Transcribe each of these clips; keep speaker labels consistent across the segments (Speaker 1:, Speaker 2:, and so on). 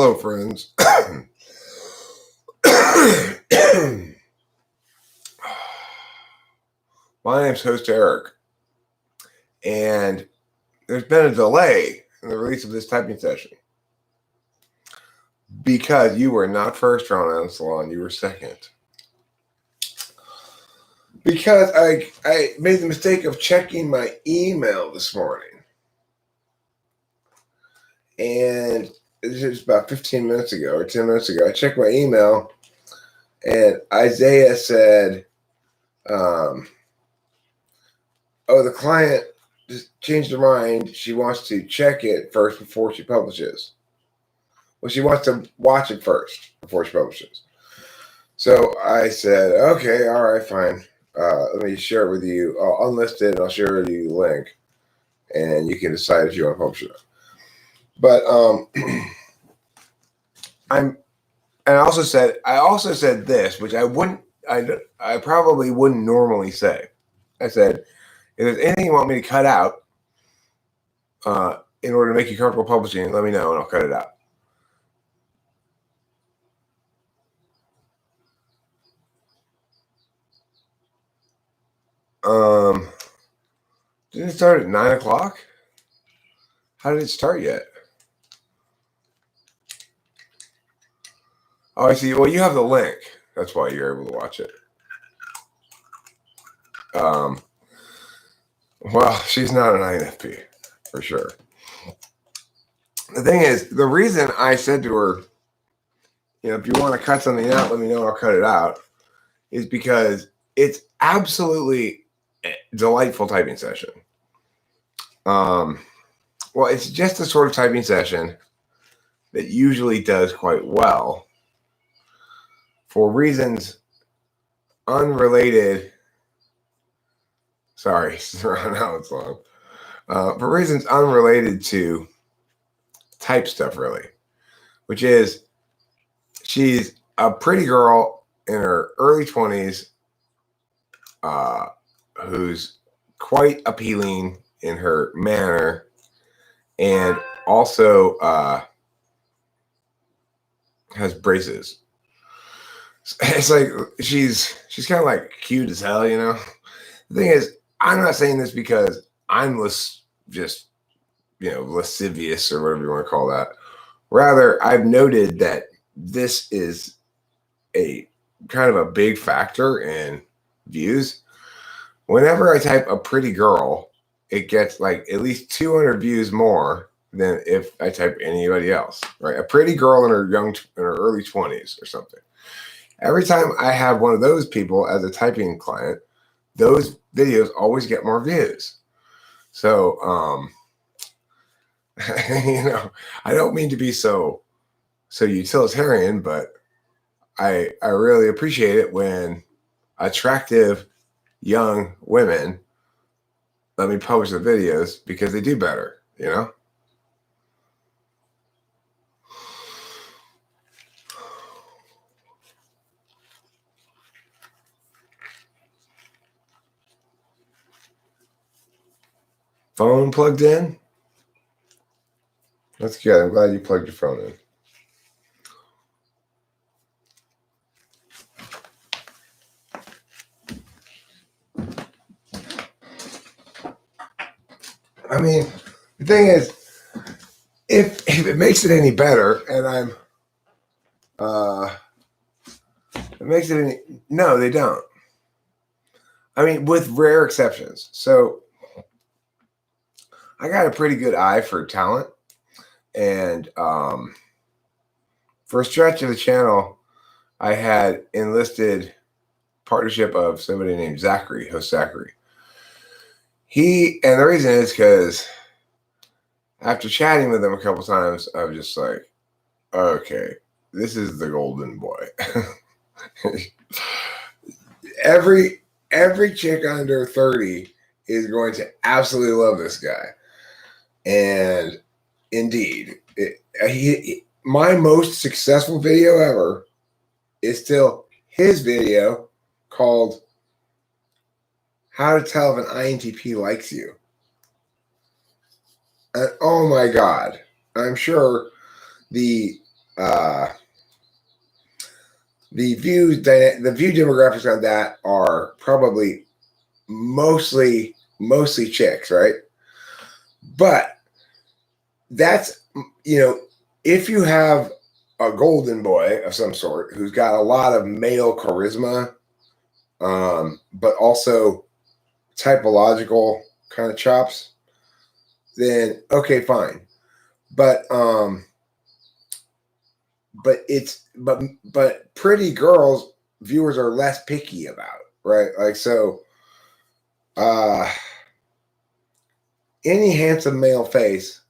Speaker 1: Hello, friends. My name's host Eric, and there's been a delay in the release of this typing session because you were not first drawn on the salon, you were second. Because I made the mistake of checking my email this morning, and this is about 15 minutes ago or 10 minutes ago. I checked my email, and Isaiah said, oh, the client just changed her mind. She wants to check it first before she publishes. Well, she wants to watch it first before she publishes. So I said, okay, all right, fine. Let me share it with you. I'll unlist it and I'll share with you the link, and you can decide if you want to publish it. But I also said this, which I probably wouldn't normally say. I said, if there's anything you want me to cut out in order to make you comfortable publishing, let me know and I'll cut it out. Didn't it start at 9 o'clock? How did it start yet? Oh, I see. Well, you have the link. That's why you're able to watch it. Well, she's not an INFP, for sure. The thing is, the reason I said to her, if you want to cut something out, let me know, I'll cut it out, is because it's absolutely a delightful typing session. Well, it's just the sort of typing session that usually does quite well for reasons unrelated. Sorry, now it's long. For reasons unrelated to type stuff, really, which is she's a pretty girl in her early 20s who's quite appealing in her manner, and also has braces. It's like she's kind of like cute as hell, The thing is, I'm not saying this because I'm lascivious or whatever you want to call that. Rather, I've noted that this is a kind of a big factor in views. Whenever I type a pretty girl, it gets like at least 200 views more than if I type anybody else, right? A pretty girl in her early 20s or something. Every time I have one of those people as a typing client, those videos always get more views. So, I don't mean to be so utilitarian, but I really appreciate it when attractive young women let me publish the videos because they do better, Phone plugged in? That's good. I'm glad you plugged your phone in. I mean, the thing is, if it makes it any better, and no, they don't. I mean, with rare exceptions. So I got a pretty good eye for talent, and for a stretch of the channel, I had enlisted partnership of somebody named Zachary, host Zachary. And the reason is because after chatting with him a couple times, I was just like, okay, this is the golden boy. Every chick under 30 is going to absolutely love this guy. And indeed, my most successful video ever is still his video called How to Tell if an INTP Likes You. And oh my God, I'm sure the the view demographics on that are probably mostly chicks, right? But that's, if you have a golden boy of some sort who's got a lot of male charisma, but also typological kind of chops, then okay, fine. But pretty girls viewers are less picky about, right? Like, so any handsome male face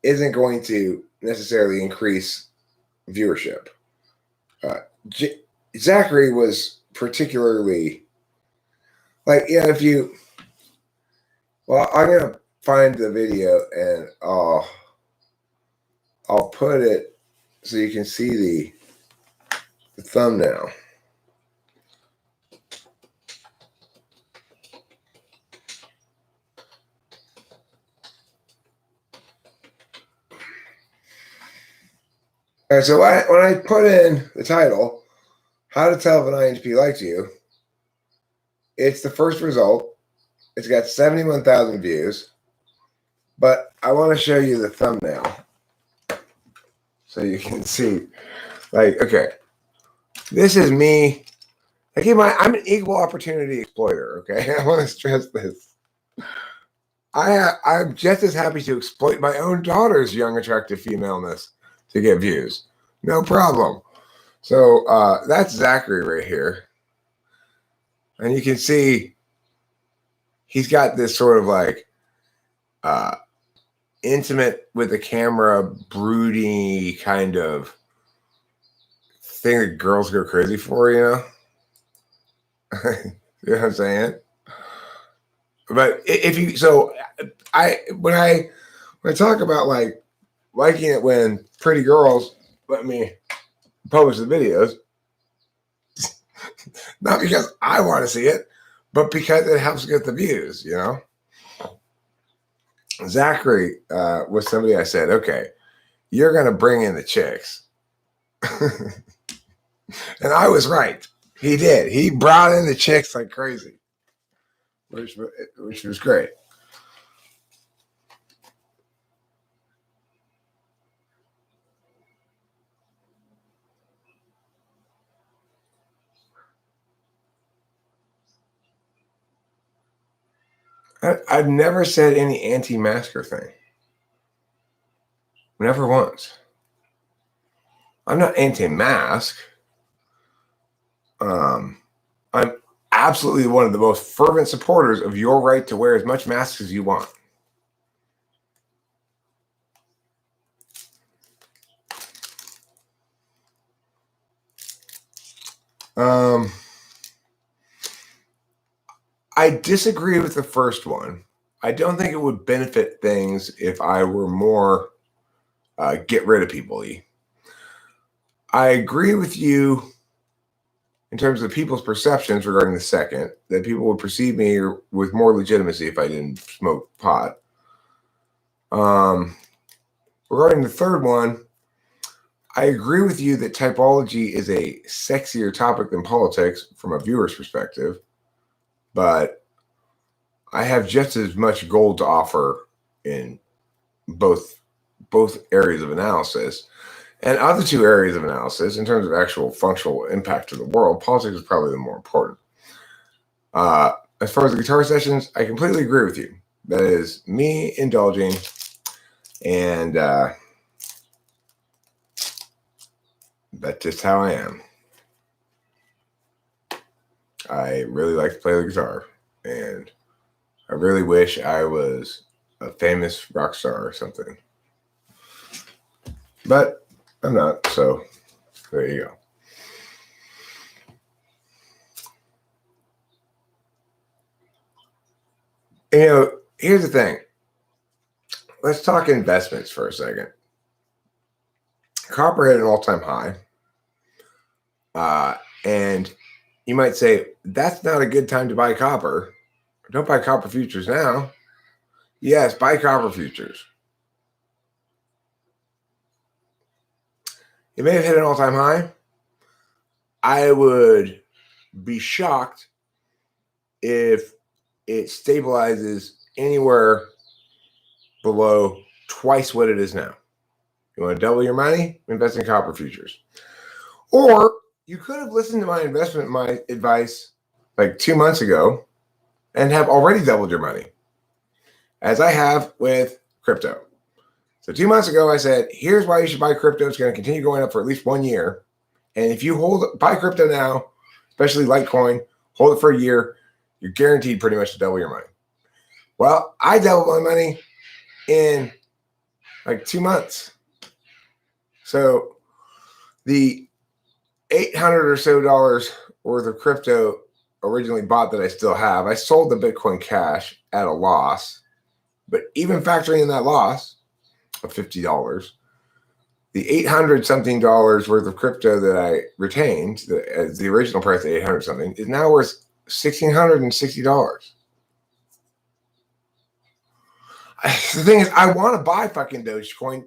Speaker 1: isn't going to necessarily increase viewership. Zachary was particularly like, yeah, if you, well, I'm gonna find the video and I'll put it so you can see the thumbnail. All right, so when I put in the title, how to tell if an INTP likes you, it's the first result. It's got 71,000 views, but I want to show you the thumbnail so you can see. Like, okay, this is me. Like, I'm an equal opportunity exploiter. Okay, I want to stress this. I'm just as happy to exploit my own daughter's young, attractive femaleness to get views. No problem. So that's Zachary right here. And you can see he's got this sort of like intimate with the camera, broody kind of thing that girls go crazy for, you know? You know what I'm saying? But if you, so when I talk about like liking it when pretty girls let me publish the videos, not because I want to see it, but because it helps get the views, you know? Zachary was somebody I said, okay, you're going to bring in the chicks. And I was right. He did. He brought in the chicks like crazy, which was great. I've never said any anti-masker thing. Never once. I'm not anti-mask. I'm absolutely one of the most fervent supporters of your right to wear as much mask as you want. I disagree with the first one. I don't think it would benefit things if I were more get rid of people-y. I agree with you in terms of people's perceptions regarding the second, that people would perceive me with more legitimacy if I didn't smoke pot. Regarding the third one, I agree with you that typology is a sexier topic than politics from a viewer's perspective, but I have just as much gold to offer in both areas of analysis. And other two areas of analysis, in terms of actual functional impact to the world, politics is probably the more important. As far as the guitar sessions, I completely agree with you. That is me indulging, and that's just how I am. I really like to play the guitar, and I really wish I was a famous rock star or something. But I'm not, so there you go. You know, here's the thing. Let's talk investments for a second. Copper hit an all-time high. And you might say, that's not a good time to buy copper. Don't buy copper futures now. Yes, buy copper futures. It may have hit an all-time high. I would be shocked if it stabilizes anywhere below twice what it is now. You want to double your money? Invest in copper futures. Or you could have listened to my advice like 2 months ago and have already doubled your money, as I have with crypto. So 2 months ago, I said, here's why you should buy crypto. It's going to continue going up for at least 1 year. And if you buy crypto now, especially Litecoin, hold it for a year, you're guaranteed pretty much to double your money. Well, I doubled my money in like 2 months. So the $800 or so worth of crypto originally bought that I still have, I sold the Bitcoin Cash at a loss. But even factoring in that loss of $50, the $800 something worth of crypto that I retained, the original price of $800 something, is now worth $1,660. The thing is, I want to buy fucking Dogecoin,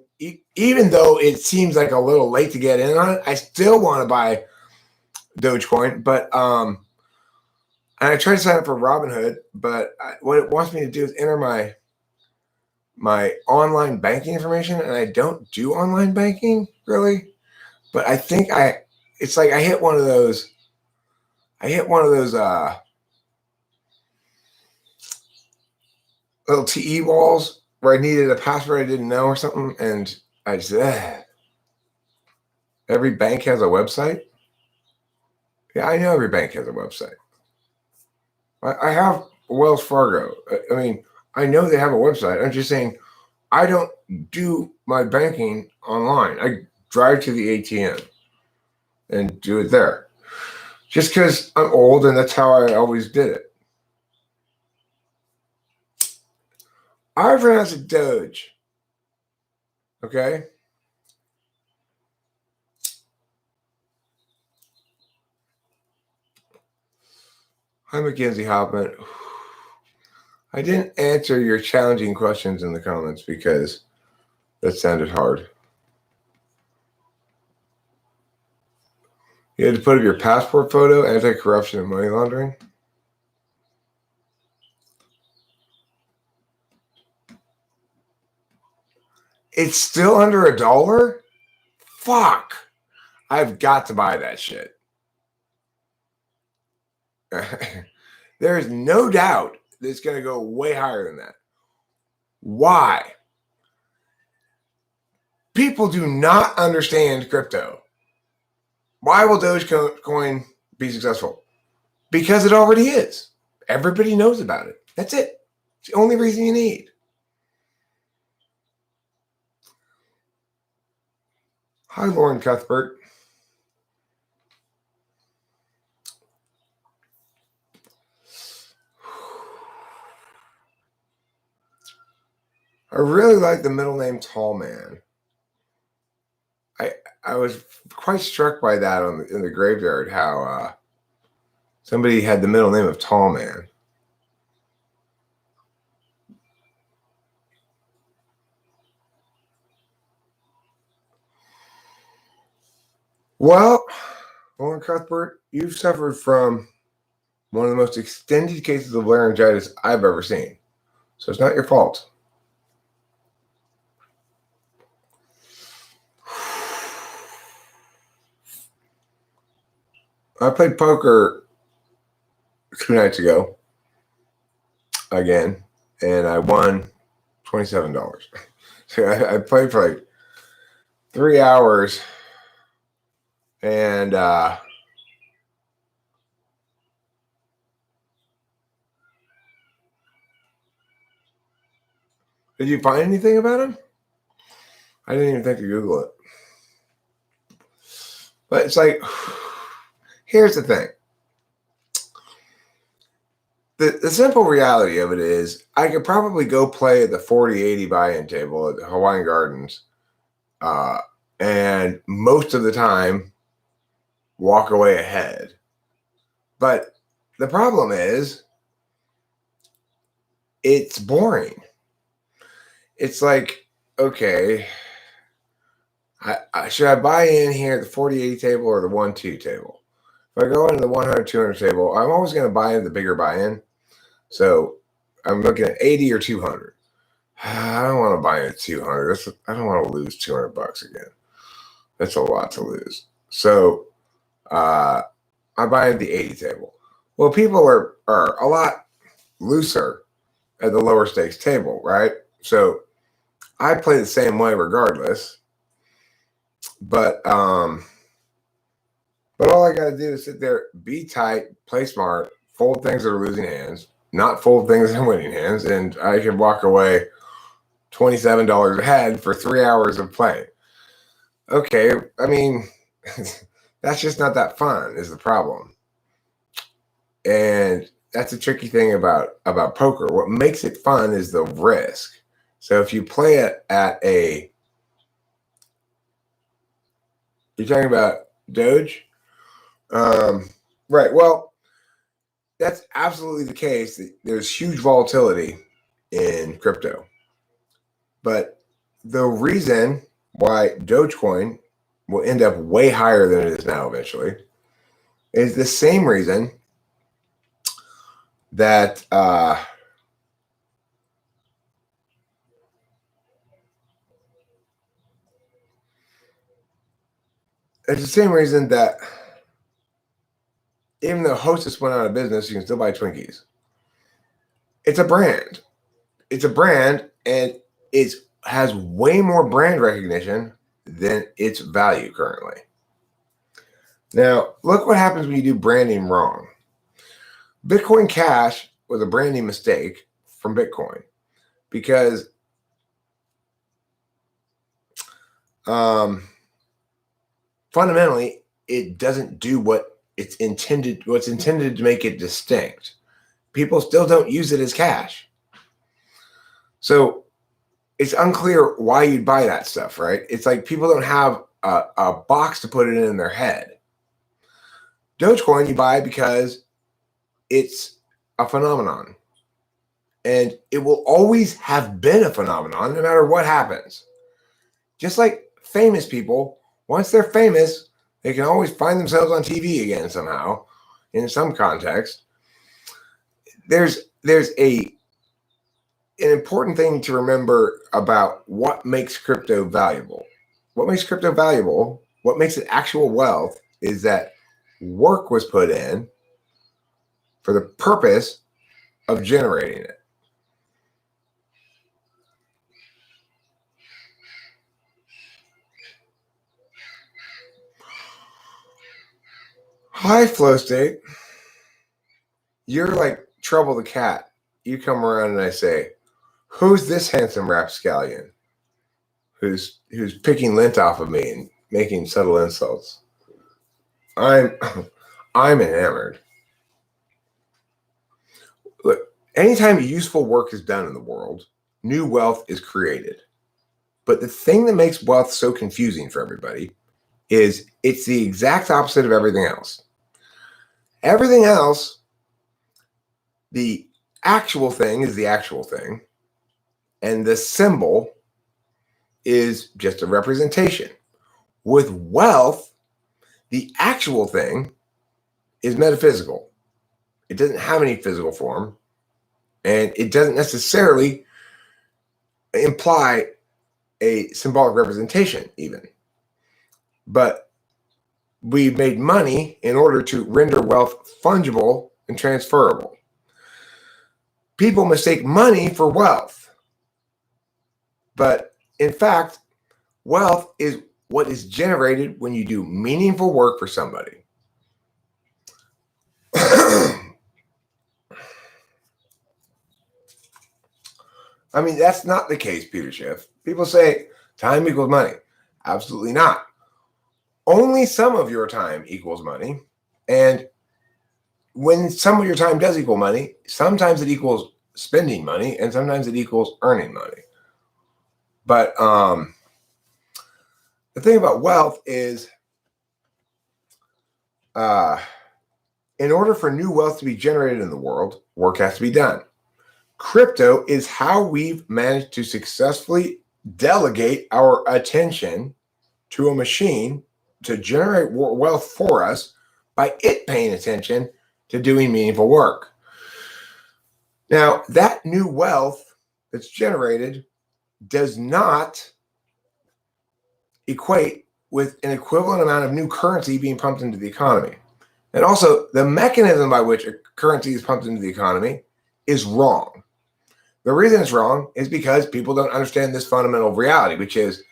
Speaker 1: even though it seems like a little late to get in on it. I still want to buy Dogecoin, but and I tried to sign up for Robinhood, but what it wants me to do is enter my online banking information, and I don't do online banking really. But I think it's like I hit one of those little TE walls where I needed a password I didn't know or something, and I just every bank has a website. Yeah, I know every bank has a website. I have Wells Fargo. I mean, I know they have a website. I'm just saying I don't do my banking online. I drive to the ATM and do it there. Just because I'm old and that's how I always did it. I pronounce it Doge. Okay? Hi, Mackenzie Hoffman. I didn't answer your challenging questions in the comments because that sounded hard. You had to put up your passport photo, anti-corruption and money laundering. It's still under $1? Fuck. I've got to buy that shit. There is no doubt that it's going to go way higher than that. Why? People do not understand crypto. Why will Dogecoin be successful? Because it already is. Everybody knows about it. That's it. It's the only reason you need. Hi, Lauren Cuthbert. I really like the middle name Tall Man. I was quite struck by that in the graveyard, how somebody had the middle name of Tall Man. Well, Lauren Cuthbert, you've suffered from one of the most extended cases of laryngitis I've ever seen. So it's not your fault. I played poker 2 nights ago again, and I won $27. So I played for like 3 hours, and did you find anything about him? I didn't even think to Google it. But it's like, here's the thing. The simple reality of it is I could probably go play at the 40-80 buy-in table at the Hawaiian Gardens and most of the time walk away ahead. But the problem is it's boring. It's like, okay, Should I buy in here at the 40-80 table or the 1-2 table? If I go into the 100-200 table, I'm always going to buy in the bigger buy-in. So I'm looking at 80 or 200. I don't want to buy in 200. I don't want to lose $200 again. That's a lot to lose. So I buy at the 80 table. Well, people are a lot looser at the lower stakes table, right? So I play the same way regardless. But all I got to do is sit there, be tight, play smart, fold things that are losing hands, not fold things that are winning hands, and I can walk away $27 ahead for 3 hours of playing. Okay, I mean, that's just not that fun is the problem. And that's a tricky thing about poker. What makes it fun is the risk. So if you play it at a, you're talking about Doge? Right. Well, that's absolutely the case. There's huge volatility in crypto. But the reason why Dogecoin will end up way higher than it is now eventually is the same reason that it's the same reason that even though Hostess went out of business, you can still buy Twinkies. It's a brand. It's a brand, and it has way more brand recognition than its value currently. Now, look what happens when you do branding wrong. Bitcoin Cash was a branding mistake from Bitcoin because fundamentally it doesn't do what's intended to make it distinct. People still don't use it as cash. So it's unclear why you'd buy that stuff, right? It's like people don't have a box to put it in their head. Dogecoin you buy because it's a phenomenon. And it will always have been a phenomenon no matter what happens. Just like famous people, once they're famous, they can always find themselves on TV again somehow, in some context. There's an important thing to remember about what makes crypto valuable. What makes crypto valuable, what makes it actual wealth, is that work was put in for the purpose of generating it. Hi, Flow State. You're like Trouble the Cat. You come around and I say, who's this handsome rapscallion who's picking lint off of me and making subtle insults? I'm enamored. Look, anytime useful work is done in the world, new wealth is created. But the thing that makes wealth so confusing for everybody is it's the exact opposite of everything else. Everything else, the actual thing is the actual thing, and the symbol is just a representation. With wealth, the actual thing is metaphysical. It doesn't have any physical form, and it doesn't necessarily imply a symbolic representation even. But we made money in order to render wealth fungible and transferable. People mistake money for wealth. But in fact, wealth is what is generated when you do meaningful work for somebody. I mean, that's not the case, Peter Schiff. People say time equals money. Absolutely not. Only some of your time equals money. And when some of your time does equal money, sometimes it equals spending money and sometimes it equals earning money. But the thing about wealth is in order for new wealth to be generated in the world, work has to be done. Crypto is how we've managed to successfully delegate our attention to a machine to generate wealth for us by it paying attention to doing meaningful work. Now, that new wealth that's generated does not equate with an equivalent amount of new currency being pumped into the economy. And also, the mechanism by which a currency is pumped into the economy is wrong. The reason it's wrong is because people don't understand this fundamental reality, which is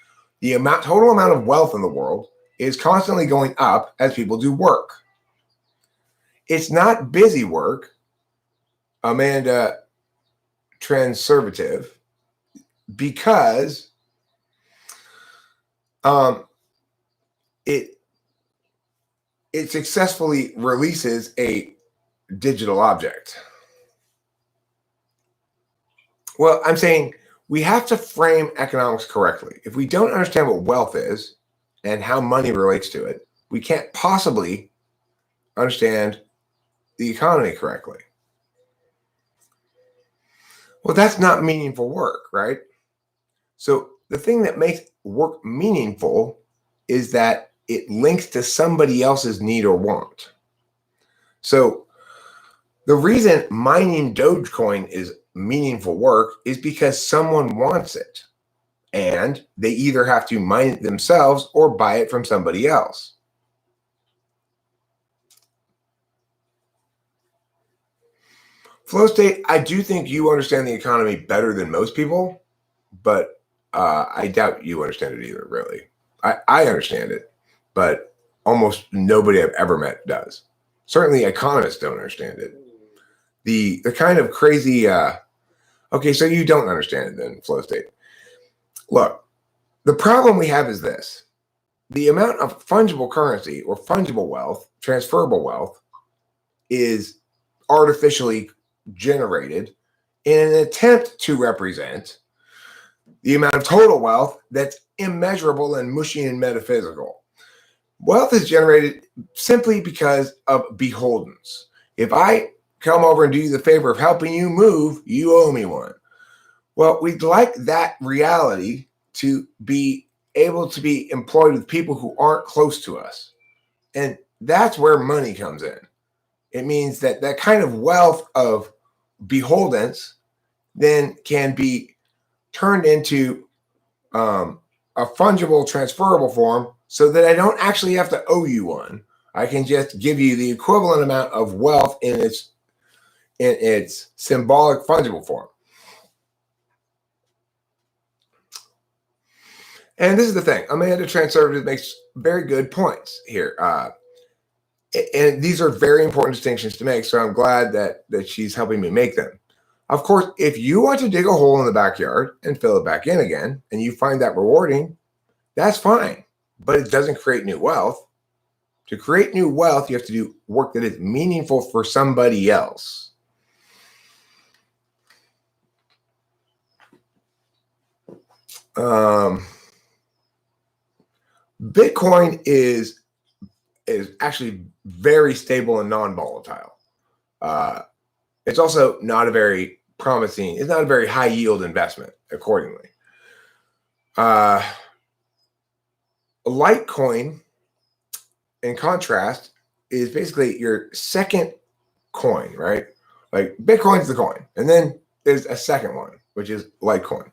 Speaker 1: the total amount of wealth in the world is constantly going up as people do work. It's not busy work, Amanda Transervative, because it successfully releases a digital object. Well, I'm saying we have to frame economics correctly. If we don't understand what wealth is and how money relates to it, we can't possibly understand the economy correctly. Well, that's not meaningful work, right? So the thing that makes work meaningful is that it links to somebody else's need or want. So the reason mining Dogecoin is meaningful work is because someone wants it, and they either have to mine it themselves or buy it from somebody else. Flow state, I do think you understand the economy better than most people, but I doubt you understand it either, really. I understand it, but almost nobody I've ever met does. Certainly economists don't understand it. The kind of crazy, okay, so you don't understand it then, flow state. Look, the problem we have is this. The amount of fungible currency or fungible wealth, transferable wealth, is artificially generated in an attempt to represent the amount of total wealth that's immeasurable and mushy and metaphysical. Wealth is generated simply because of beholdens. If I come over and do you the favor of helping you move, you owe me one. Well, we'd like that reality to be able to be employed with people who aren't close to us. And that's where money comes in. It means that that kind of wealth of beholdens then can be turned into a fungible, transferable form so that I don't actually have to owe you one. I can just give you the equivalent amount of wealth in its symbolic fungible form. And this is the thing. Amanda Transervative makes very good points here. And these are very important distinctions to make, so I'm glad that she's helping me make them. Of course, if you want to dig a hole in the backyard and fill it back in again, and you find that rewarding, that's fine, but it doesn't create new wealth. To create new wealth, you have to do work that is meaningful for somebody else. Bitcoin is actually very stable and non-volatile. It's also not a very promising, it's not a very high yield investment accordingly. Litecoin, in contrast, is basically your second coin, right? Like Bitcoin's the coin, and then there's a second one, which is Litecoin.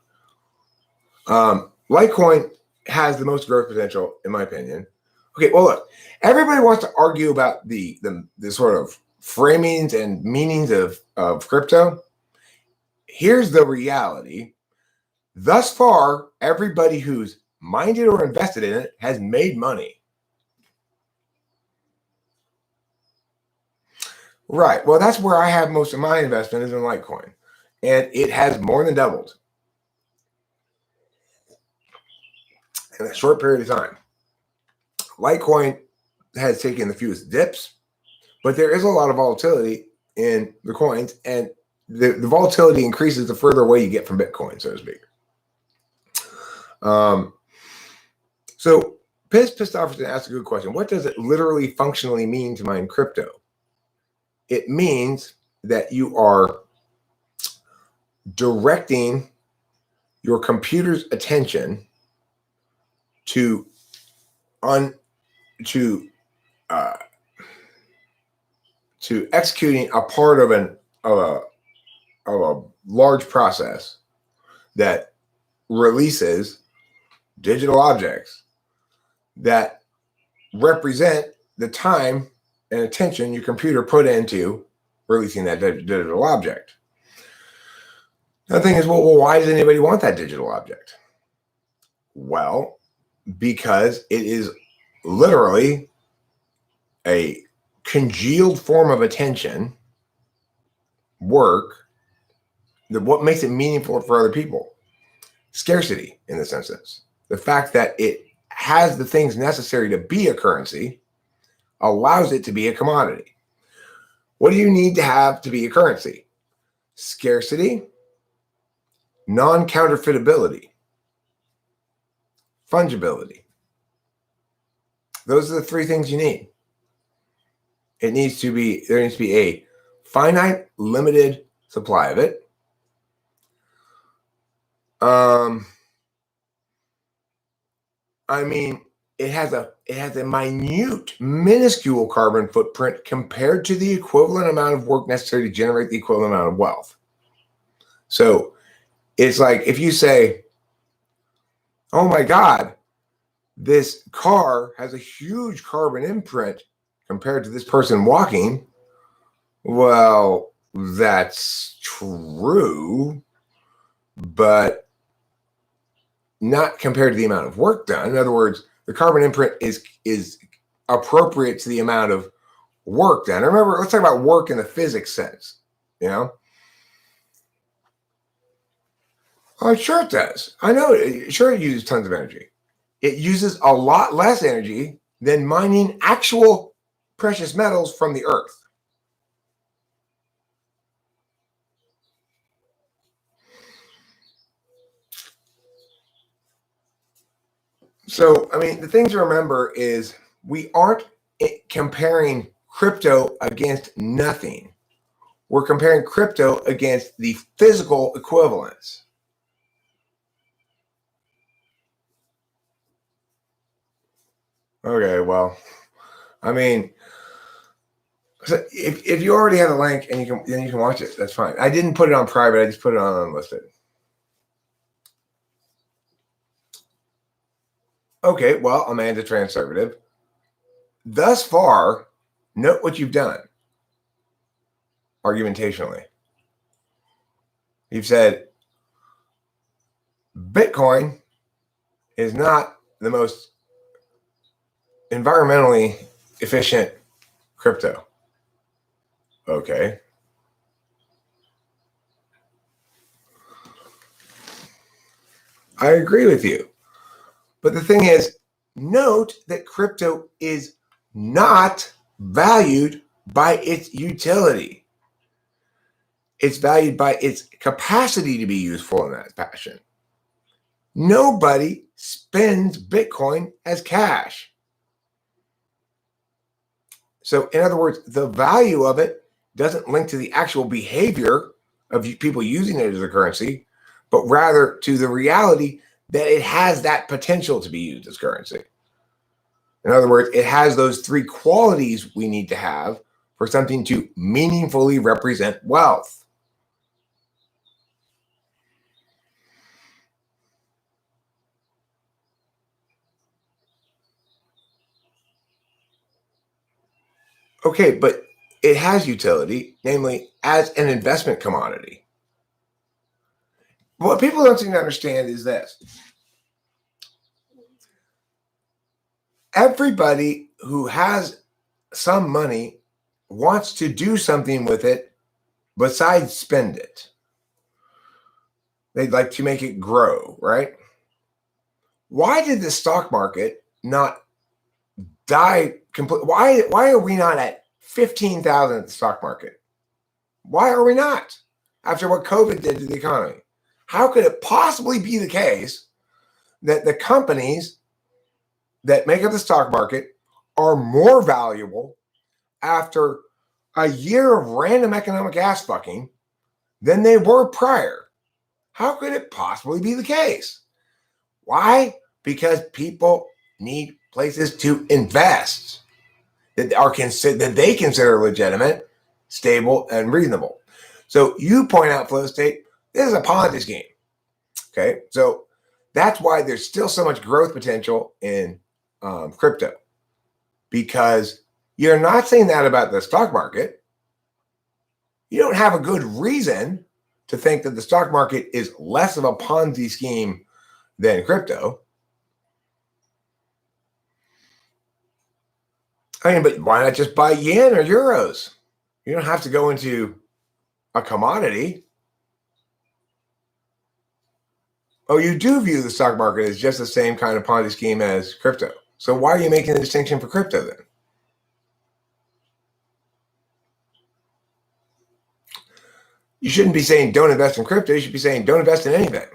Speaker 1: Litecoin has the most growth potential, in my opinion. Okay, well, look, everybody wants to argue about the sort of framings and meanings of crypto. Here's the reality. Thus far, everybody who's minded or invested in it has made money. Right. Well, that's where I have most of my investment is in Litecoin. And it has more than doubled in a short period of time. Litecoin has taken the fewest dips, but there is a lot of volatility in the coins, and the volatility increases the further away you get from Bitcoin, so to speak. So Pissed Offerson asked a good question. What does it literally functionally mean to mine crypto? It means that you are directing your computer's attention to on to uh, to executing a part of a large process that releases digital objects that represent the time and attention your computer put into releasing that digital object. The thing is, well, why does anybody want that digital object? Well, because it is literally a congealed form of attention, work, that what makes it meaningful for other people. Scarcity, in this instance. The fact that it has the things necessary to be a currency allows it to be a commodity. What do you need to have to be a currency? Scarcity, non-counterfeitability, fungibility. Those are the three things you need. There needs to be a finite, limited supply of it. I mean, it has a minute, minuscule carbon footprint compared to the equivalent amount of work necessary to generate the equivalent amount of wealth. So it's like if you say, oh my God, this car has a huge carbon imprint compared to this person walking. Well, that's true, but not compared to the amount of work done. In other words, the carbon imprint is appropriate to the amount of work done. Remember, let's talk about work in the physics sense, you know? Oh, sure it does. I know, sure it uses tons of energy. It uses a lot less energy than mining actual precious metals from the earth. So, I mean, the thing to remember is we aren't comparing crypto against nothing. We're comparing crypto against the physical equivalents. Okay, well, I mean, so if you already have the link and you can watch it, that's fine. I didn't put it on private. I just put it on unlisted. Okay, well, Amanda Transervative. Thus far, note what you've done argumentationally. You've said Bitcoin is not the most environmentally efficient crypto. Okay. I agree with you. But the thing is, note that crypto is not valued by its utility. It's valued by its capacity to be useful in that fashion. Nobody spends Bitcoin as cash. So, in other words, the value of it doesn't link to the actual behavior of people using it as a currency, but rather to the reality that it has that potential to be used as currency. In other words, it has those three qualities we need to have for something to meaningfully represent wealth. Okay, but it has utility, namely as an investment commodity. What people don't seem to understand is this. Everybody who has some money wants to do something with it besides spend it. They'd like to make it grow, right? Why did the stock market not die completely? Why are we not at 15,000 at the stock market? Why are we not? After what COVID did to the economy? How could it possibly be the case that the companies that make up the stock market are more valuable after a year of random economic ass fucking than they were prior? How could it possibly be the case? Why? Because people need places to invest that they consider legitimate, stable, and reasonable. So you point out, Flow State, this is a Ponzi scheme. Okay, so that's why there's still so much growth potential in crypto, because you're not saying that about the stock market. You don't have a good reason to think that the stock market is less of a Ponzi scheme than crypto. I mean, but why not just buy yen or euros? You don't have to go into a commodity. Oh, you do view the stock market as just the same kind of Ponzi scheme as crypto. So why are you making the distinction for crypto then? You shouldn't be saying don't invest in crypto. You should be saying don't invest in anything.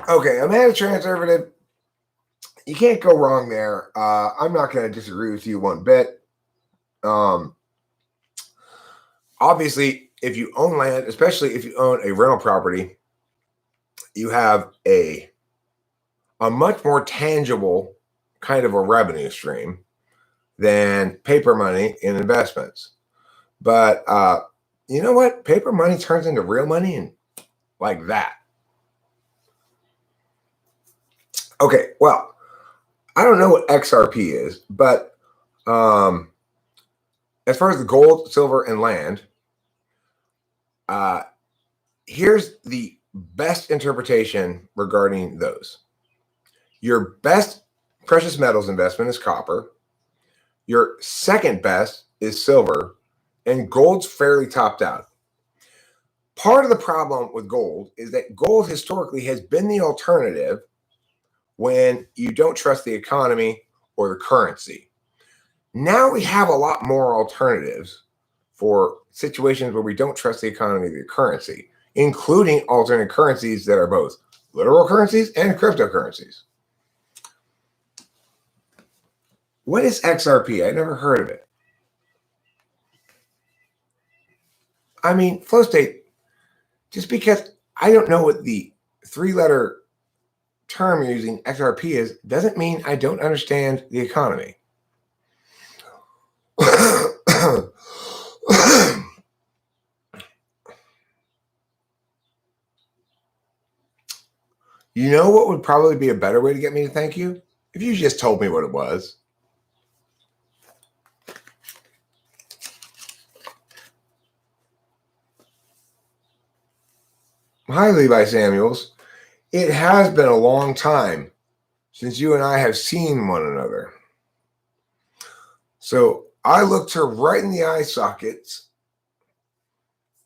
Speaker 1: Okay, I'm a conservative. You can't go wrong there. I'm not going to disagree with you one bit. Obviously, if you own land, especially if you own a rental property, you have a much more tangible kind of a revenue stream than paper money in investments. But you know what? Paper money turns into real money and like that. Okay, well, I don't know what XRP is, but as far as the gold, silver, and land, here's the best interpretation regarding those. Your best precious metals investment is copper. Your second best is silver, and gold's fairly topped out. Part of the problem with gold is that gold historically has been the alternative when you don't trust the economy or the currency. Now we have a lot more alternatives for situations where we don't trust the economy or the currency, including alternate currencies that are both literal currencies and cryptocurrencies. What is XRP? I never heard of it. I mean, Flow State, just because I don't know what the three-letter term you're using, XRP, is, doesn't mean I don't understand the economy. You know what would probably be a better way to get me to thank you? If you just told me what it was. Hi, Levi Samuels. It has been a long time since you and I have seen one another. So I looked her right in the eye sockets.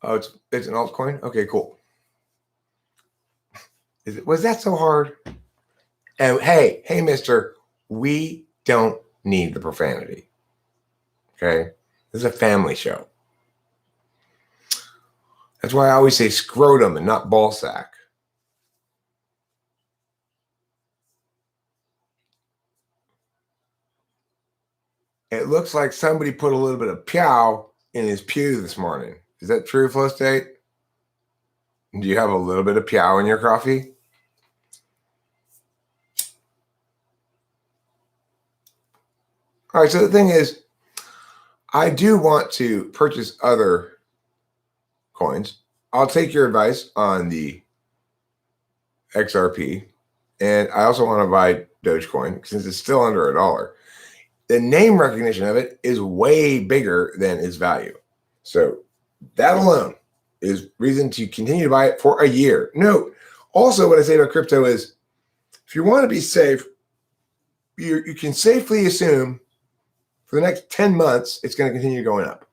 Speaker 1: Oh, it's an altcoin? Okay, cool. Was that so hard? And hey, mister, we don't need the profanity. Okay? This is a family show. That's why I always say scrotum and not ball sack. It looks like somebody put a little bit of pew in his pew this morning. Is that true, Flow State? Do you have a little bit of pew in your coffee? All right, so the thing is, I do want to purchase other coins. I'll take your advice on the XRP, and I also want to buy Dogecoin since it's still under $1. The name recognition of it is way bigger than its value. So that alone is reason to continue to buy it for a year. Note, also what I say about crypto is, if you want to be safe, you can safely assume for the next 10 months, it's going to continue going up.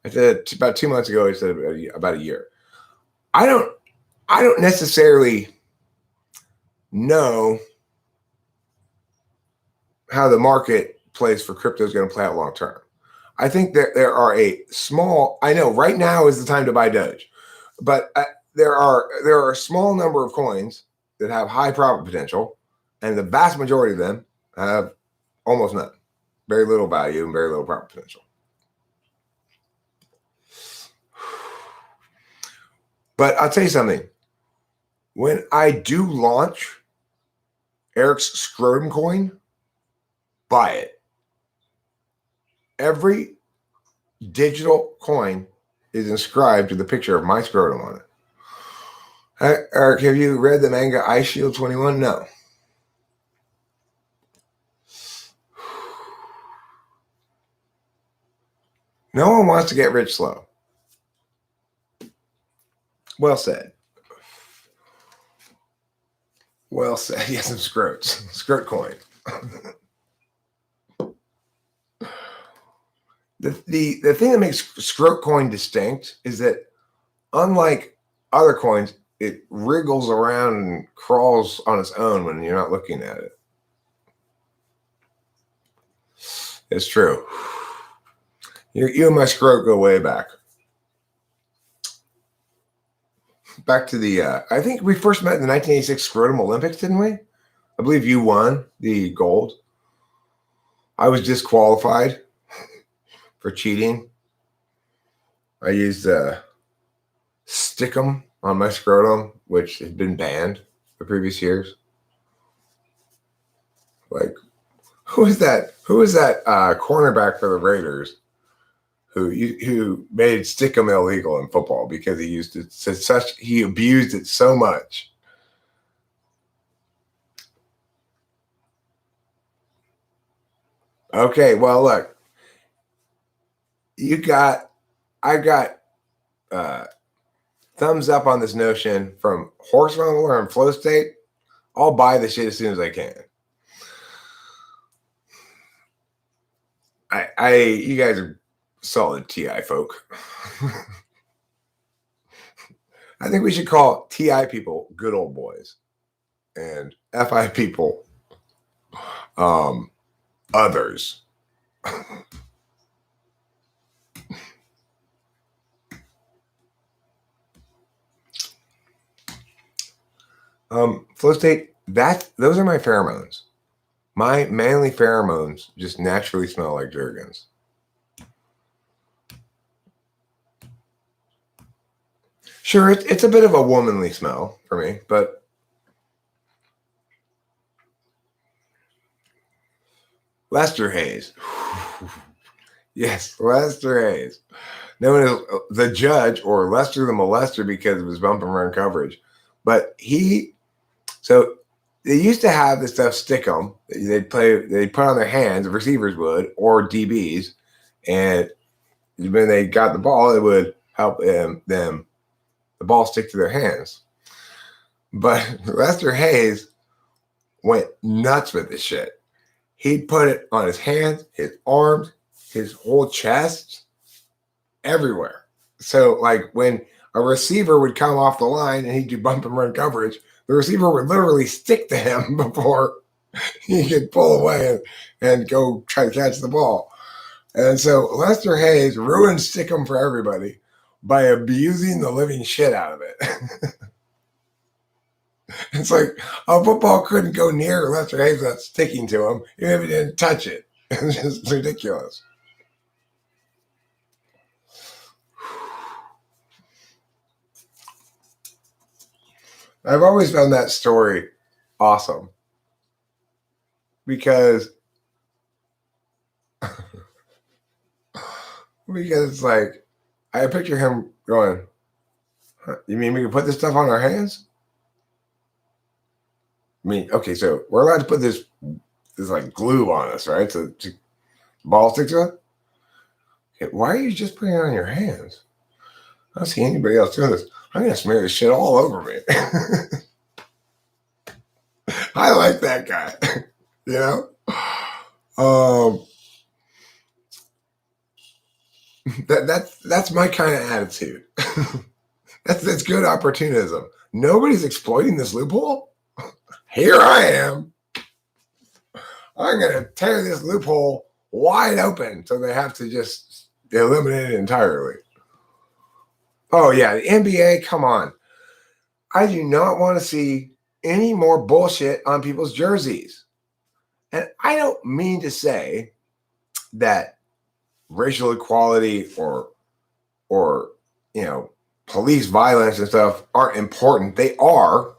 Speaker 1: I said about 2 months ago, I said about a year. I don't necessarily know how the marketplace for crypto is going to play out long term. I think that there are I know right now is the time to buy Doge, but there are a small number of coins that have high profit potential, and the vast majority of them have almost none, very little value and very little profit potential. But I'll tell you something. when I do launch Eric's scrotum coin, buy it. Every digital coin is inscribed to the picture of my scrotum on it. Eric, have you read the manga Ice Shield 21? No. No one wants to get rich slow. Well said. Well said. Yes, some scrotes. Scrote coin. The thing that makes scrote coin distinct is that unlike other coins, it wriggles around and crawls on its own when you're not looking at it. It's true. You and my scrote go way back. Back to the, I think we first met in the 1986 Scrotum Olympics, didn't we? I believe you won the gold. I was disqualified for cheating. I used Stickum on my scrotum, which had been banned the previous years. Like, who is that? Who is that cornerback for the Raiders who made Stickum illegal in football because he used it he abused it so much? Okay, well, look, I got thumbs up on this notion from Horse Runner and Flow State. I'll buy the shit as soon as I can. You guys are solid TI folk. I think we should call TI people good old boys and FI people others. Flow State, those are my pheromones. My manly pheromones just naturally smell like Jergens. Sure, it's a bit of a womanly smell for me, but Lester Hayes. Yes, Lester Hayes. Known as the Judge or Lester the Molester because of his bump and run coverage. But so they used to have this stuff Stickum. They'd put on their hands, the receivers would, or DBs, and when they got the ball, it would help them the ball stick to their hands. But Lester Hayes went nuts with this shit. He'd put it on his hands, his arms, his whole chest, everywhere. So like when a receiver would come off the line and he'd do bump and run coverage, the receiver would literally stick to him before he could pull away and go try to catch the ball. And so Lester Hayes ruined Stickum for everybody by abusing the living shit out of it. It's like a football couldn't go near Lester Hayes without sticking to him, even if he didn't touch it. It's just ridiculous. I've always found that story awesome because it's like I picture him going, "You mean we can put this stuff on our hands?" I mean, okay, so we're allowed to put this like glue on us, right? So to ball stick to it. Okay, why are you just putting it on your hands? I don't see anybody else doing this. I'm gonna smear this shit all over me. I like that guy. You know? That's my kind of attitude. That's good opportunism. Nobody's exploiting this loophole. Here I am. I'm going to tear this loophole wide open so they have to just eliminate it entirely. Oh, yeah, the NBA, come on. I do not want to see any more bullshit on people's jerseys. And I don't mean to say that racial equality or police violence and stuff aren't important. They are.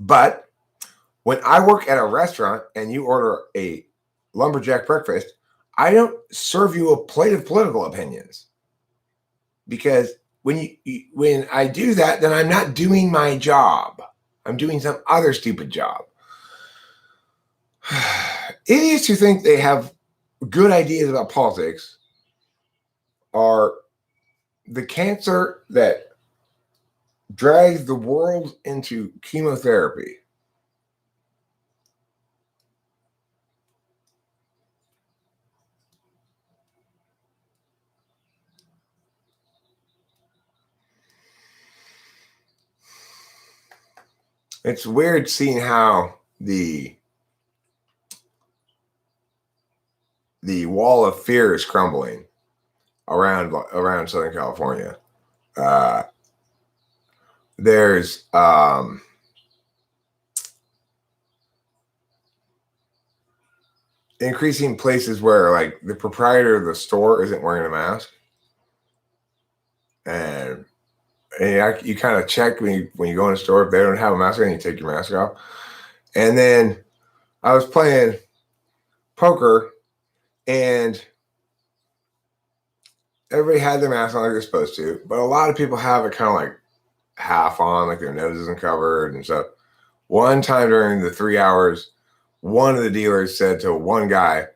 Speaker 1: But when I work at a restaurant and you order a lumberjack breakfast, I don't serve you a plate of political opinions, because when I do that, then I'm not doing my job. I'm doing some other stupid job. Idiots who think they have good ideas about politics are the cancer that drags the world into chemotherapy. It's weird seeing how the wall of fear is crumbling around Southern California. There's increasing places where like the proprietor of the store isn't wearing a mask, and you kind of check when you go in a store if they don't have a mask on, you take your mask off. And then I was playing poker, and everybody had their mask on like they're supposed to, but a lot of people have it kind of like half on, like their nose isn't covered and stuff. One time during the 3 hours, one of the dealers said to one guy,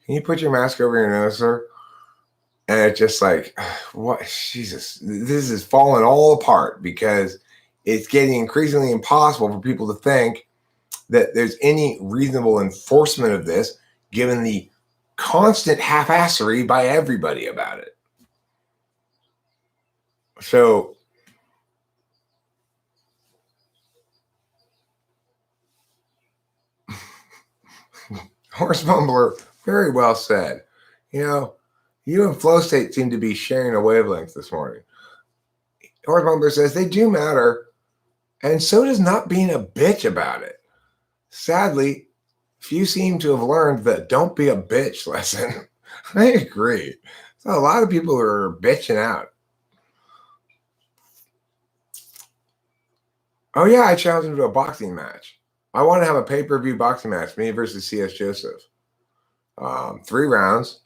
Speaker 1: "Can you put your mask over your nose, sir?" And it's just like, what? Jesus, this is falling all apart because it's getting increasingly impossible for people to think that there's any reasonable enforcement of this, given the constant half-assery by everybody about it. So Horse Mumbler, very well said. You know, you and Flow State seem to be sharing a wavelength this morning. Horse Mumbler says they do matter, and so does not being a bitch about it. Sadly, few seem to have learned the don't be a bitch lesson. I agree. So a lot of people are bitching out. Oh yeah, I challenged him to a boxing match. I want to have a pay-per-view boxing match, me versus C.S. Joseph. 3 rounds.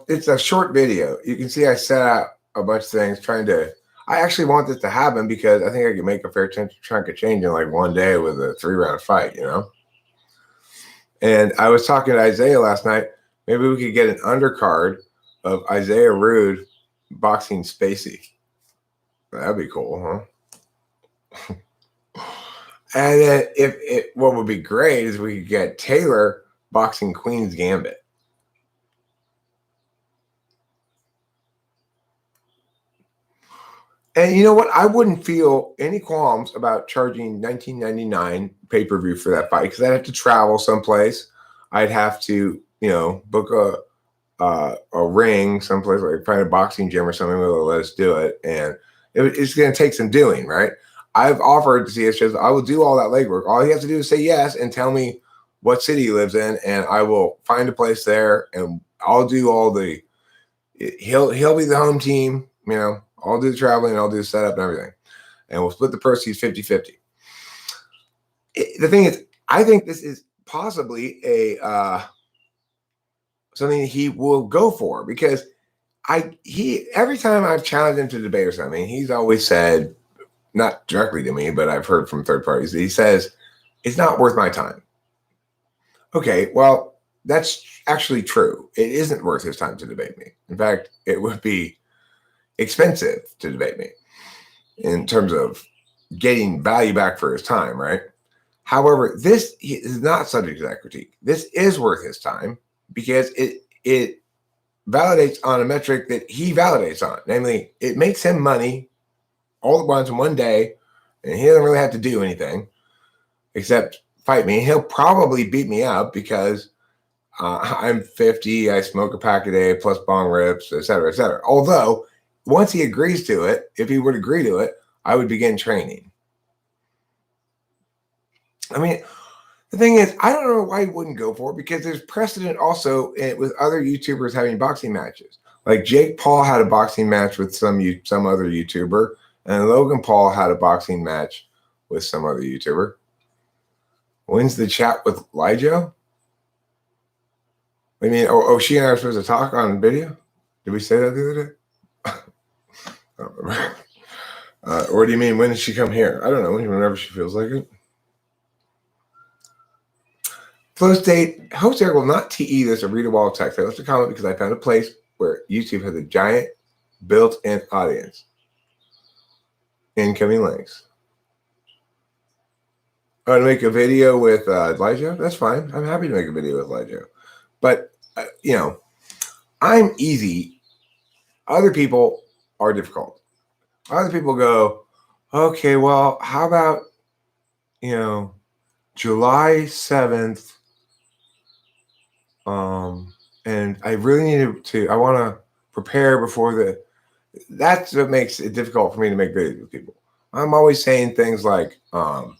Speaker 1: It's a short video. You can see I set out a bunch of things I actually want this to happen because I think I can make a fair chunk of change in like one day with a 3-round fight, you know? And I was talking to Isaiah last night. Maybe we could get an undercard of Isaiah Rude boxing Spacey. That'd be cool, huh? And then what would be great is we could get Taylor boxing Queen's Gambit. And you know what? I wouldn't feel any qualms about charging $19.99 pay-per-view for that fight because I'd have to travel someplace. I'd have to, book a ring someplace, like find a boxing gym or something that will let us do it. And it's going to take some doing, right? I've offered to see us I will do all that legwork. All he has to do is say yes and tell me what city he lives in, and I will find a place there, and I'll do all the. He'll be the home team, I'll do the traveling, I'll do the setup and everything, and we'll split the proceeds 50-50. The thing is, I think this is possibly a something he will go for because every time I've challenged him to debate or something, he's always said. Not directly to me, but I've heard from third parties. He says, it's not worth my time. Okay, well, that's actually true. It isn't worth his time to debate me. In fact, it would be expensive to debate me in terms of getting value back for his time, right? However, this is not subject to that critique. This is worth his time because it validates on a metric that he validates on. Namely, it makes him money all at once in one day, and he doesn't really have to do anything except fight me. He'll probably beat me up because I'm 50, I smoke a pack a day, plus bong rips, et cetera, et cetera. Although, once he agrees to it, if he would agree to it, I would begin training. I mean, the thing is, I don't know why he wouldn't go for it because there's precedent also with other YouTubers having boxing matches. Like Jake Paul had a boxing match with some other YouTuber, And Logan Paul had a boxing match with some other YouTuber. When's the chat with Lijo? I mean, she and I are supposed to talk on video? Did we say that the other day? I don't remember. Or do you mean when did she come here? I don't know. Whenever she feels like it. Flow State, host Eric will not TE this or read a wall of text. I left a comment because I found a place where YouTube has a giant built-in audience. Incoming links. Oh, to make a video with Lijo? That's fine. I'm happy to make a video with Lijo. But, I'm easy. Other people are difficult. Other people go, okay, well, how about, July 7th, and I really need I want to prepare before that's what makes it difficult for me to make videos with people. I'm always saying things like, okay,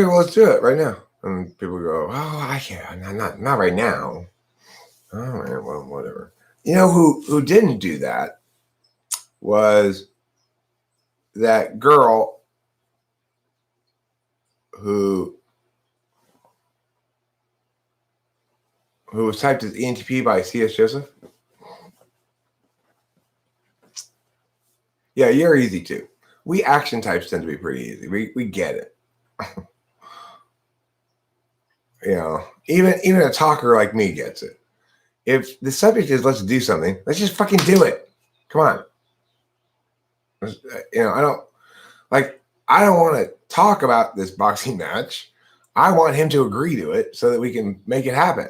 Speaker 1: well, let's do it right now. And people go, oh, I can't, not right now. All right, well, whatever. Who didn't do that was that girl who was typed as ENTP by C.S. Joseph. Yeah, you're easy too. We action types tend to be pretty easy. We get it. Even a talker like me gets it. If the subject is let's do something, let's just fucking do it. Come on. I don't want to talk about this boxing match. I want him to agree to it so that we can make it happen.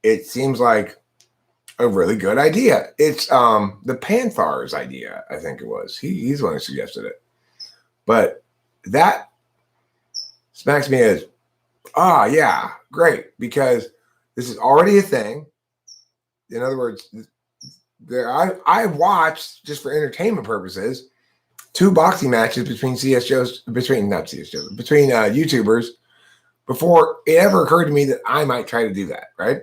Speaker 1: It seems like a really good idea. It's the Panthar's idea, I think it was. He's the one who suggested it. But that smacks me as, yeah, great, because this is already a thing. In other words, I watched, just for entertainment purposes, 2 boxing matches between YouTubers before it ever occurred to me that I might try to do that, right?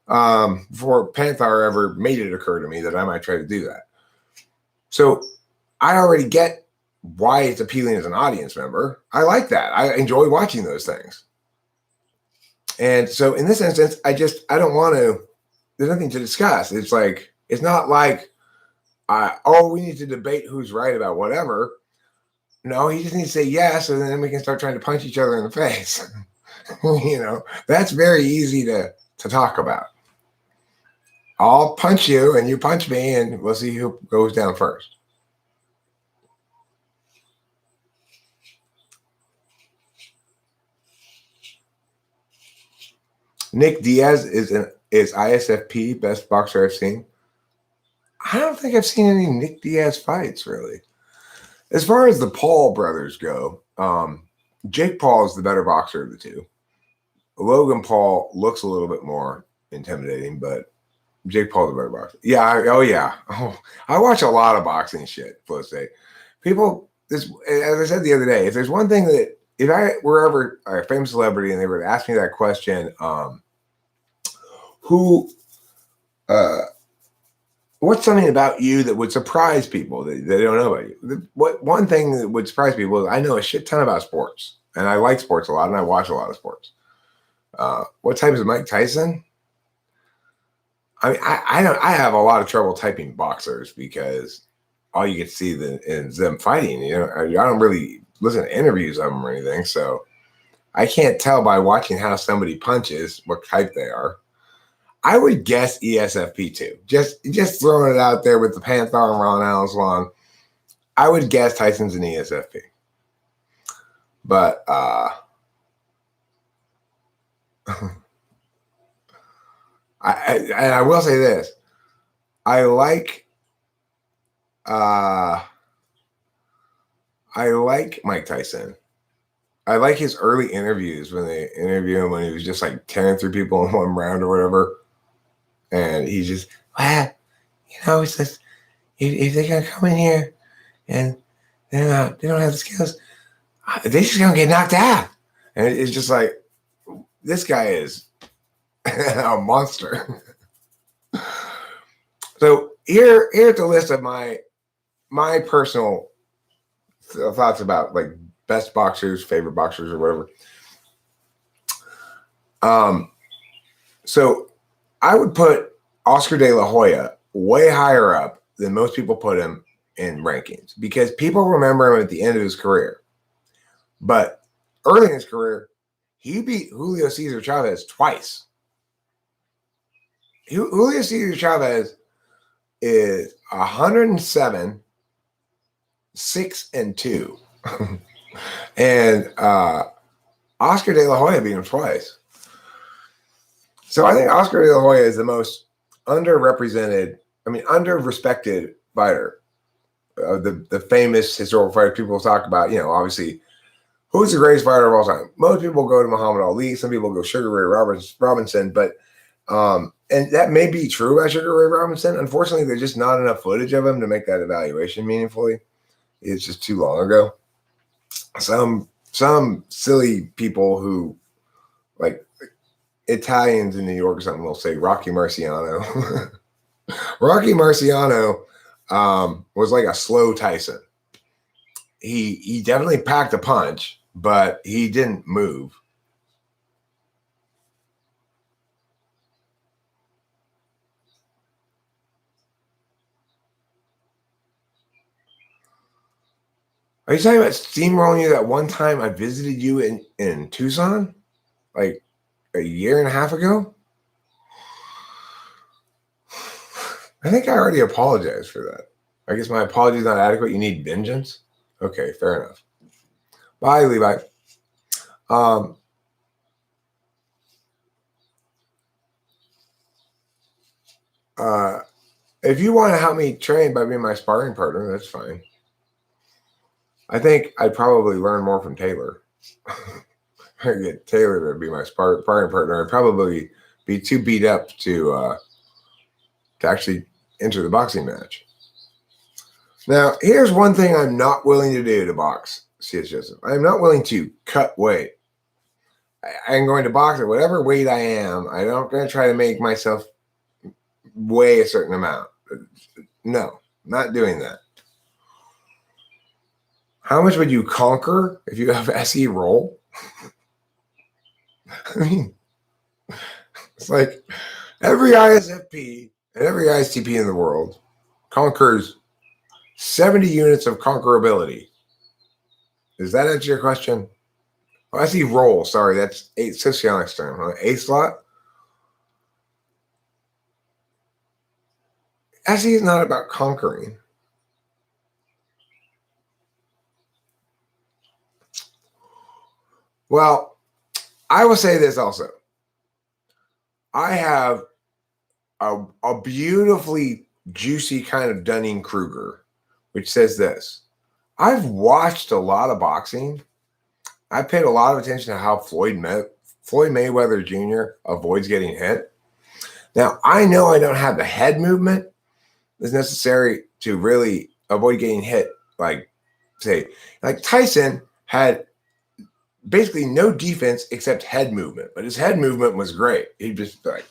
Speaker 1: Before Panthar ever made it occur to me that I might try to do that. So I already get why it's appealing as an audience member. I like that. I enjoy watching those things. And so in this instance, I don't want to, there's nothing to discuss. It's not like, we need to debate who's right about whatever. No, he just needs to say yes, and then we can start trying to punch each other in the face. That's very easy to talk about. I'll punch you and you punch me, and we'll see who goes down first. Nick Diaz is ISFP, best boxer I've seen. I don't think I've seen any Nick Diaz fights, really. As far as the Paul brothers go, Jake Paul is the better boxer of the two. Logan Paul looks a little bit more intimidating, but Jake Paul's the better boxer. Yeah. I watch a lot of boxing shit, Flow State. People, as I said the other day, if there's one thing that, if I were ever a famous celebrity and they were to ask me that question, what's something about you that would surprise people that they don't know about you? One thing that would surprise people is I know a shit ton about sports, and I like sports a lot, and I watch a lot of sports. What type is Mike Tyson? I mean, I have a lot of trouble typing boxers because all you get to see is them fighting. I don't really listen to interviews of them or anything, so I can't tell by watching how somebody punches what type they are. I would guess ESFP too. Just throwing it out there with the Panther and Ron Allen's long. I would guess Tyson's an ESFP. But I will say this. I like Mike Tyson. I like his early interviews when they interview him when he was just like tearing through people in one round or whatever. And he's just, it's just, if they're going to come in here and they don't have the skills, they're just going to get knocked out. And it's just like, this guy is a monster. So here's a list of my personal thoughts about like best boxers, favorite boxers, or whatever. So I would put Oscar De La Hoya way higher up than most people put him in rankings because people remember him at the end of his career. But early in his career, he beat Julio Cesar Chavez twice. Julio Cesar Chavez is 107, 6-2. And Oscar De La Hoya beat him twice. So I think Oscar De La Hoya is the most underrepresented, under-respected fighter. The famous historical fighter people talk about, obviously, who's the greatest fighter of all time? Most people go to Muhammad Ali. Some people go Sugar Ray Robinson. But and that may be true about Sugar Ray Robinson. Unfortunately, there's just not enough footage of him to make that evaluation meaningfully. It's just too long ago. Some silly people who, like Italians in New York or something, will say Rocky Marciano. Rocky Marciano was like a slow Tyson. He definitely packed a punch, but he didn't move. Are you talking about steamrolling you that one time I visited you in Tucson? Like a year and a half ago? I think I already apologized for that. I guess my apology is not adequate. You need vengeance? Okay, fair enough. Bye, Levi. If you want to help me train by being my sparring partner, that's fine. I think I'd probably learn more from Taylor. I get Taylor to be my sparring partner. I'd probably be too beat up to actually enter the boxing match. Now, here's one thing I'm not willing to do to box C.S. Joseph. I'm not willing to cut weight. I'm going to box at whatever weight I am. I'm not going to try to make myself weigh a certain amount. No, not doing that. How much would you conquer if you have SE roll? I mean, it's like every ISFP and every ISTP in the world conquers 70 units of conquerability. Does that answer your question? Oh, I see roll. Sorry, that's 8 socionics term. Huh? A slot? SE is not about conquering. Well, I will say this also. I have a beautifully juicy kind of Dunning-Kruger, which says this. I've watched a lot of boxing. I paid a lot of attention to how Floyd Mayweather Jr. avoids getting hit. Now, I know I don't have the head movement that's necessary to really avoid getting hit. Like Tyson had basically no defense except head movement, but his head movement was great. He'd just like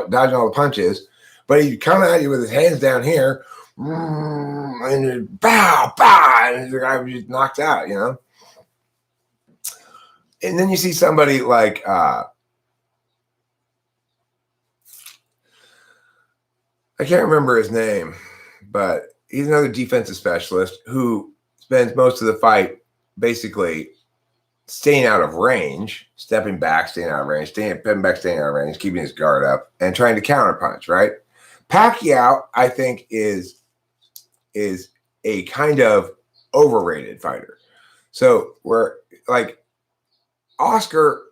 Speaker 1: dodging all the punches, but he'd come at you with his hands down here, and bow, and the guy was just knocked out, And then you see somebody like I can't remember his name, but he's another defensive specialist who spends most of the fight basically staying out of range, stepping back, staying out of range, stepping back, staying out of range, keeping his guard up, and trying to counterpunch, right? Pacquiao, I think, is a kind of overrated fighter. So we're like Oscar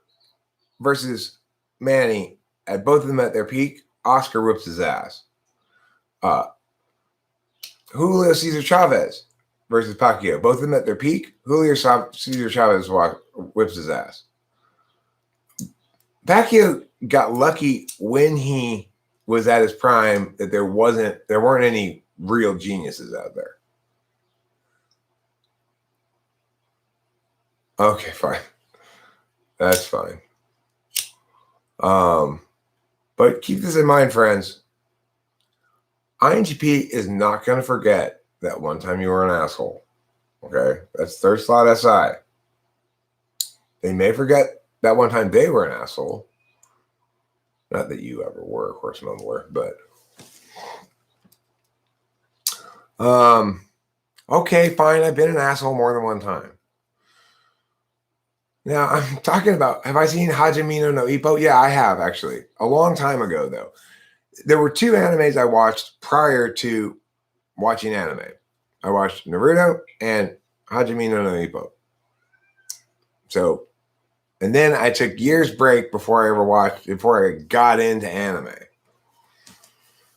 Speaker 1: versus Manny, at both of them at their peak, Oscar whips his ass. Julio Cesar Chavez versus Pacquiao, both of them at their peak, Julio Cesar Chavez whips his ass. Pacquiao got lucky when he was at his prime that there weren't any real geniuses out there. Okay, fine. That's fine. But keep this in mind, friends. INTP is not going to forget that one time you were an asshole. Okay? That's third slot SI. They may forget that one time they were an asshole. Not that you ever were, of course, none were, but okay, fine. I've been an asshole more than one time. Now, I'm talking about, have I seen Hajime no Ippo? Yeah, I have, actually. A long time ago, though. There were two animes I watched prior to watching anime. I watched Naruto and Hajime no Ippo. So, and then I took years break before I got into anime.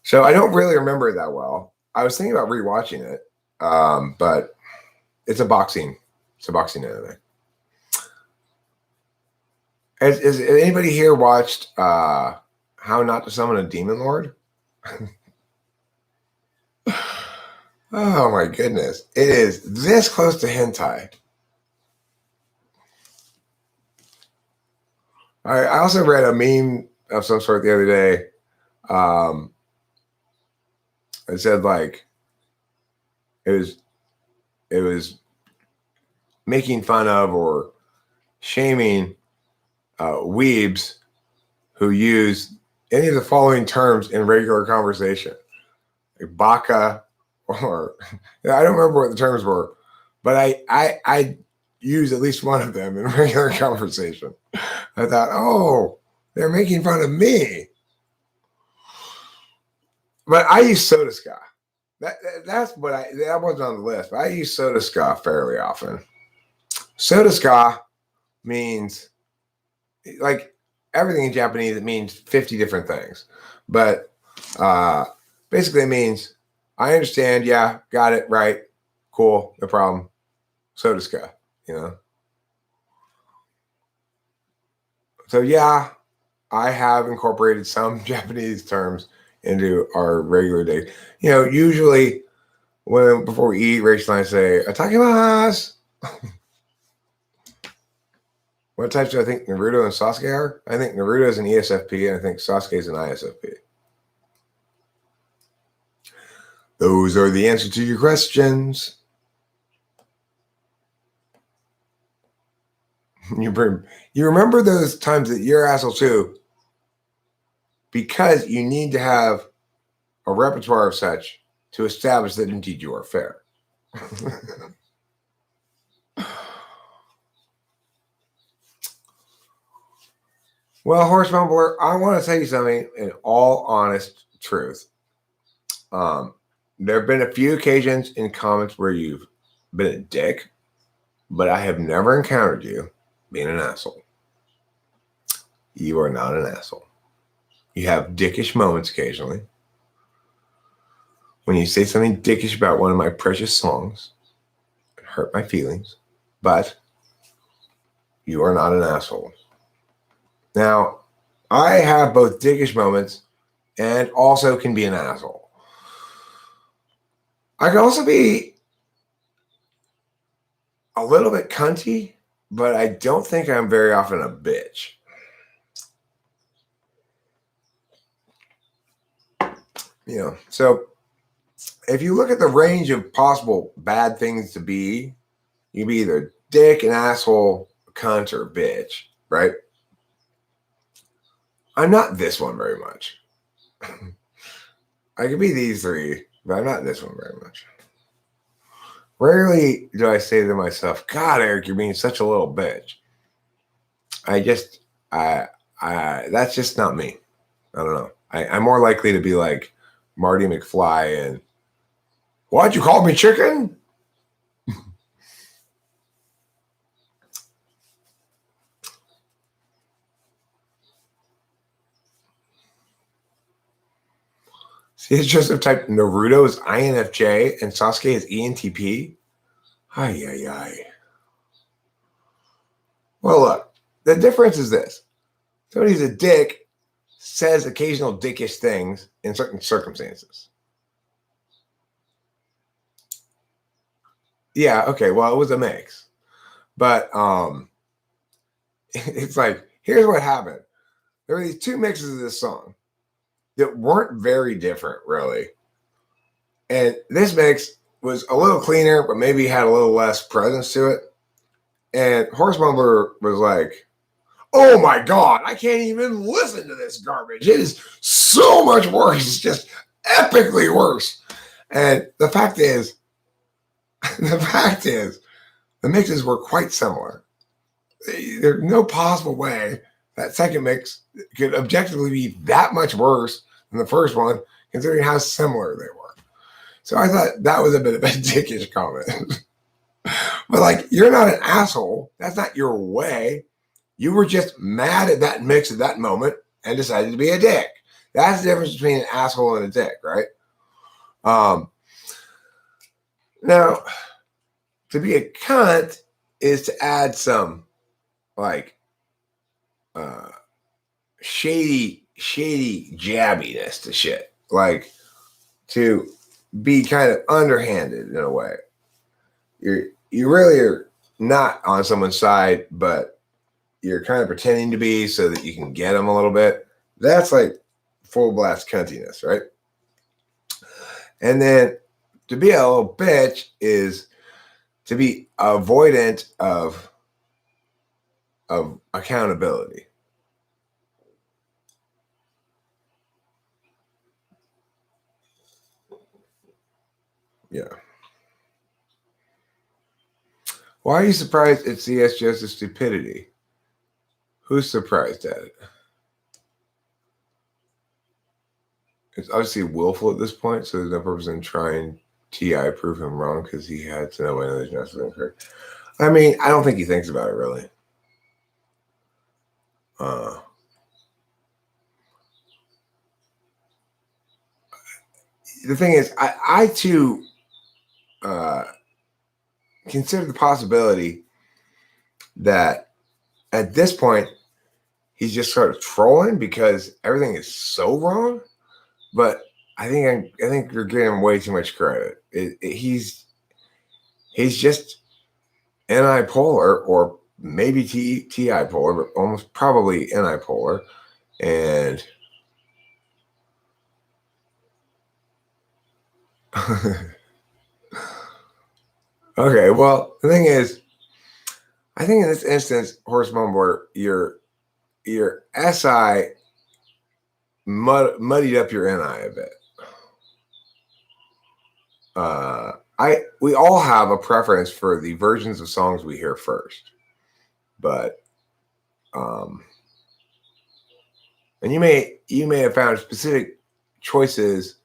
Speaker 1: So I don't really remember it that well. I was thinking about rewatching it, but it's a boxing anime. Has anybody here watched How Not to Summon a Demon Lord? Oh my goodness. It is this close to hentai. I also read a meme of some sort the other day. It said like it was making fun of or shaming weebs who use any of the following terms in regular conversation. Like baka, or I don't remember what the terms were, but I use at least one of them in regular conversation. I thought, oh, they're making fun of me. But I use soda ska. That wasn't on the list, but I use soda ska fairly often. Soda ska means, like everything in Japanese, it means 50 different things. But basically it means, I understand, yeah, got it, right, cool, no problem. Soda ska, you know? So yeah, I have incorporated some Japanese terms into our regular day. You know, usually before we eat, Rachel and I say, "Itadakimasu." What types do I think Naruto and Sasuke are? I think Naruto is an ESFP, and I think Sasuke is an ISFP. Those are the answers to your questions. You remember those times that you're asshole too, because you need to have a repertoire of such to establish that indeed you are fair. Well, Horse Mumbler, I want to tell you something in all honest truth. There have been a few occasions in comments where you've been a dick, but I have never encountered you being an asshole. You are not an asshole. You have dickish moments occasionally. When you say something dickish about one of my precious songs, it hurt my feelings, but you are not an asshole. Now, I have both dickish moments and also can be an asshole. I can also be a little bit cunty, but I don't think I'm very often a bitch. You know, so if you look at the range of possible bad things to be, you can be either dick, an asshole, a cunt, or a bitch, right? I'm not this one very much. I could be these three, but I'm not this one very much. Rarely do I say to myself, God, Eric, you're being such a little bitch. That's just not me. I don't know. I'm more likely to be like Marty McFly and, why'd you call me chicken? See, it's Joseph typed Naruto is INFJ and Sasuke is ENTP. Ay. Well, look, the difference is this. Somebody's a dick, says occasional dickish things in certain circumstances. Yeah, okay, well, it was a mix. But it's like, here's what happened. There were these two mixes of this song. that weren't very different, really. And this mix was a little cleaner, but maybe had a little less presence to it. And Horse Mumbler was like, oh my God, I can't even listen to this garbage. It is so much worse. It's just epically worse. And the fact is, the mixes were quite similar. There's no possible way that second mix could objectively be that much worse than the first one, considering how similar they were. So I thought that was a bit of a dickish comment. But like, you're not an asshole. That's not your way. You were just mad at that mix at that moment and decided to be a dick. That's the difference between an asshole and a dick, right? Now, to be a cunt is to add some like shady jabbiness to shit. Like to be kind of underhanded in a way. You really are not on someone's side, but you're kind of pretending to be so that you can get them a little bit. That's like full blast cuntiness, right? And then to be a little bitch is to be avoidant of accountability. Yeah. Why are you surprised at C.S. Joseph's stupidity? Who's surprised at it? It's obviously willful at this point, so there's no purpose in trying T.I. prove him wrong because he had to know when there's nothing correct. I mean, I don't think he thinks about it really. The thing is, I too consider the possibility that at this point he's just sort of trolling because everything is so wrong. But I think you're giving him way too much credit. He's just NI polar or maybe TI polar, but almost probably NI polar, and okay. Well, the thing is, I think in this instance, Horse Mumbler, your SI muddied up your NI a bit. We all have a preference for the versions of songs we hear first, but and you may have found specific choices.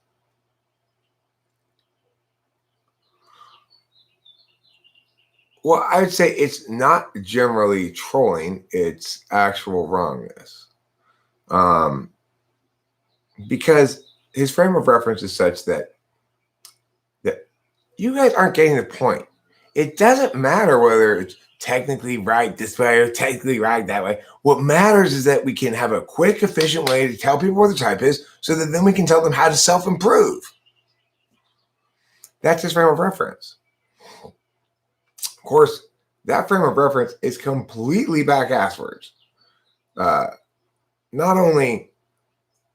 Speaker 1: Well, I would say it's not generally trolling; it's actual wrongness. Because his frame of reference is such that you guys aren't getting the point. It doesn't matter whether it's technically right this way or technically right that way. What matters is that we can have a quick, efficient way to tell people what the type is so that then we can tell them how to self-improve. That's his frame of reference. Of course, that frame of reference is completely back-asswards. Not only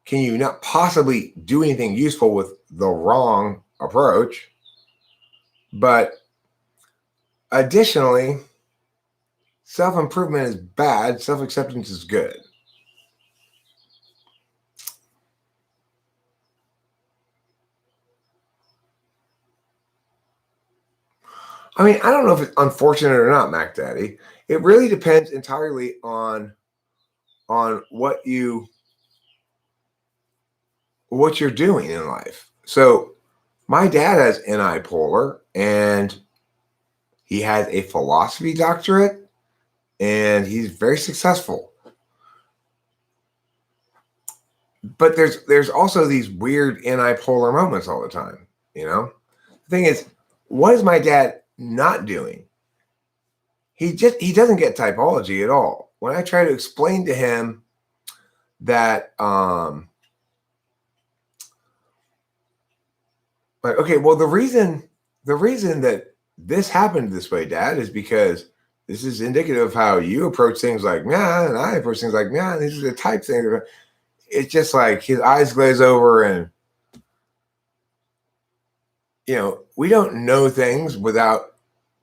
Speaker 1: can you not possibly do anything useful with the wrong approach, but additionally, self-improvement is bad, self-acceptance is good. I mean, I don't know if it's unfortunate or not, Mac Daddy. It really depends entirely on what you're doing in life. So my dad has NI polar and he has a philosophy doctorate and he's very successful. But there's also these weird NI polar moments all the time, you know? The thing is, what is my dad not doing? He doesn't get typology at all. When I try to explain to him that like, okay, well, the reason that this happened this way, Dad, is because this is indicative of how you approach things like, yeah, and I approach things like, yeah, and these are the type things. it's just like his eyes glaze over, and we don't know things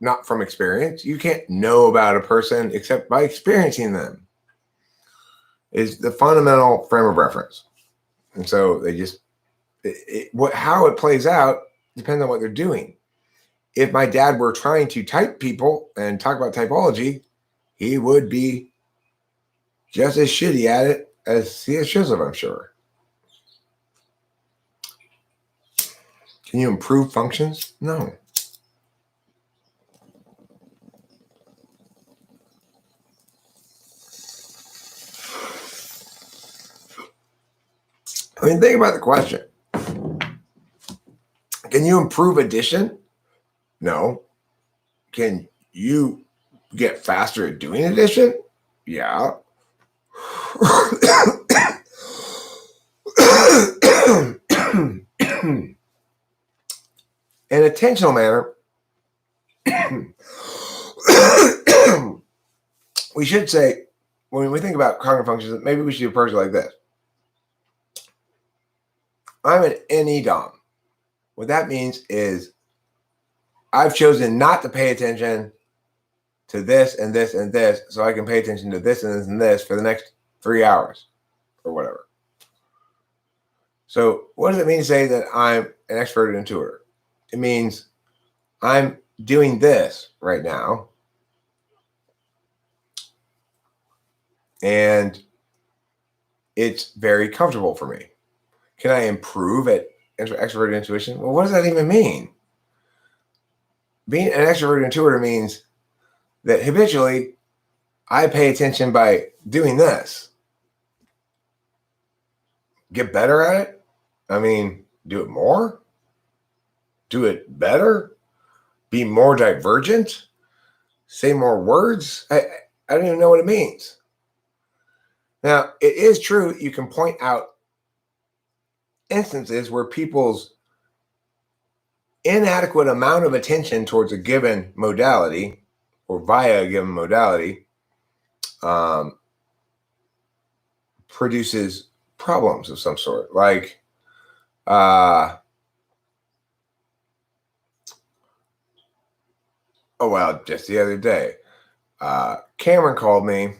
Speaker 1: not from experience. You can't know about a person except by experiencing them. Is the fundamental frame of reference. And so they just how it plays out depends on what they're doing. If my dad were trying to type people and talk about typology, he would be just as shitty at it as C.S. Chisholm, I'm sure. Can you improve functions? No. I mean, think about the question. Can you improve addition? No. Can you get faster at doing addition? Yeah. In an attentional manner, we should say, when we think about cognitive functions, maybe we should approach it like this. I'm an NE Dom. What that means is I've chosen not to pay attention to this and this and this, so I can pay attention to this and this and this for the next 3 hours or whatever. So what does it mean to say that I'm an extroverted intuitor? It means I'm doing this right now, and it's very comfortable for me. Can I improve at extroverted intuition? Well, what does that even mean? Being an extroverted intuitor means that habitually I pay attention by doing this. Get better at it? I mean, do it more? Do it better? Be more divergent? Say more words? I don't even know what it means. Now, it is true you can point out instances where people's inadequate amount of attention towards a given modality or via a given modality produces problems of some sort. Like, just the other day, Cameron called me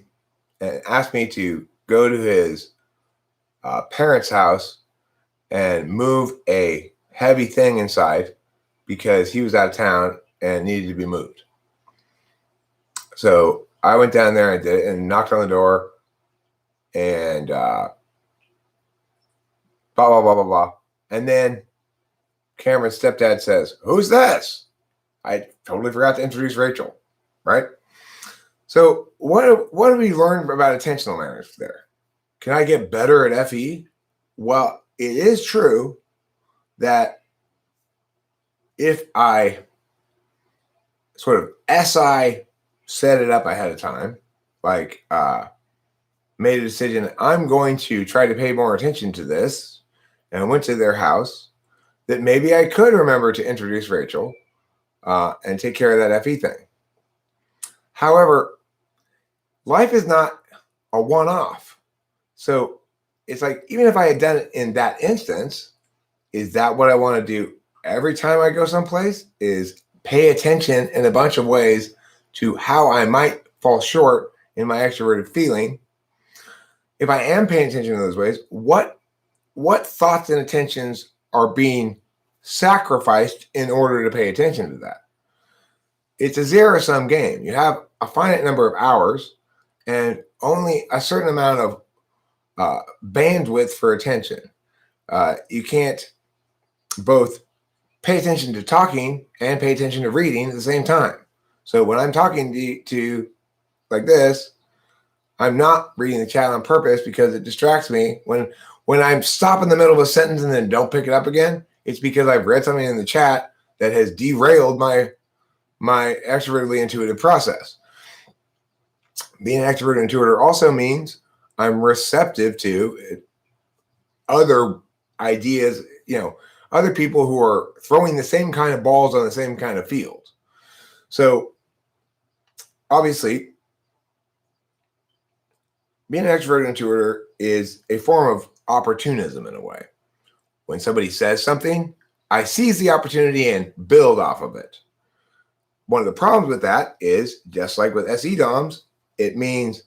Speaker 1: and asked me to go to his parents' house and move a heavy thing inside because he was out of town and needed to be moved. So I went down there and did it and knocked on the door and blah, blah, blah, blah, blah. And then Cameron's stepdad says, "Who's this?" I totally forgot to introduce Rachel, right? So what do we learn about attentional manners there? Can I get better at FE? Well, it is true that if I sort of SI set it up ahead of time, like made a decision, I'm going to try to pay more attention to this, and I went to their house, that maybe I could remember to introduce Rachel and take care of that FE thing. However, life is not a one-off. So it's like, even if I had done it in that instance, is that what I want to do every time I go someplace? Is pay attention in a bunch of ways to how I might fall short in my extroverted feeling. If I am paying attention to those ways, what thoughts and attentions are being sacrificed in order to pay attention to that? It's a zero-sum game. You have a finite number of hours and only a certain amount of bandwidth for attention. You can't both pay attention to talking and pay attention to reading at the same time. So when I'm talking to like this, I'm not reading the chat on purpose because it distracts me. When I stop in the middle of a sentence and then don't pick it up again, it's because I've read something in the chat that has derailed my extrovertedly intuitive process. Being an extroverted intuitor also means I'm receptive to other ideas, other people who are throwing the same kind of balls on the same kind of field. So obviously, being an extroverted intuitor is a form of opportunism in a way. When somebody says something, I seize the opportunity and build off of it. One of the problems with that is, just like with SE DOMs, it means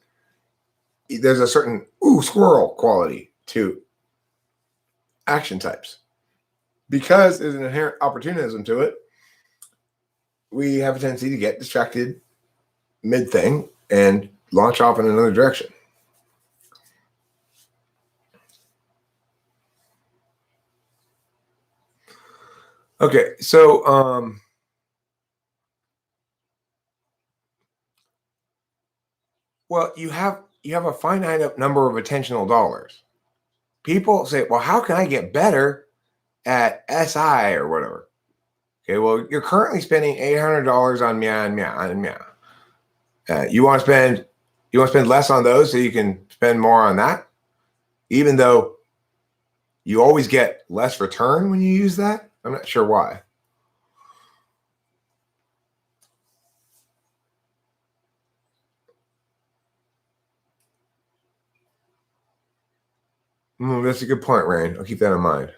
Speaker 1: there's a certain squirrel quality to action types. Because there's an inherent opportunism to it, we have a tendency to get distracted mid-thing and launch off in another direction. Okay, so well, you have a finite number of attentional dollars. People say, well, how can I get better at SI or whatever? Okay, well, you're currently spending $800 on meow and meow and meow. You want to spend less on those so you can spend more on that, even though you always get less return when you use that. I'm not sure why. That's a good point, Rain. I'll keep that in mind.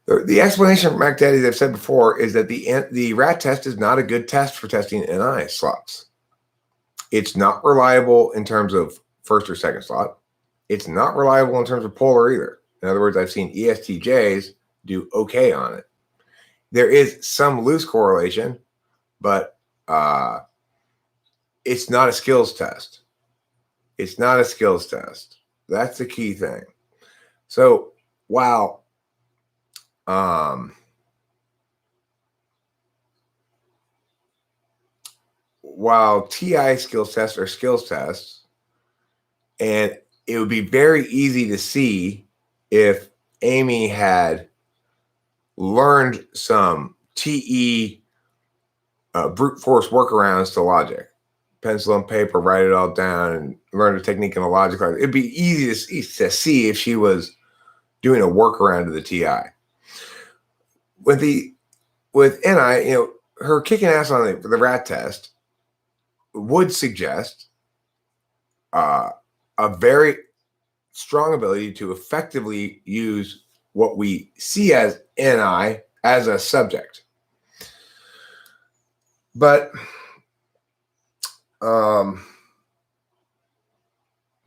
Speaker 1: The explanation from MacDaddy that I've said before is that the rat test is not a good test for testing NI slots. It's not reliable in terms of first or second slot. It's not reliable in terms of polar either. In other words, I've seen ESTJs do okay on it. There is some loose correlation, but it's not a skills test. It's not a skills test. That's the key thing. So while TI skills tests are skills tests, and it would be very easy to see if Amy had learned some TE brute force workarounds to logic. Pencil and paper, write it all down, and learn a technique in a logic class. It'd be easy to see if she was doing a workaround to the TI. With NI, her kicking ass on the rat test would suggest a very strong ability to effectively use what we see as NI as a subject. But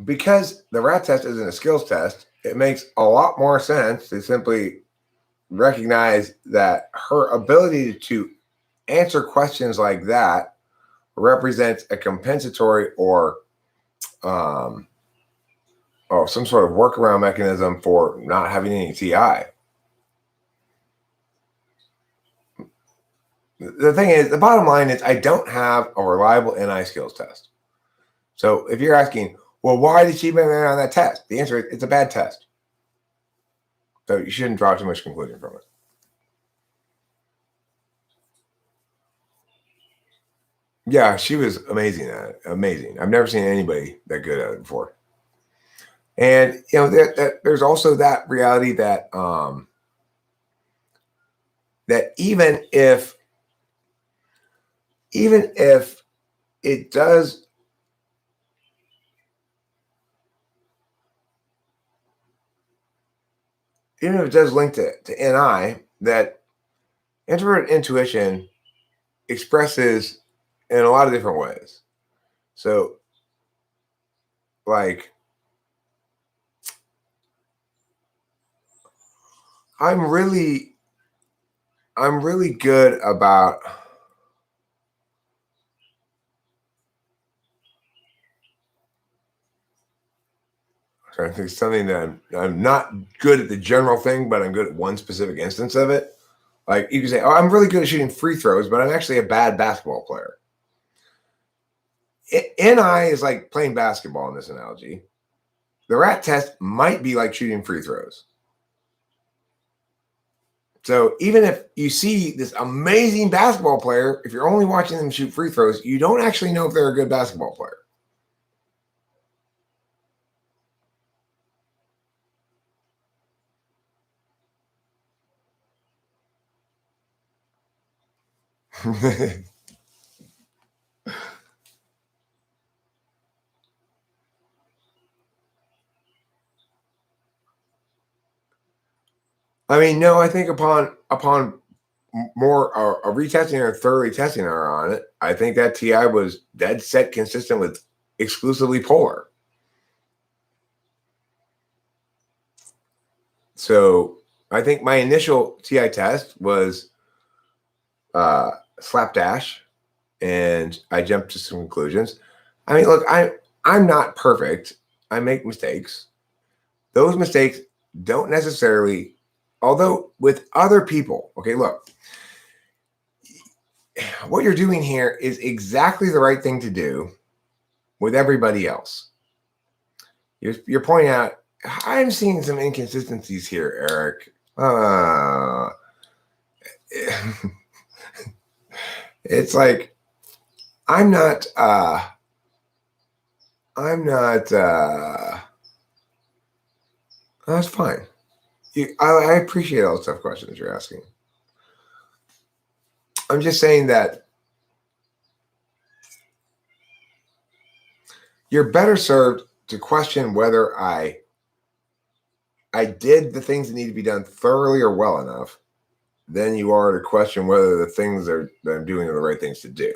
Speaker 1: because the rat test isn't a skills test, it makes a lot more sense to simply recognize that her ability to answer questions like that represents a compensatory or some sort of workaround mechanism for not having any TI. The thing is, the bottom line is I don't have a reliable NI skills test. So if you're asking, well, why did she been on that test? The answer is it's a bad test. So you shouldn't draw too much conclusion from it. Yeah, she was amazing at it. Amazing. I've never seen anybody that good at it before. And there's also that reality that that even if it does link to NI, that introverted intuition expresses in a lot of different ways. So, like, I'm really good about trying to think of something that I'm not good at the general thing, but I'm good at one specific instance of it. Like you can say, oh, I'm really good at shooting free throws, but I'm actually a bad basketball player. NI is like playing basketball in this analogy. The rat test might be like shooting free throws. So even if you see this amazing basketball player, if you're only watching them shoot free throws, you don't actually know if they're a good basketball player. I mean, no, I think upon more a retesting or thoroughly testing her on it, I think that TI was dead set consistent with exclusively polar. So I think my initial TI test was slapdash, and I jumped to some conclusions. I mean, look, I'm not perfect. I make mistakes. Those mistakes don't necessarily, although with other people, okay, look, what you're doing here is exactly the right thing to do with everybody else. You're pointing out, I'm seeing some inconsistencies here, Eric. It's like I'm not that's fine. I appreciate all the tough questions you're asking. I'm just saying that you're better served to question whether I did the things that need to be done thoroughly or well enough than you are to question whether the things that I'm doing are the right things to do.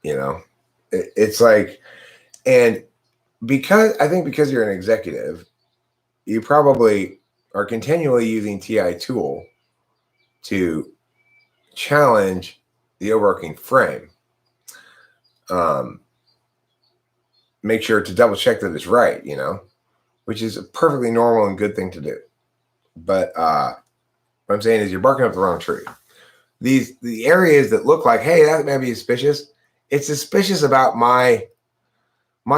Speaker 1: You know, it's like, and because you're an executive, you probably are continually using TI tool to challenge the overarching frame. Make sure to double check that it's right, which is a perfectly normal and good thing to do. But what I'm saying is you're barking up the wrong tree. The areas that look like, hey, that may be suspicious. It's suspicious about my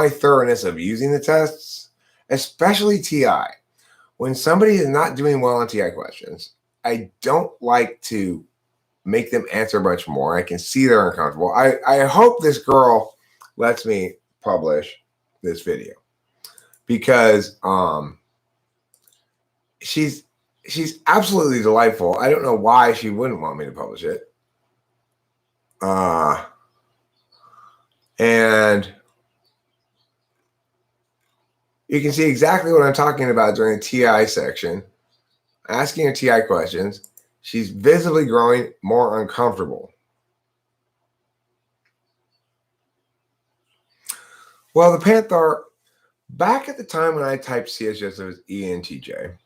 Speaker 1: thoroughness of using the tests, especially TI. When somebody is not doing well on TI questions, I don't like to make them answer much more. I can see they're uncomfortable. I hope this girl lets me publish this video because she's absolutely delightful. I don't know why she wouldn't want me to publish it. And you can see exactly what I'm talking about during the TI section. Asking her TI questions, she's visibly growing more uncomfortable. Well, the Panther, back at the time when I typed CS Joseph as ENTJ,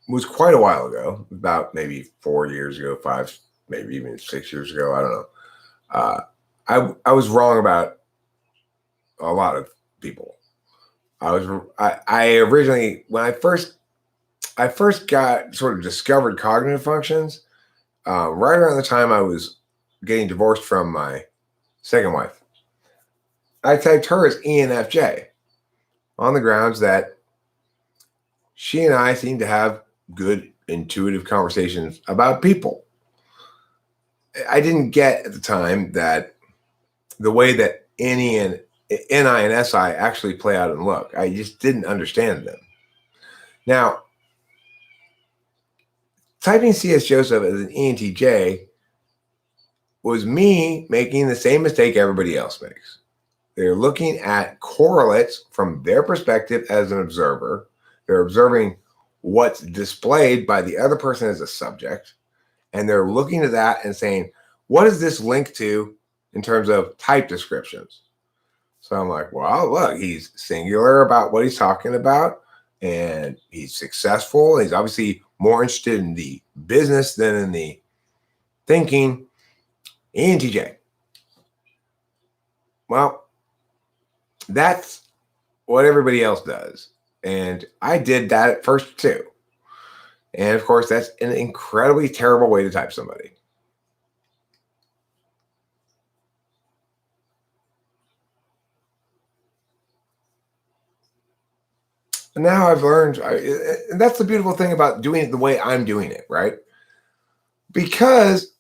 Speaker 1: was quite a while ago, about maybe 4 years ago, 5, maybe even 6 years ago. I don't know. I was wrong about a lot of people. I originally, when I first got sort of discovered cognitive functions, right around the time I was getting divorced from my second wife. I typed her as ENFJ on the grounds that she and I seem to have good intuitive conversations about people. I didn't get at the time that the way that NI and SI actually play out and look. I just didn't understand them. Now, typing CS Joseph as an ENTJ was me making the same mistake everybody else makes. They're looking at correlates from their perspective as an observer. They're observing what's displayed by the other person as a subject. And they're looking at that and saying, what does this link to in terms of type descriptions? So I'm like, well, look, he's singular about what he's talking about. And he's successful. He's obviously more interested in the business than in the thinking. ENTJ. Well, that's what everybody else does. And I did that at first too. And of course, that's an incredibly terrible way to type somebody. And now I've learned, and that's the beautiful thing about doing it the way I'm doing it, right? Because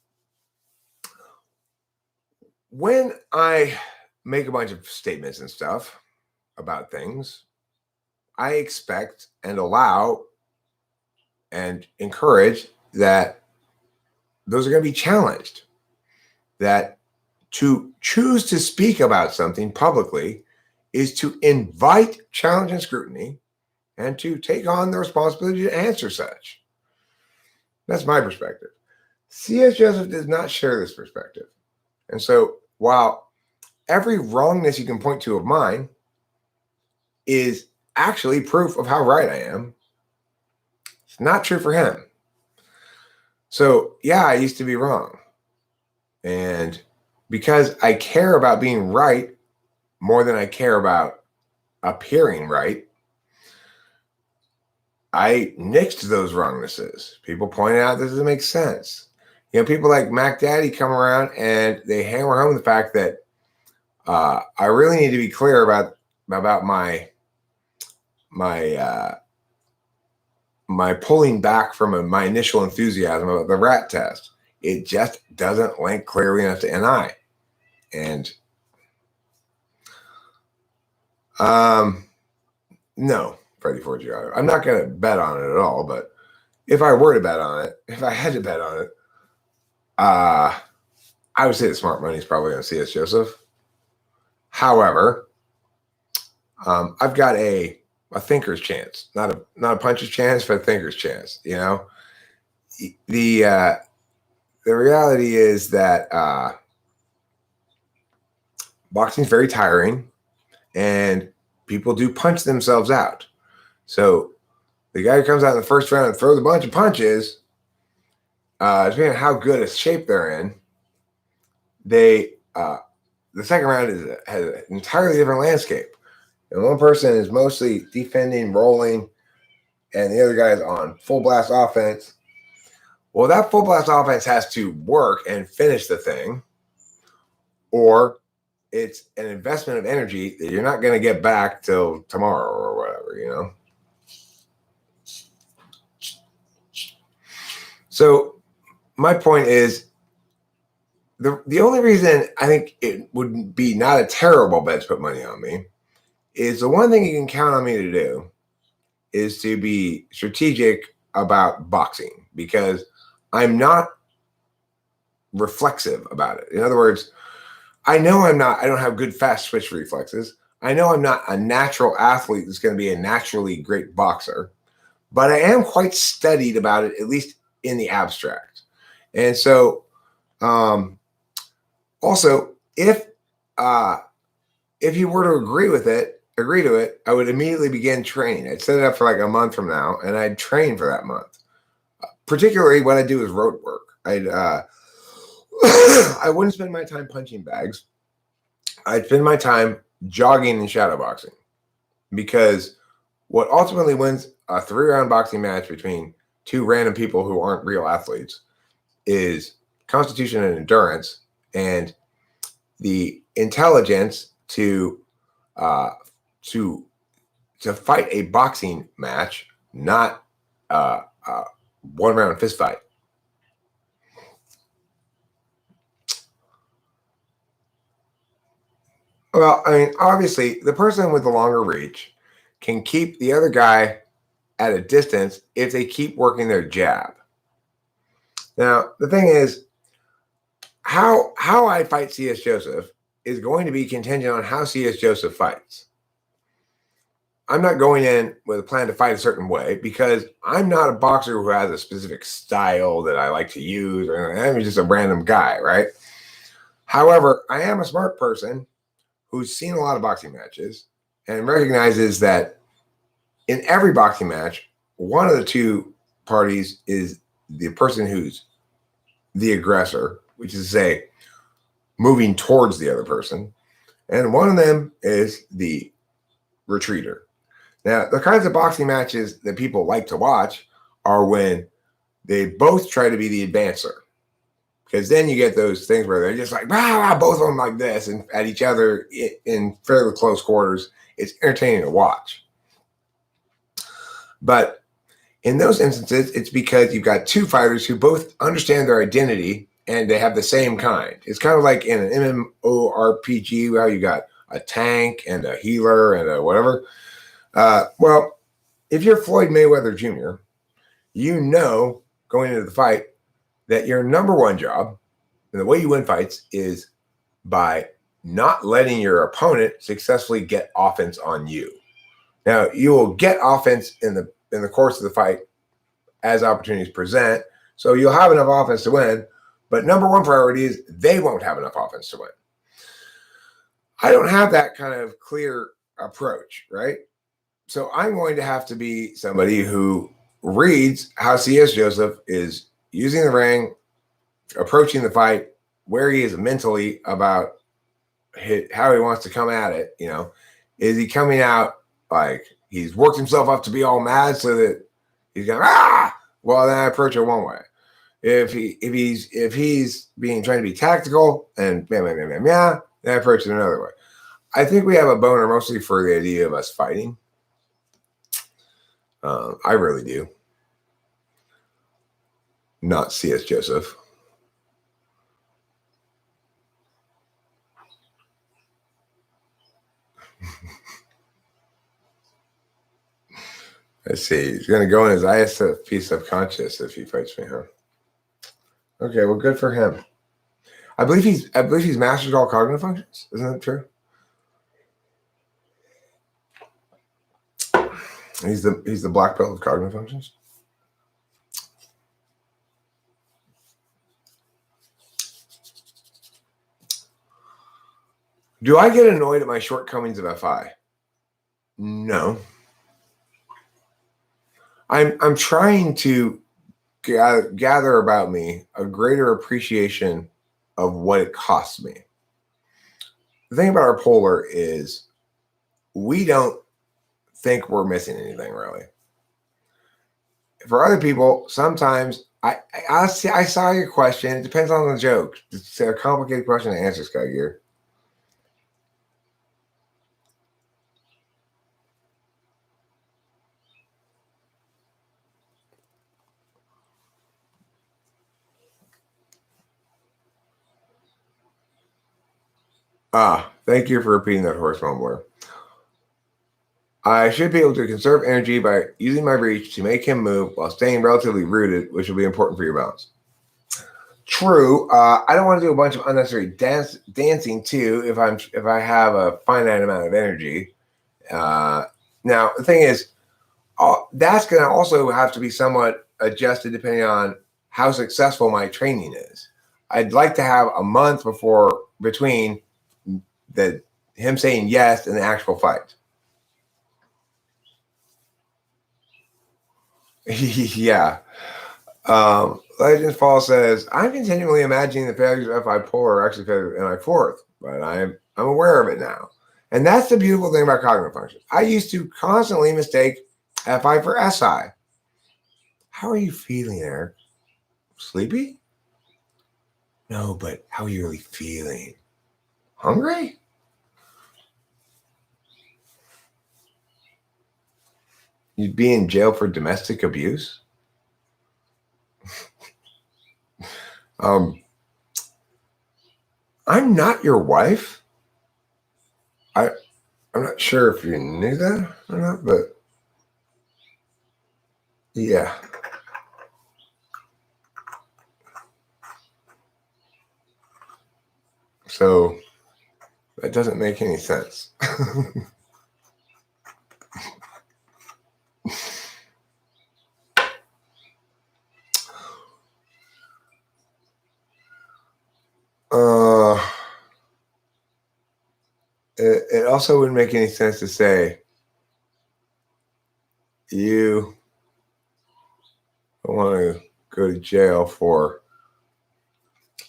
Speaker 1: when I make a bunch of statements and stuff about things, I expect and allow and encourage that those are going to be challenged. That to choose to speak about something publicly is to invite challenge and scrutiny and to take on the responsibility to answer such. That's my perspective. C.S. Joseph does not share this perspective. And so while every wrongness you can point to of mine is actually proof of how right I am, it's not true for him. So yeah, I used to be wrong. And because I care about being right more than I care about appearing right, I nixed those wrongnesses. People pointed out this doesn't make sense. People like Mac Daddy come around and they hammer home the fact that I really need to be clear about my pulling back from my initial enthusiasm about the rat test. It just doesn't link clearly enough to NI. And no, Freddie Forgiato. I'm not going to bet on it at all, but if I were to bet on it, if I had to bet on it, I would say the smart money is probably on C.S. Joseph. However, I've got a thinker's chance, not a puncher's chance, but a thinker's chance. The reality is that boxing is very tiring, and people do punch themselves out. So the guy who comes out in the first round and throws a bunch of punches, depending on how good a shape they're in, the second round has an entirely different landscape. And one person is mostly defending, rolling, and the other guy is on full blast offense. Well, that full blast offense has to work and finish the thing, or it's an investment of energy that you're not going to get back till tomorrow or whatever, So my point is, the only reason I think it would be not a terrible bet to put money on me is the one thing you can count on me to do is to be strategic about boxing, because I'm not reflexive about it. In other words, I know I don't have good fast switch reflexes. I know I'm not a natural athlete that's going to be a naturally great boxer, but I am quite studied about it, at least in the abstract. And so, also, if you were to agree to it, I would immediately begin training. I'd set it up for like a month from now, and I'd train for that month. Particularly what I do is road work. I wouldn't spend my time punching bags. I'd spend my time jogging and shadowboxing, because what ultimately wins a 3-round boxing match between two random people who aren't real athletes is constitution and endurance, and the intelligence to fight a boxing match, not one-round fist fight. Well, I mean, obviously, the person with the longer reach can keep the other guy at a distance if they keep working their jab. Now, the thing is, how I fight C.S. Joseph is going to be contingent on how C.S. Joseph fights. I'm not going in with a plan to fight a certain way, because I'm not a boxer who has a specific style that I like to use, or I'm just a random guy, right? However, I am a smart person who's seen a lot of boxing matches and recognizes that in every boxing match, one of the two parties is the person who's the aggressor, which is to say, moving towards the other person, and one of them is the retreater. Now, the kinds of boxing matches that people like to watch are when they both try to be the advancer, because then you get those things where they're just like, both of them like this, and at each other in fairly close quarters. It's entertaining to watch. But in those instances, it's because you've got two fighters who both understand their identity and they have the same kind. It's kind of like in an MMORPG, how you got a tank and a healer and a whatever. Well, if you're Floyd Mayweather Jr., you know going into the fight that your number one job and the way you win fights is by not letting your opponent successfully get offense on you. Now, you will get offense in the course of the fight as opportunities present. So you'll have enough offense to win. But number one priority is they won't have enough offense to win. I don't have that kind of clear approach, right? So I'm going to have to be somebody who reads how C.S. Joseph is using the ring, approaching the fight, where he is mentally about how he wants to come at it. Is he coming out like he's worked himself up to be all mad so that he's going, well, then I approach it one way. If he's trying to be tactical and then I approach it another way. I think we have a boner mostly for the idea of us fighting. I really do. Not C.S. Joseph. Let's see. He's going to go in his ISFP subconscious if he fights me, huh? Okay, well, good for him. I believe he's mastered all cognitive functions. Isn't that true? He's the black belt of cognitive functions. Do I get annoyed at my shortcomings of FI? No. I'm trying to gather about me a greater appreciation of what it costs me. The thing about our polar is we don't think we're missing anything, really. For other people, sometimes I saw your question. It depends on the joke. It's a complicated question to answer, Sky Gear. Thank you for repeating that, horse mumbler. I should be able to conserve energy by using my reach to make him move while staying relatively rooted, which will be important for your balance. True. I don't want to do a bunch of unnecessary dancing too if I have a finite amount of energy. Now the thing is, that's going to also have to be somewhat adjusted depending on how successful my training is. I'd like to have a month between him saying yes and the actual fight. Yeah. Legends Fall says, I'm continually imagining the failures of FI polar are actually failures in my fourth, but I'm aware of it now. And that's the beautiful thing about cognitive functions. I used to constantly mistake FI for SI. How are you feeling, Eric? Sleepy? No, but how are you really feeling? Hungry? You'd be in jail for domestic abuse? I'm not your wife. I'm not sure if you knew that or not, but yeah. So that doesn't make any sense. It also wouldn't make any sense to say you don't want to go to jail for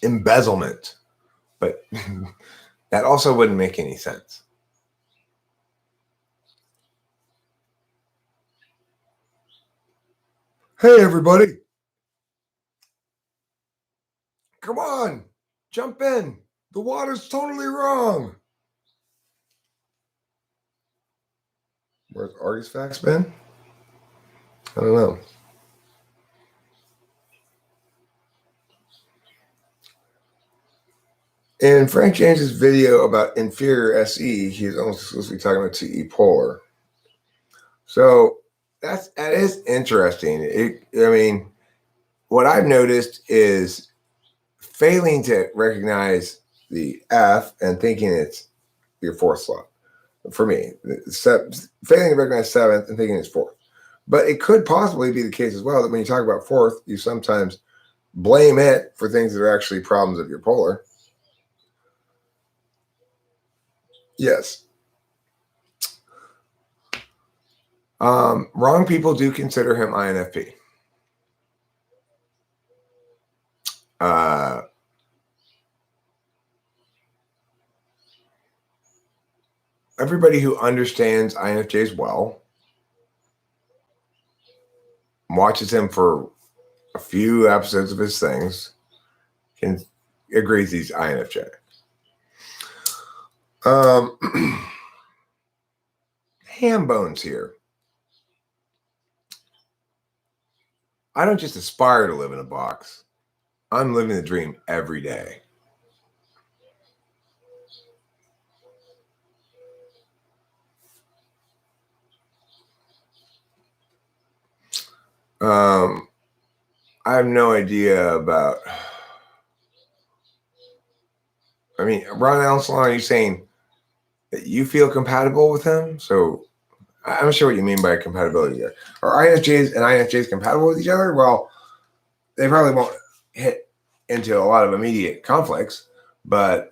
Speaker 1: embezzlement, but that also wouldn't make any sense. Hey, everybody. Come on, jump in. The water's totally wrong. Where's Artifacts been? I don't know. In Frank James's video about inferior SE, he's almost exclusively talking about TE polar. So that is interesting. What I've noticed is failing to recognize the F and thinking it's your fourth slot. for me. Failing to recognize seventh and thinking it's fourth. But it could possibly be the case as well that when you talk about fourth, you sometimes blame it for things that are actually problems of your polar. Yes. Wrong people do consider him INFP. Everybody who understands INFJs well watches him for a few episodes of his things can agrees he's INFJ. Ham bones here. I don't just aspire to live in a box. I'm living the dream every day. I have no idea about. I mean, Ron Allen, are you saying that you feel compatible with him? So I'm not sure what you mean by compatibility there. Are INFJs and INFJs compatible with each other? Well, they probably won't hit into a lot of immediate conflicts, but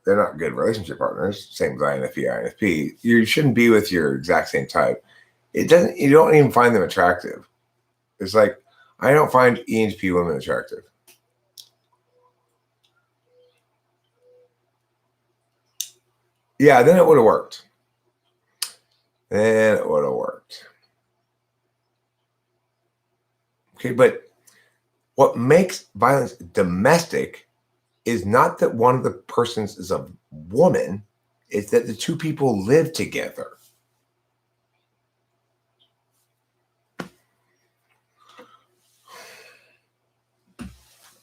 Speaker 1: they're not good relationship partners. Same with INFP, INFP. You shouldn't be with your exact same type. You don't even find them attractive. It's like, I don't find ENTP women attractive. Yeah, then it would have worked. Okay, but what makes violence domestic is not that one of the persons is a woman, it's that the two people live together.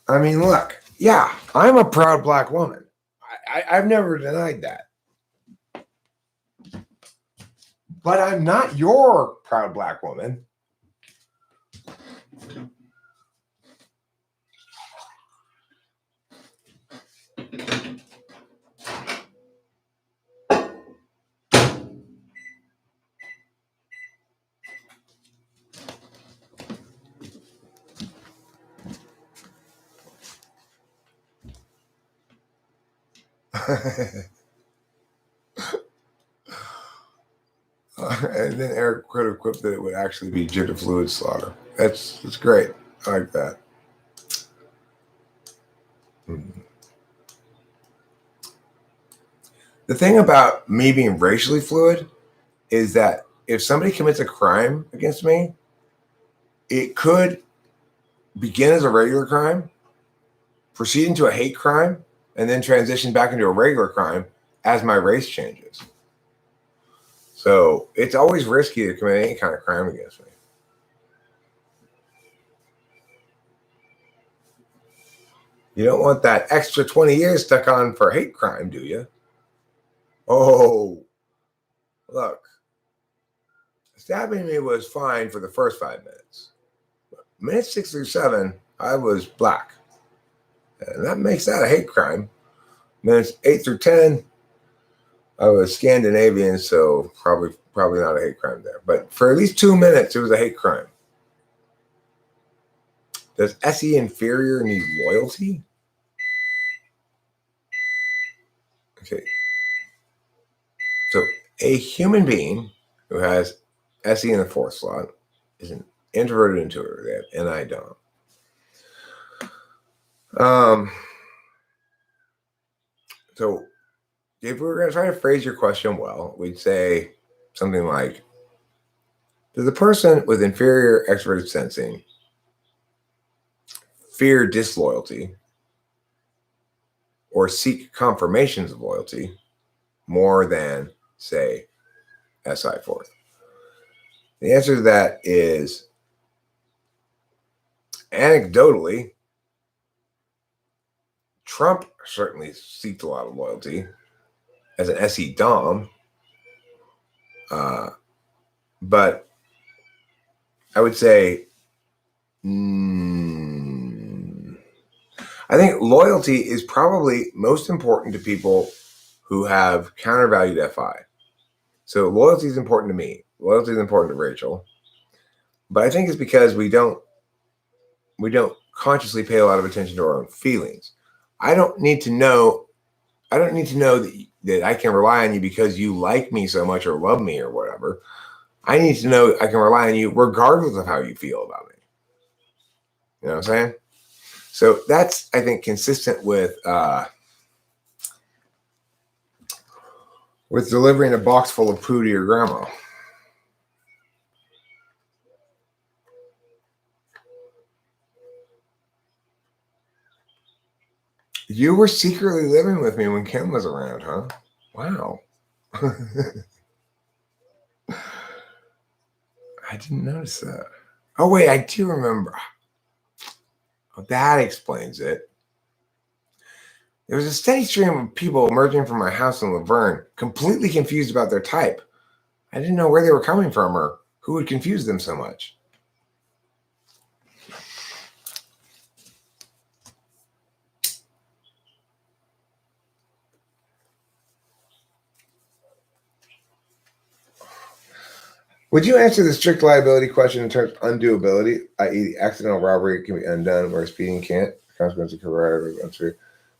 Speaker 1: I mean, look, yeah, I'm a proud Black woman. I've never denied that. But I'm not your proud Black woman. And then Eric could have quipped that it would actually be gender fluid slaughter. That's great. I like that. The thing about me being racially fluid is that if somebody commits a crime against me, it could begin as a regular crime, proceed into a hate crime, and then transition back into a regular crime as my race changes. So it's always risky to commit any kind of crime against me. You don't want that extra 20 years stuck on for hate crime, do you? Oh, look, stabbing me was fine for the first 5 minutes. Minutes 6 through 7, I was Black. And that makes that a hate crime. Minutes 8 through 10, I was Scandinavian, so probably not a hate crime there. But for at least 2 minutes, it was a hate crime. Does SE inferior need loyalty? Okay. So a human being who has SE in the fourth slot is an introverted intuitor. They have NI Dom. So if we were going to try to phrase your question well, we'd say something like, does the person with inferior extroverted sensing fear disloyalty or seek confirmations of loyalty more than, say, SI fourth? The answer to that is, anecdotally, Trump certainly seeked a lot of loyalty as an SE Dom, but I would say, I think loyalty is probably most important to people who have countervalued FI. So loyalty is important to me. Loyalty is important to Rachel. But I think it's because we don't consciously pay a lot of attention to our own feelings. I don't need to know that I can rely on you because you like me so much or love me or whatever. I need to know I can rely on you regardless of how you feel about me. You know what I'm saying? So that's, I think, consistent with delivering a box full of poo to your grandma. You were secretly living with me when Kim was around, huh? Wow. I didn't notice that. Oh, wait, I do remember. Oh, that explains it. There was a steady stream of people emerging from my house in Laverne, completely confused about their type. I didn't know where they were coming from or who would confuse them so much. Would you answer the strict liability question in terms of undoability, i.e., accidental robbery can be undone where speeding can't? Consequence of career.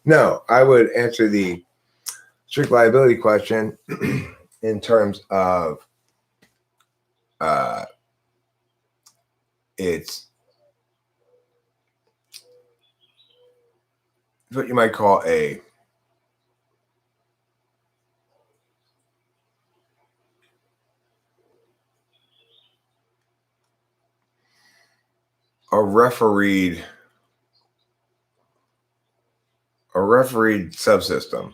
Speaker 1: No, I would answer the strict liability question in terms of it's what you might call a refereed subsystem.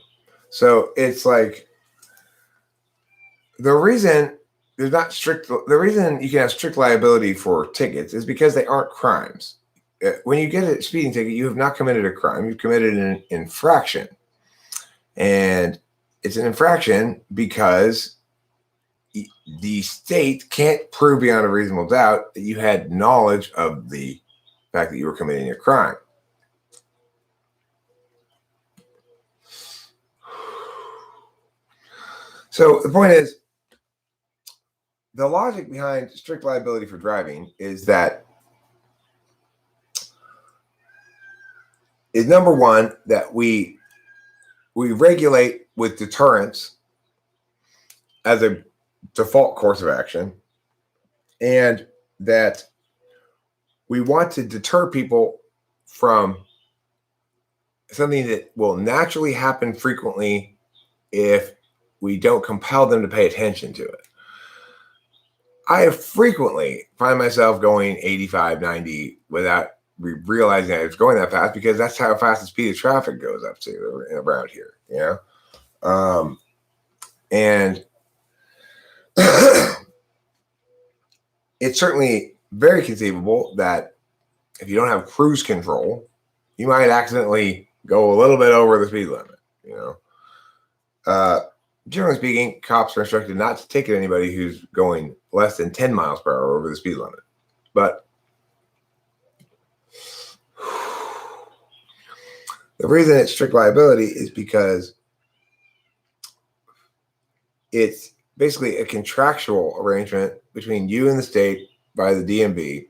Speaker 1: So it's like the reason you can have strict liability for tickets is because they aren't crimes. When you get a speeding ticket, you have not committed a crime. You've committed an infraction. And it's an infraction because the state can't prove beyond a reasonable doubt that you had knowledge of the fact that you were committing a crime. So the point is, the logic behind strict liability for driving is number one, that we regulate with deterrence as a default course of action, and that we want to deter people from something that will naturally happen frequently if we don't compel them to pay attention to it. I frequently find myself going 85, 90 without realizing I was going that fast, because that's how fast the speed of traffic goes up to around here, you know? And it's certainly very conceivable that if you don't have cruise control, you might accidentally go a little bit over the speed limit, you know? Generally speaking, cops are instructed not to ticket anybody who's going less than 10 miles per hour over the speed limit. But the reason it's strict liability is because it's basically a contractual arrangement between you and the state by the DMV.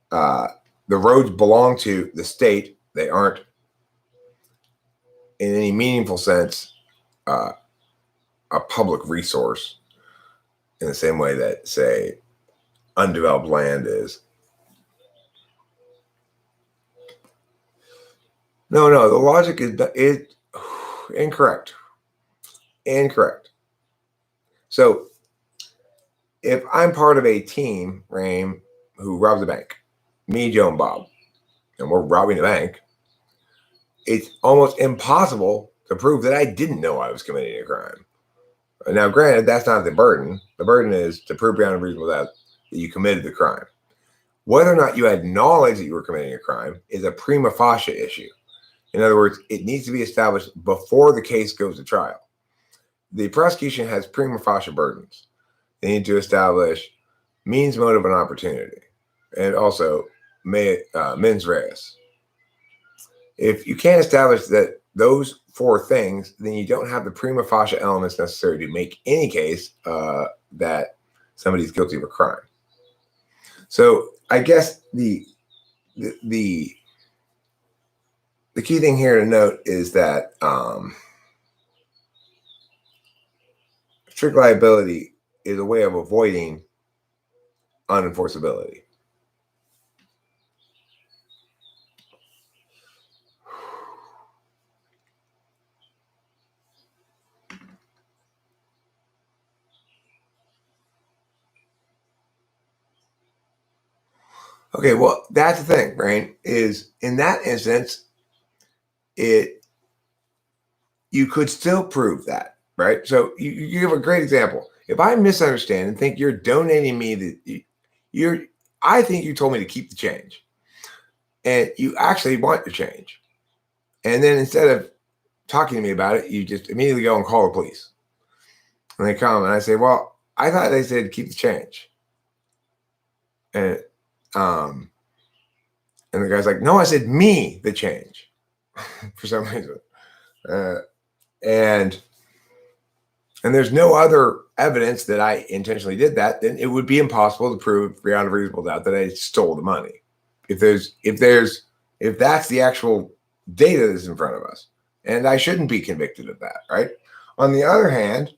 Speaker 1: The roads belong to the state. They aren't, in any meaningful sense, a public resource in the same way that, say, undeveloped land is. No, the logic is incorrect. Incorrect. So if I'm part of a team, Raim, who robs a bank, me, Joe, and Bob, and we're robbing the bank, it's almost impossible to prove that I didn't know I was committing a crime. Now, granted, that's not the burden. The burden is to prove beyond a reasonable doubt that you committed the crime. Whether or not you had knowledge that you were committing a crime is a prima facie issue. In other words, it needs to be established before the case goes to trial. The prosecution has prima facie burdens. They need to establish means, motive, and opportunity, and also mens res. If you can't establish that those four things, then you don't have the prima facie elements necessary to make any case that somebody's guilty of a crime. So I guess the key thing here to note is that strict liability is a way of avoiding unenforceability. Okay, well, that's the thing, right? Is in that instance, you could still prove that, right? So you give a great example. If I misunderstand and think you're donating me I think you told me to keep the change, and you actually want your change, and then instead of talking to me about it, you just immediately go and call the police, and they come, and I say, well, I thought they said keep the change, and the guy's like, no, I said me the change for some reason. And there's no other evidence that I intentionally did that, then it would be impossible to prove beyond a reasonable doubt that I stole the money. If that's the actual data that's in front of us, and I shouldn't be convicted of that, right? On the other hand,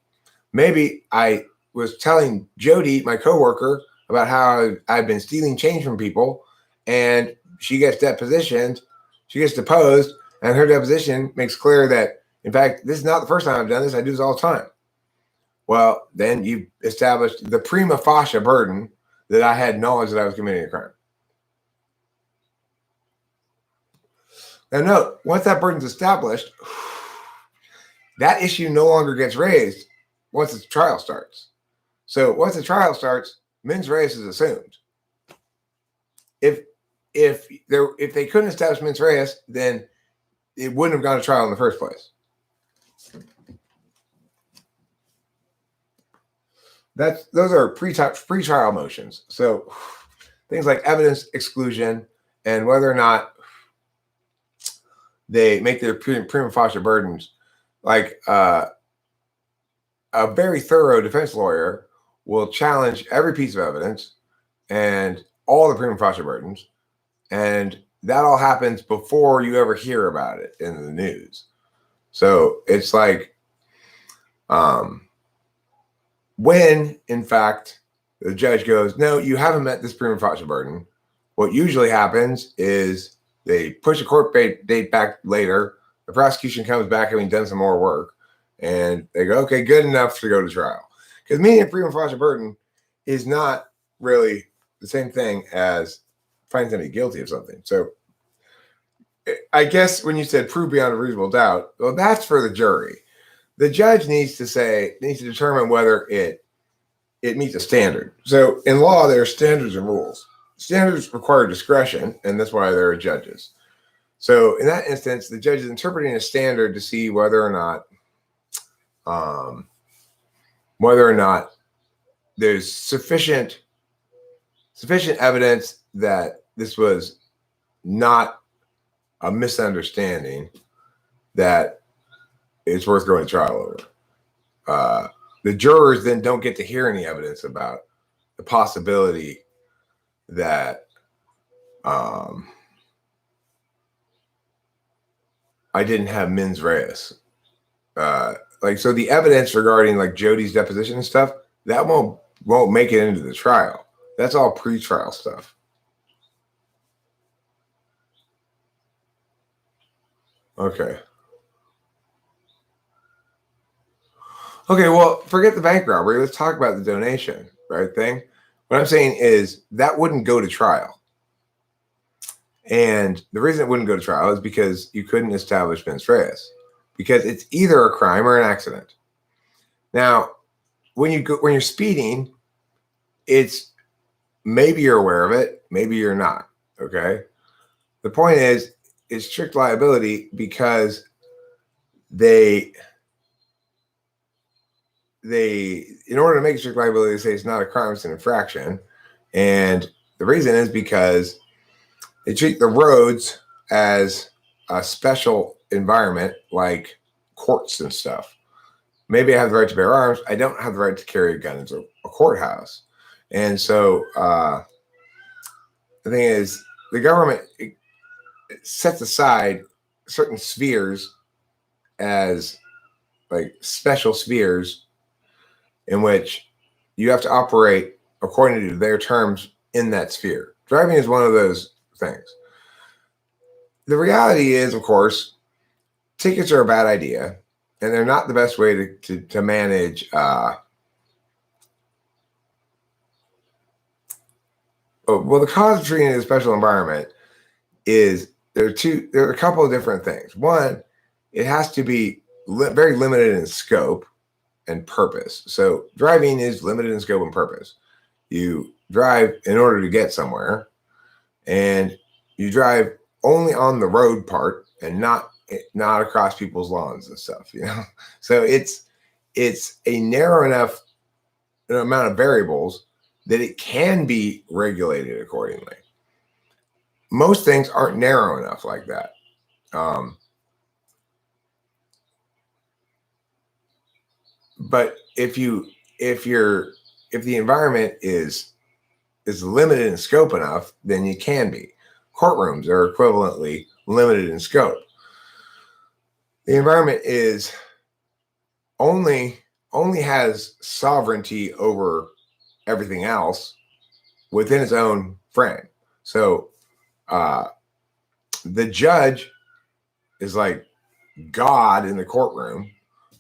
Speaker 1: maybe I was telling Jody, my coworker, about how I've been stealing change from people, and she gets deposed, and her deposition makes clear that, in fact, this is not the first time I've done this. I do this all the time. Well, then you've established the prima facie burden that I had knowledge that I was committing a crime. Now, note, once that burden's established, that issue no longer gets raised once the trial starts. So once the trial starts, mens res is assumed. If they couldn't establish mens res, then it wouldn't have gone to trial in the first place. Those are pre-trial motions. So things like evidence exclusion and whether or not they make their prima facie burdens, like a very thorough defense lawyer will challenge every piece of evidence and all the prima facie burdens, and that all happens before you ever hear about it in the news. So it's like when, in fact, the judge goes, no, you haven't met this prima facie burden, what usually happens is they push a court date back later. The prosecution comes back having done some more work, and they go, okay, good enough to go to trial. Because meeting a prima facie burden is not really the same thing as finding somebody guilty of something. So I guess when you said prove beyond a reasonable doubt, well, that's for the jury. The judge needs to determine whether it meets a standard. So in law, there are standards and rules. Standards require discretion, and that's why there are judges. So in that instance, the judge is interpreting a standard to see whether or not there's sufficient evidence that this was not a misunderstanding that it's worth going to trial over. The jurors then don't get to hear any evidence about the possibility that I didn't have mens res. So the evidence regarding like Jody's deposition and stuff, that won't make it into the trial. That's all pre-trial stuff. Okay. Okay, well, forget the bank robbery. Let's talk about the donation, right thing. What I'm saying is that wouldn't go to trial. And the reason it wouldn't go to trial is because you couldn't establish mens res, because it's either a crime or an accident. Now, when you're speeding, it's maybe you're aware of it, maybe you're not. Okay. The point is, it's strict liability because they in order to make strict liability, they say it's not a crime, it's an infraction. And the reason is because they treat the roads as a special environment like courts and stuff. Maybe I have the right to bear arms. I don't have the right to carry a gun into a courthouse. And so the thing is, the government sets aside certain spheres as like special spheres in which you have to operate according to their terms in that sphere. Driving is one of those things. The reality is, of course, tickets are a bad idea, and they're not the best way to manage the cause of treating a special environment is there are a couple of different things. One, it has to be very limited in scope and purpose. So driving is limited in scope and purpose. You drive in order to get somewhere, and you drive only on the road part and not across people's lawns and stuff, you know? So it's a narrow enough amount of variables that it can be regulated accordingly. Most things aren't narrow enough like that. But if the environment is limited in scope enough, then you can be. Courtrooms are equivalently limited in scope. The environment is only has sovereignty over everything else within its own frame. So the judge is like God in the courtroom,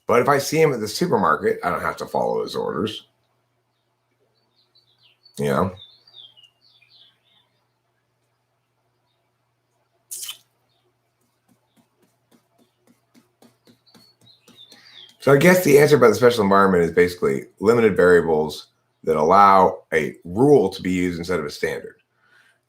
Speaker 1: but if I see him at the supermarket, I don't have to follow his orders. You know? So I guess the answer by the special environment is basically limited variables that allow a rule to be used instead of a standard.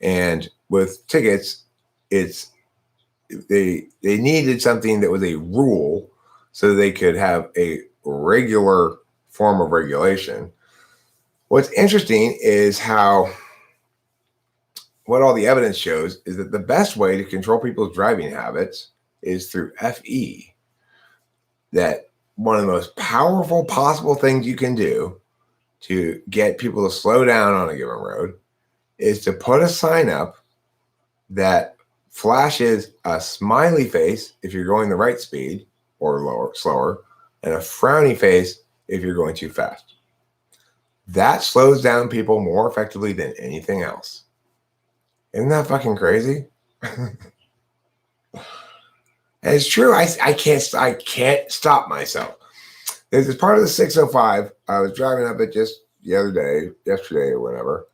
Speaker 1: And with tickets, they needed something that was a rule so they could have a regular form of regulation. What's interesting is what all the evidence shows is that the best way to control people's driving habits is through FE. That one of the most powerful possible things you can do to get people to slow down on a given road is to put a sign up that flashes a smiley face if you're going the right speed or slower, and a frowny face if you're going too fast. That slows down people more effectively than anything else. Isn't that fucking crazy? And it's true. I can't stop myself. There's this part of the 605. I was driving up it just yesterday or whatever,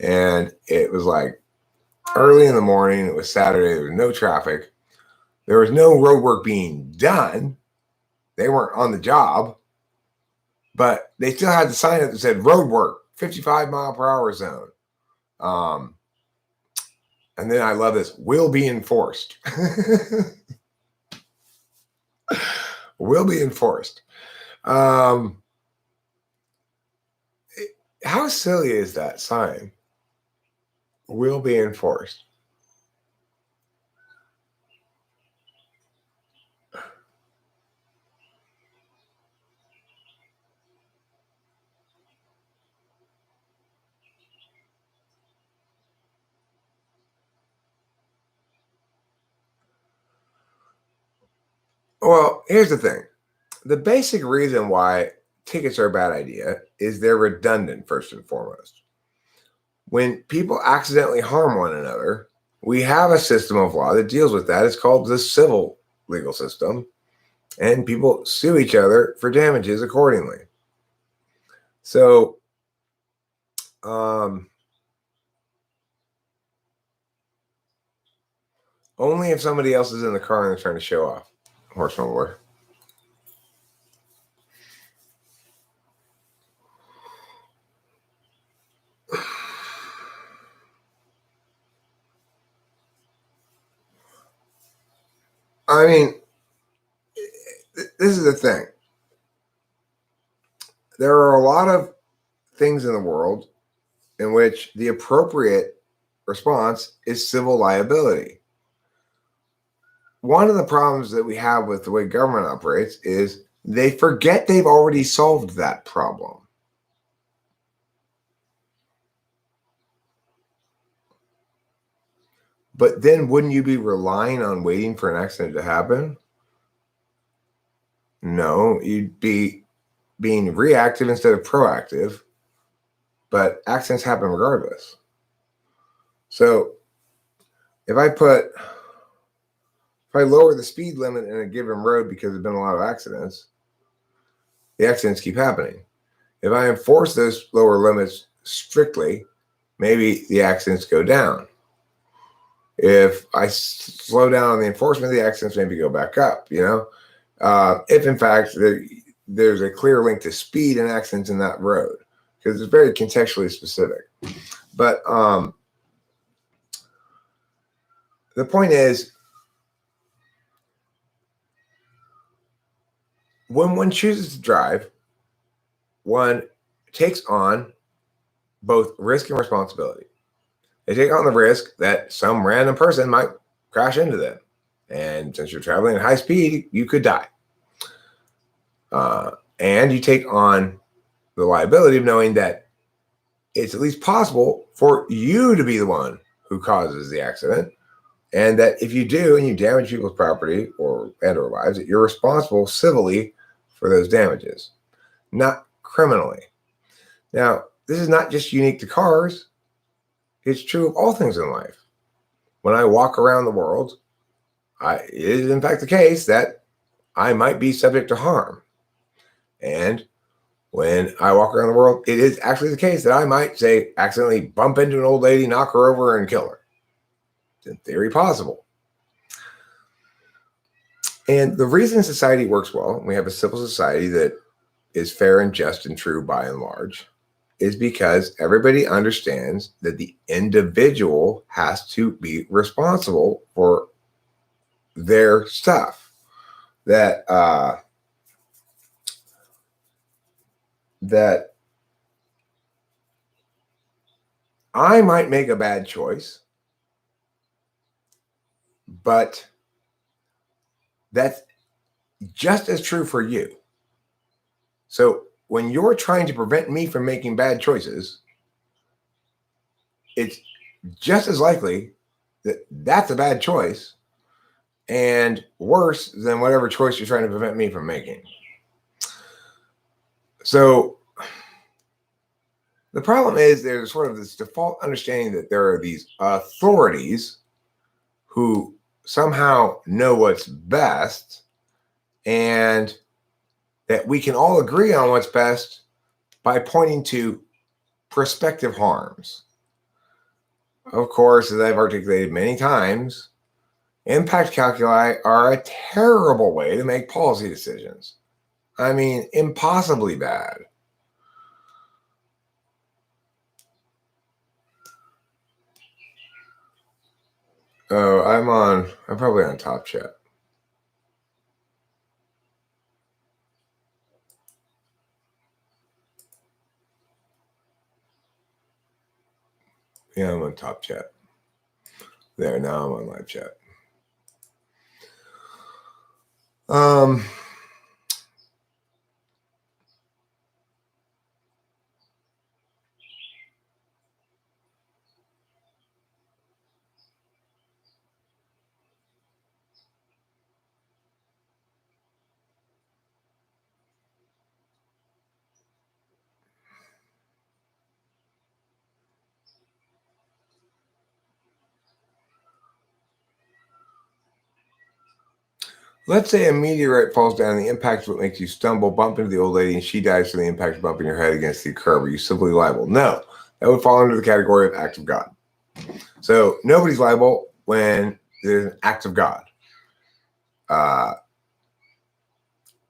Speaker 1: and it was like early in the morning. It was Saturday. There was no traffic. There was no road work being done. They weren't on the job, but they still had the sign up that said road work, 55 mile per hour zone. And then I love this, will be enforced. Will be enforced. How silly is that sign? Will be enforced. Well, here's the thing. The basic reason why tickets are a bad idea is they're redundant, first and foremost. When people accidentally harm one another, we have a system of law that deals with that. It's called the civil legal system, and people sue each other for damages accordingly. So, only if somebody else is in the car and they're trying to show off. Horse nowhere. I mean, this is the thing. There are a lot of things in the world in which the appropriate response is civil liability. one of the problems that we have with the way government operates is they forget they've already solved that problem. But then wouldn't you be relying on waiting for an accident to happen? No, you'd be being reactive instead of proactive, but accidents happen regardless. So if I lower the speed limit in a given road because there's been a lot of accidents, the accidents keep happening. If I enforce those lower limits strictly, maybe the accidents go down. If I slow down on the enforcement, the accidents maybe go back up, if in fact there's a clear link to speed and accidents in that road, because it's very contextually specific. But the point is, when one chooses to drive, one takes on both risk and responsibility. They take on the risk that some random person might crash into them. And since you're traveling at high speed, you could die. And you take on the liability of knowing that it's at least possible for you to be the one who causes the accident. And that if you do and you damage people's property or lives, that you're responsible civilly for those damages, not criminally. Now, this is not just unique to cars. It's true of all things in life. When I walk around the world, it is in fact the case that I might be subject to harm. And when I walk around the world, it is actually the case that I might, say, accidentally bump into an old lady, knock her over, and kill her. It's in theory possible. And the reason society works well, we have a civil society that is fair and just and true by and large, is because everybody understands that the individual has to be responsible for their stuff. That I might make a bad choice, but that's just as true for you. So when you're trying to prevent me from making bad choices, it's just as likely that that's a bad choice and worse than whatever choice you're trying to prevent me from making. So the problem is there's sort of this default understanding that there are these authorities who somehow know what's best, and that we can all agree on what's best by pointing to prospective harms. Of course, as I've articulated many times, impact calculi are a terrible way to make policy decisions. I mean, impossibly bad. Oh, I'm probably on Top Chat. Yeah, I'm on Top Chat. There, now I'm on Live Chat. Let's say a meteorite falls down, the impact is what makes you stumble, bump into the old lady, and she dies from the impact of bumping your head against the curb. Are you simply liable? No, that would fall under the category of act of God. So nobody's liable when there's an act of God.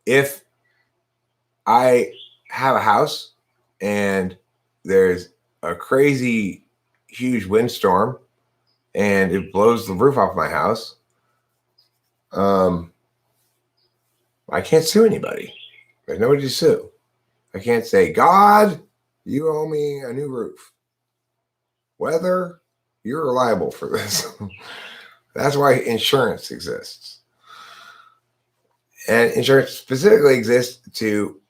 Speaker 1: If I have a house and there's a crazy, huge windstorm and it blows the roof off my house, I can't sue anybody. There's nobody to sue. I can't say, God, you owe me a new roof. Weather, you're liable for this. That's why insurance exists. And insurance specifically exists to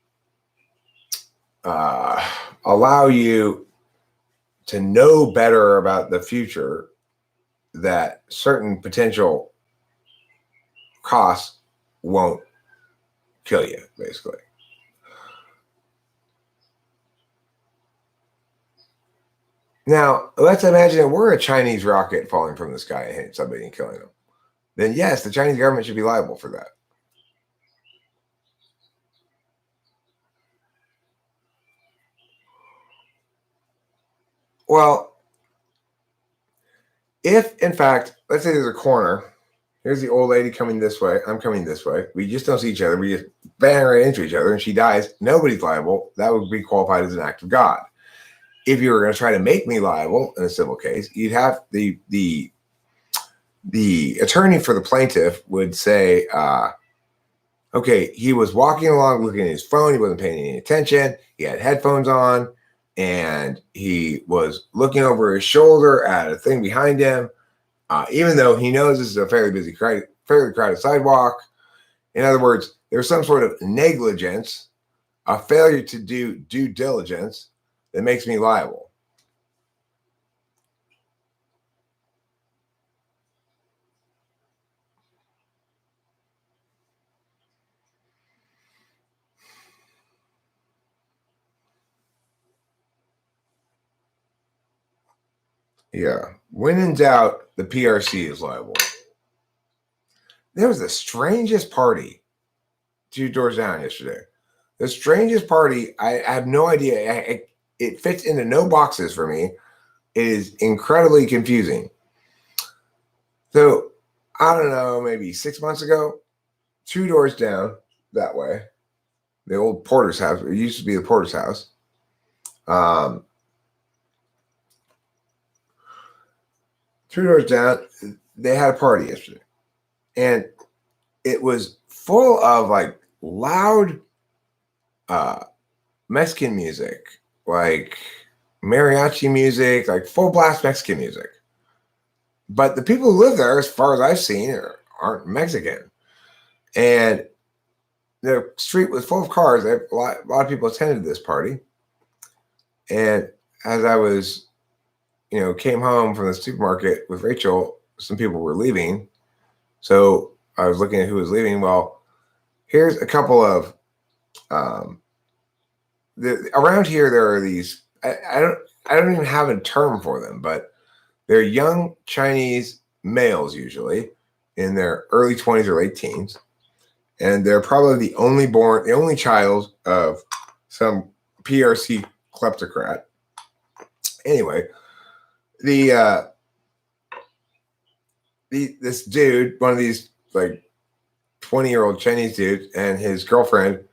Speaker 1: allow you to know better about the future, that certain potential costs won't kill you, basically. Now, let's imagine that we're a Chinese rocket falling from the sky and hitting somebody and killing them. Then yes, the Chinese government should be liable for that. Well, if in fact, let's say there's a corner, here's the old lady coming this way, I'm coming this way, we just don't see each other, we just bang right into each other and she dies, nobody's liable. That would be qualified as an act of God. If you were going to try to make me liable in a civil case, you'd have the attorney for the plaintiff would say, okay, he was walking along looking at his phone, he wasn't paying any attention, he had headphones on, and he was looking over his shoulder at a thing behind him, even though he knows this is a fairly crowded sidewalk. In other words, there's some sort of negligence, a failure to do due diligence that makes me liable. Yeah. When in doubt, the PRC is liable. There was the strangest party 2 doors down yesterday. The strangest party, I have no idea. It fits into no boxes for me. It is incredibly confusing. So, I don't know, maybe 6 months ago, 2 doors down that way, the old Porter's house, it used to be the Porter's house. 2 doors down, they had a party yesterday. And it was full of like loud Mexican music, like mariachi music, like full blast Mexican music. But the people who live there, as far as I've seen, aren't Mexican. And the street was full of cars. A lot of people attended this party. And as I was, came home from the supermarket with Rachel, some people were leaving. So I was looking at who was leaving. Well, here's a couple of around here. There are these. I don't even have a term for them, but they're young Chinese males, usually in their early 20s or late teens, and they're probably the only child of some PRC kleptocrat. Anyway, this dude, one of these like 20-year-old Chinese dudes, and his girlfriend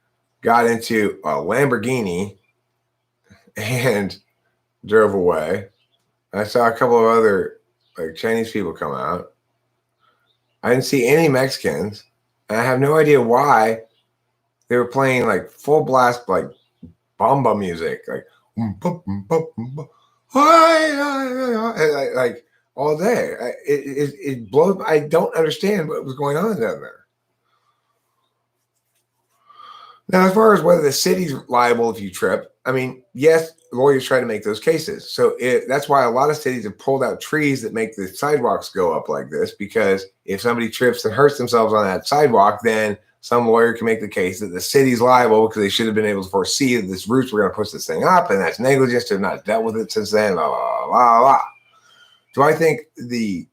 Speaker 1: got into a Lamborghini and drove away. I saw a couple of other like Chinese people come out. I didn't see any Mexicans, and I have no idea why they were playing like full blast like bomba music, like like all day. It blows. I don't understand what was going on down there. Now, as far as whether the city's liable if you trip, I mean, yes, lawyers try to make those cases. So that's why a lot of cities have pulled out trees that make the sidewalks go up like this, because if somebody trips and hurts themselves on that sidewalk, then some lawyer can make the case that the city's liable because they should have been able to foresee that this roots were going to push this thing up, and that's negligence to have not dealt with it since then, blah, blah, blah, blah. Do I think the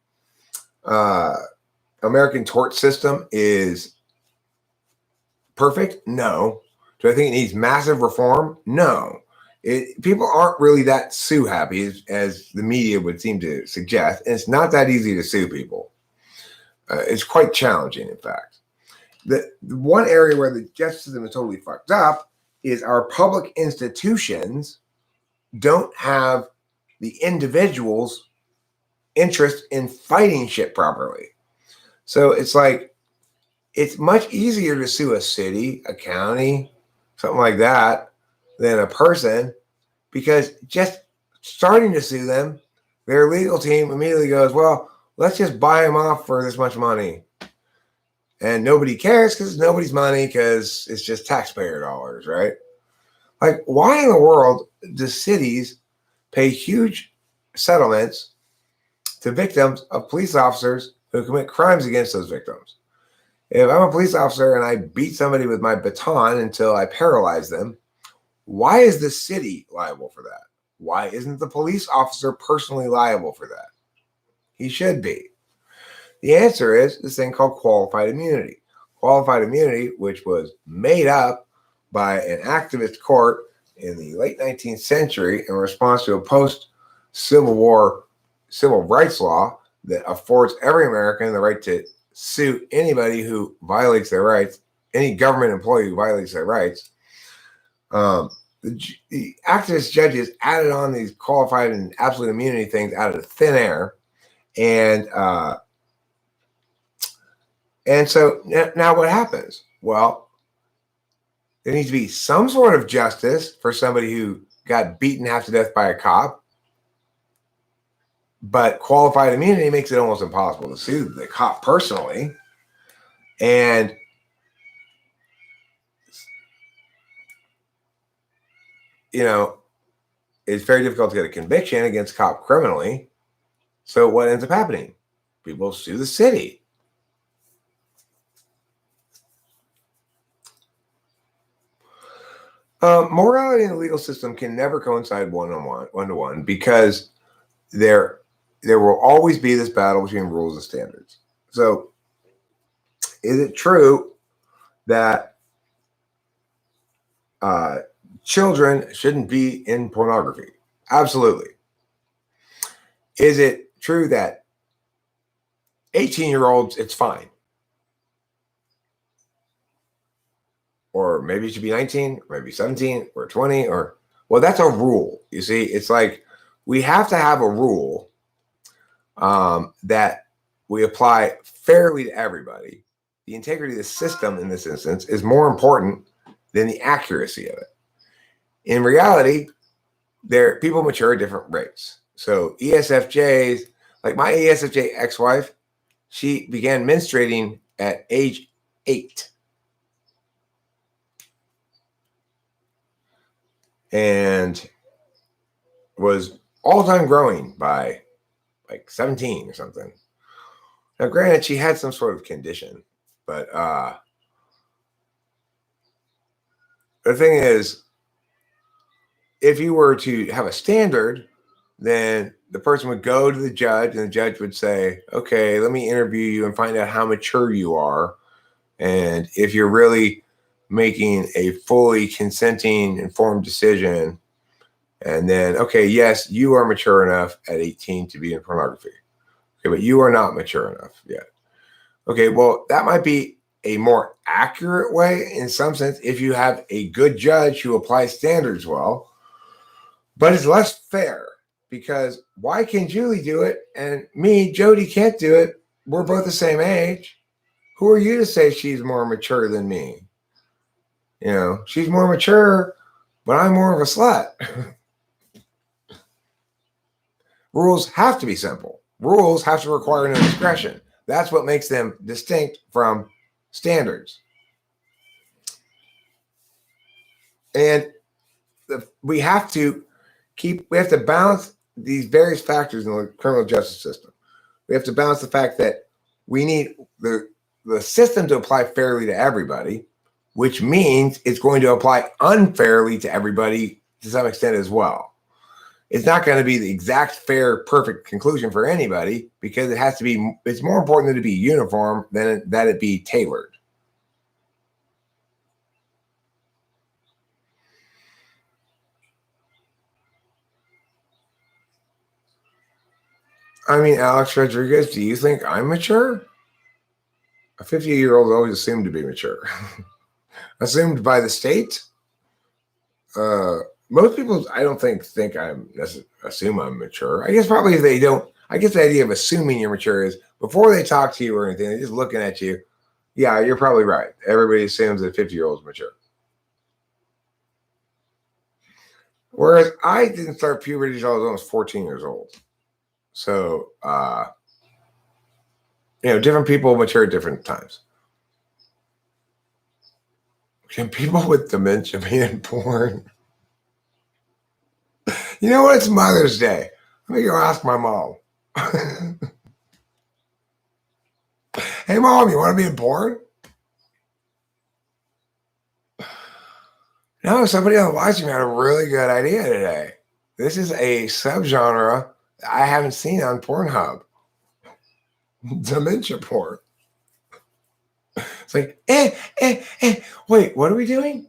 Speaker 1: American tort system is perfect? No. Do I think it needs massive reform? No. People aren't really that sue happy as the media would seem to suggest. And it's not that easy to sue people. It's quite challenging, in fact. The one area where the justice system is totally fucked up is our public institutions don't have the individual's interest in fighting shit properly. So it's like, it's much easier to sue a city, a county, something like that, than a person, because just starting to sue them, their legal team immediately goes, well, let's just buy them off for this much money. And nobody cares because it's nobody's money, because it's just taxpayer dollars, right? Like, why in the world do cities pay huge settlements to victims of police officers who commit crimes against those victims? If I'm a police officer and I beat somebody with my baton until I paralyze them, why is the city liable for that? Why isn't the police officer personally liable for that? He should be. The answer is this thing called qualified immunity. Qualified immunity, which was made up by an activist court in the late 19th century in response to a post-Civil War civil rights law that affords every American the right to sue anybody who violates their rights, any government employee who violates their rights. The activist judges added on these qualified and absolute immunity things out of thin air. And so now what happens? Well, there needs to be some sort of justice for somebody who got beaten half to death by a cop. But qualified immunity makes it almost impossible to sue the cop personally. And it's very difficult to get a conviction against a cop criminally. So what ends up happening? People sue the city. Morality in the legal system can never coincide one-to-one, because there will always be this battle between rules and standards. So is it true that children shouldn't be in pornography? Absolutely. Is it true that 18-year-olds, it's fine? Or maybe it should be 19, or maybe 17, or 20, or, well, that's a rule. You see, it's like we have to have a rule that we apply fairly to everybody. The integrity of the system in this instance is more important than the accuracy of it. In reality, people mature at different rates. So ESFJs, like my ESFJ ex-wife, she began menstruating at age 8. And was all time growing by like 17 or something. Now, granted, she had some sort of condition, but the thing is, if you were to have a standard, then the person would go to the judge, and the judge would say, okay, let me interview you and find out how mature you are. And if you're really making a fully consenting, informed decision, and then, okay, yes, you are mature enough at 18 to be in pornography. Okay, but you are not mature enough yet. Okay, well, that might be a more accurate way in some sense if you have a good judge who applies standards well, but it's less fair, because why can Julie do it and me, Jody, can't do it? We're both the same age. Who are you to say she's more mature than me? She's more mature, but I'm more of a slut. Rules have to be simple. Rules have to require no discretion. That's what makes them distinct from standards. And we have to balance these various factors in the criminal justice system. We have to balance the fact that we need the system to apply fairly to everybody, which means it's going to apply unfairly to everybody to some extent as well. It's not going to be the exact, fair, perfect conclusion for anybody, because it's more important that it be uniform than that it be tailored. I mean, Alex Rodriguez, do you think I'm mature? A 50-year-old always assumed to be mature. Assumed by the state? Most people, I don't think assume I'm mature. I guess probably if they don't. I guess the idea of assuming you're mature is before they talk to you or anything, they're just looking at you. Yeah, you're probably right. Everybody assumes that 50-year-olds mature. Whereas I didn't start puberty until I was almost 14 years old. So, different people mature at different times. Can people with dementia be in porn? You know what? It's Mother's Day. Let me go ask my mom. Hey, Mom, you want to be in porn? No, somebody else watching me had a really good idea today. This is a subgenre I haven't seen on Pornhub. Dementia porn. It's like, wait, what are we doing?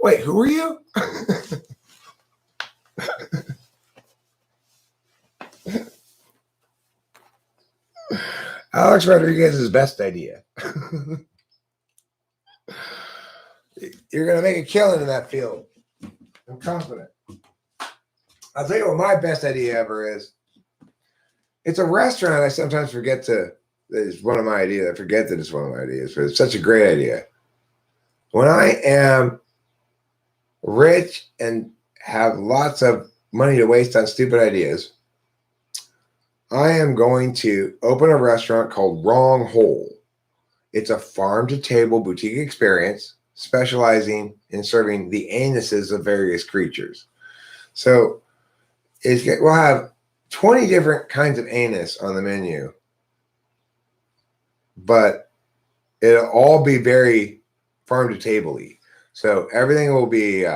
Speaker 1: Wait, who are you? Alex Rodriguez's best idea. You're going to make a killing in that field. I'm confident. I'll tell you what my best idea ever is. It's a restaurant I sometimes forget to. It's one of my ideas. I forget that it's one of my ideas, but it's such a great idea. When I am rich and have lots of money to waste on stupid ideas, I am going to open a restaurant called Wrong Hole. It's a farm-to-table boutique experience specializing in serving the anuses of various creatures. So we'll have 20 different kinds of anus on the menu, but it'll all be very farm-to-table-y. So everything will be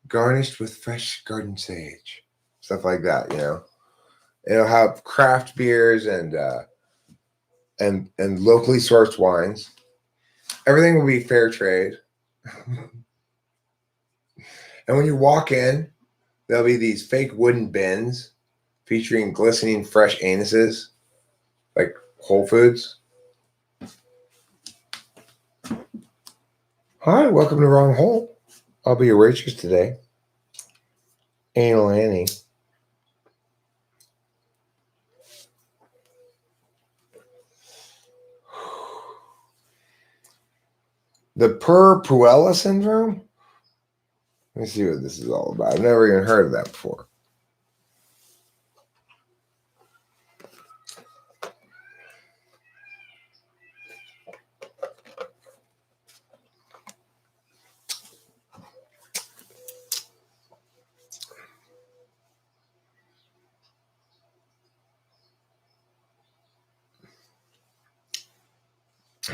Speaker 1: garnished with fresh garden sage, stuff like that, you know. It'll have craft beers and locally sourced wines. Everything will be fair trade. And when you walk in, there'll be these fake wooden bins featuring glistening fresh anuses, like Whole Foods. Hi, welcome to Wrong Hole. I'll be your waitress today. Anal Annie. The Puella syndrome? Let me see what this is all about. I've never even heard of that before.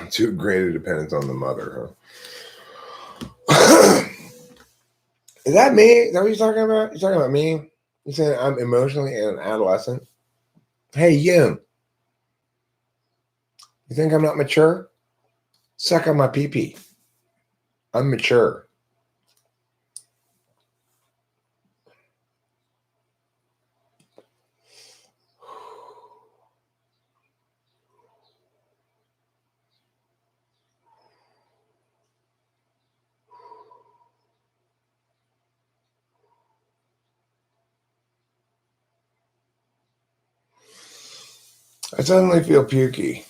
Speaker 1: Too great a dependence on the mother, huh? Is that me? Is that what you're talking about? You're talking about me? You're saying I'm emotionally an adolescent? Hey, you. You think I'm not mature? Suck on my pee-pee. I'm mature. I suddenly feel pukey.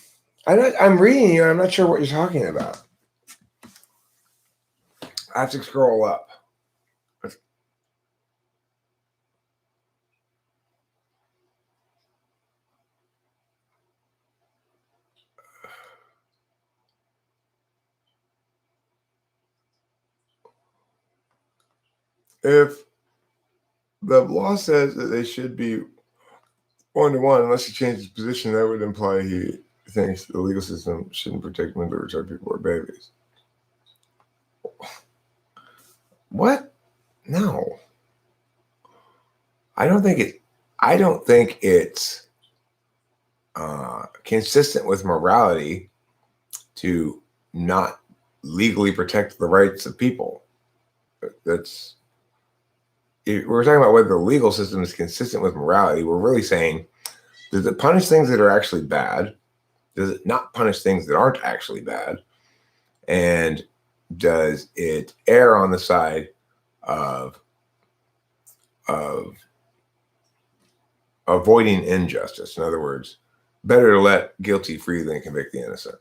Speaker 1: I'm reading you. I'm not sure what you're talking about. I have to scroll up. If the law says that they should be 1-to-1, unless he changes position, that would imply he thinks the legal system shouldn't protect mentally retarded people or babies. What? No. I don't think it's consistent with morality to not legally protect the rights of people. That's we're talking about whether the legal system is consistent with morality. We're really saying, does it punish things that are actually bad? Does it not punish things that aren't actually bad? And does it err on the side of avoiding injustice? In other words, better to let guilty free than convict the innocent.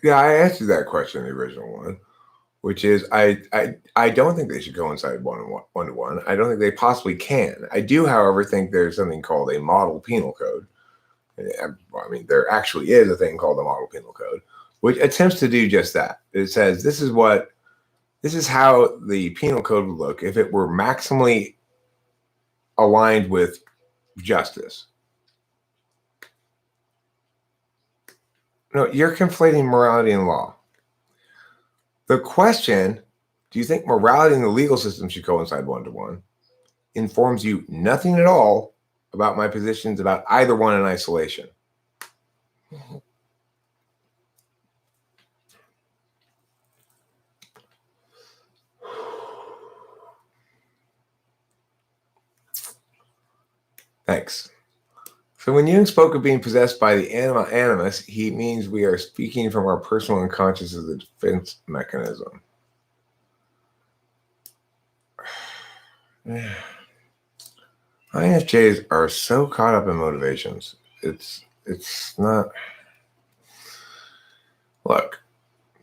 Speaker 1: Yeah, I answered that question in the original one, which is I don't think they should coincide one to one. I don't think they possibly can. I do, however, think there's something called a model penal code. I mean, there actually is a thing called the model penal code, which attempts to do just that. It says this is how the penal code would look if it were maximally aligned with justice. No, you're conflating morality and law. The question, do you think morality and the legal system should coincide one to one, informs you nothing at all about my positions about either one in isolation. Thanks. So when Jung spoke of being possessed by the anima animus, he means we are speaking from our personal unconscious as a defense mechanism. INFJs are so caught up in motivations. It's not. Look,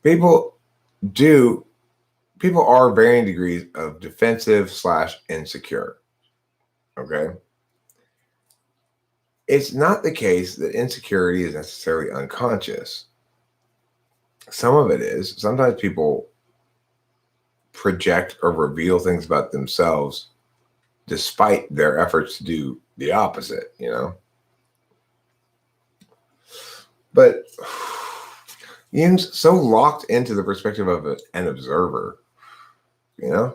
Speaker 1: people are varying degrees of defensive / insecure. Okay. It's not the case that insecurity is necessarily unconscious. Some of it is. Sometimes people project or reveal things about themselves despite their efforts to do the opposite, you know? But Ian's so locked into the perspective of an observer, you know?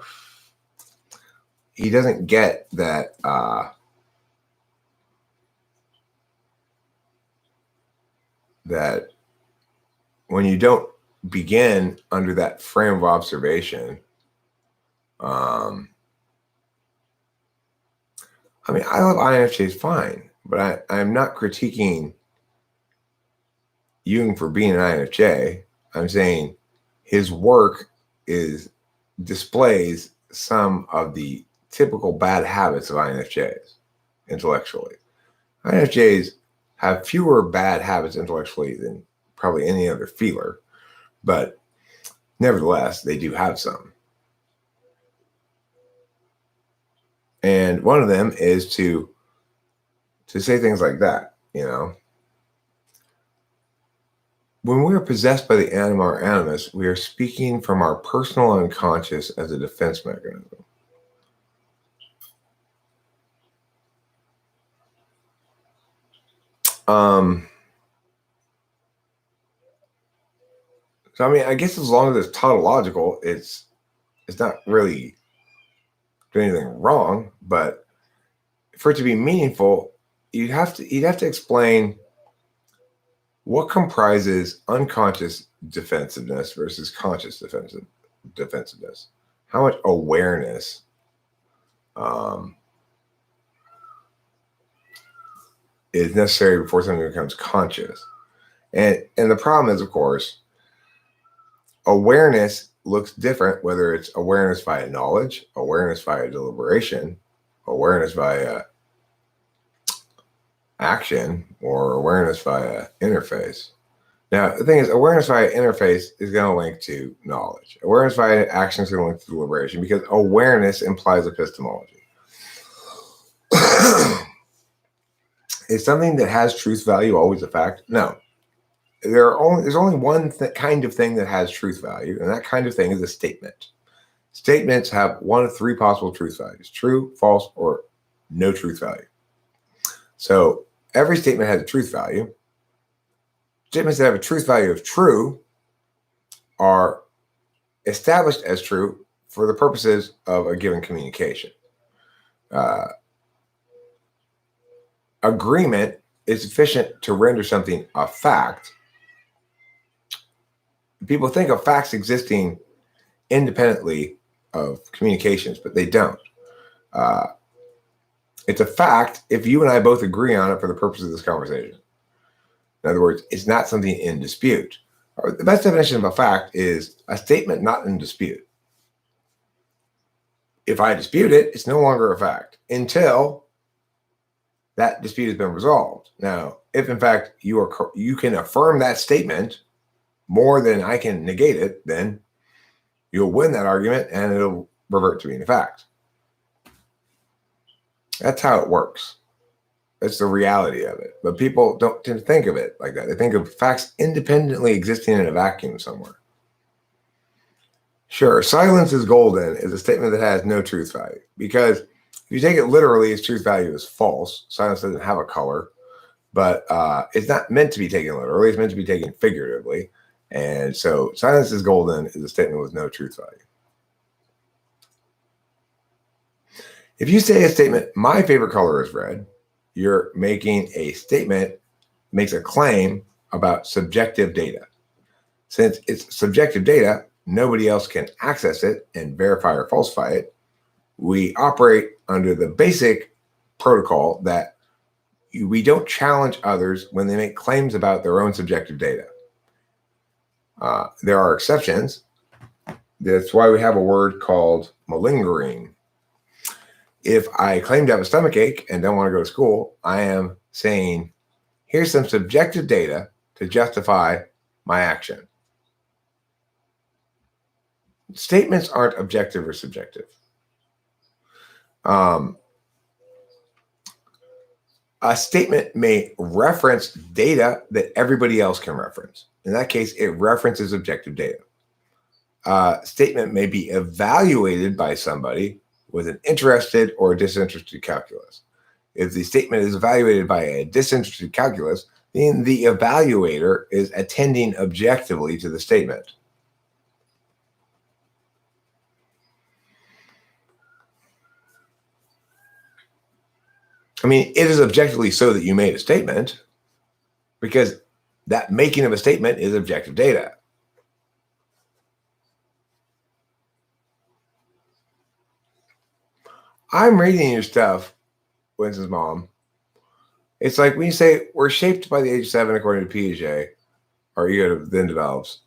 Speaker 1: He doesn't get that that when you don't begin under that frame of observation, I mean, I love INFJs fine, but I'm not critiquing Jung for being an INFJ. I'm saying his work displays some of the typical bad habits of INFJs intellectually. INFJs have fewer bad habits intellectually than probably any other feeler, but nevertheless, they do have some. And one of them is to say things like that, you know. When we are possessed by the anima or animus, we are speaking from our personal unconscious as a defense mechanism. So I mean, I guess as long as it's tautological, it's not really doing anything wrong. But for it to be meaningful, you'd have to explain what comprises unconscious defensiveness versus conscious defensiveness. How much awareness is necessary before something becomes conscious. And the problem is, of course, awareness looks different, whether it's awareness via knowledge, awareness via deliberation, awareness via action, or awareness via interface. Now, the thing is, awareness via interface is going to link to knowledge. Awareness via action is going to link to deliberation because awareness implies epistemology. Is something that has truth value always a fact? No. There's only one kind of thing that has truth value, and that kind of thing is a statement. Statements have one of three possible truth values: true, false, or no truth value. So every statement has a truth value. Statements that have a truth value of true are established as true for the purposes of a given communication. Agreement is sufficient to render something a fact. People think of facts existing independently of communications, but they don't. It's a fact if you and I both agree on it for the purpose of this conversation. In other words, it's not something in dispute. The best definition of a fact is a statement not in dispute. If I dispute it, it's no longer a fact until that dispute has been resolved. Now, if in fact you can affirm that statement, more than I can negate it, then you'll win that argument and it'll revert to being a fact. That's how it works. That's the reality of it. But people don't tend to think of it like that. They think of facts independently existing in a vacuum somewhere. Sure, silence is golden is a statement that has no truth value, because if you take it literally, its truth value is false. Silence doesn't have a color, but it's not meant to be taken literally. It's meant to be taken figuratively. And so silence is golden is a statement with no truth value. If you say a statement, my favorite color is red, you're making a statement, makes a claim about subjective data. Since it's subjective data, nobody else can access it and verify or falsify it. We operate under the basic protocol that we don't challenge others when they make claims about their own subjective data. There are exceptions. That's why we have a word called malingering. If I claim to have a stomach ache and don't want to go to school, I am saying, here's some subjective data to justify my action. Statements aren't objective or subjective. A statement may reference data that everybody else can reference. In that case, it references objective data. A statement may be evaluated by somebody with an interested or disinterested calculus. If the statement is evaluated by a disinterested calculus, then the evaluator is attending objectively to the statement. I mean, it is objectively so that you made a statement, because that making of a statement is objective data. I'm reading your stuff, Winston's mom. It's like when you say we're shaped by the age of 7, according to Piaget, our ego then develops.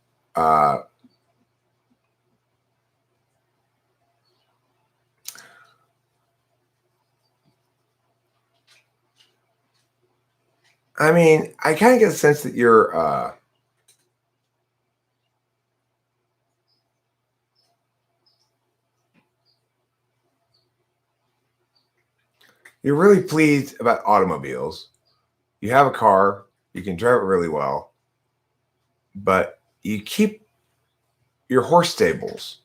Speaker 1: I mean, I kind of get the sense that you're really pleased about automobiles. You have a car, you can drive it really well, but you keep your horse stables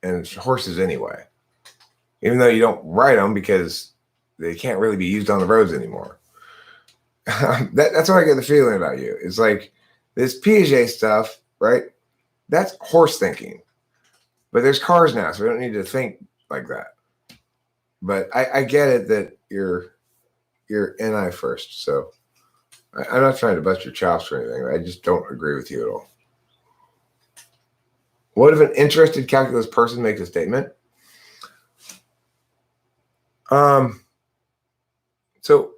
Speaker 1: and horses anyway, even though you don't ride them because they can't really be used on the roads anymore. That's what I get the feeling about you. It's like this Piaget stuff, right? That's horse thinking. But there's cars now, so we don't need to think like that. But I get it that you're NI first. So I'm not trying to bust your chops or anything. I just don't agree with you at all. What if an interested calculus person makes a statement? So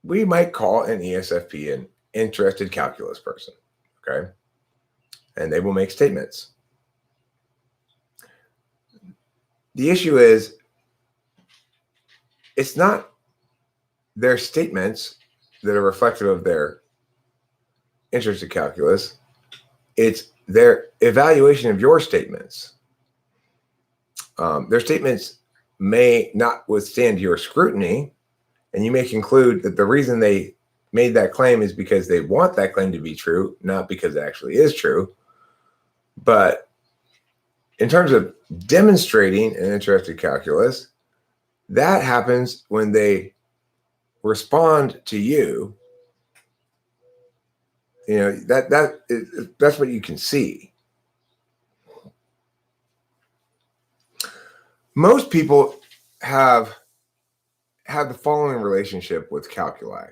Speaker 1: we might call an ESFP an interested calculus person, okay? And they will make statements. The issue is, it's not their statements that are reflective of their interested calculus. It's their evaluation of your statements. Their statements may not withstand your scrutiny, and you may conclude that the reason they made that claim is because they want that claim to be true, not because it actually is true. But in terms of demonstrating an interested calculus, that happens when they respond to you. You know, that's what you can see. Most people have the following relationship with calculi.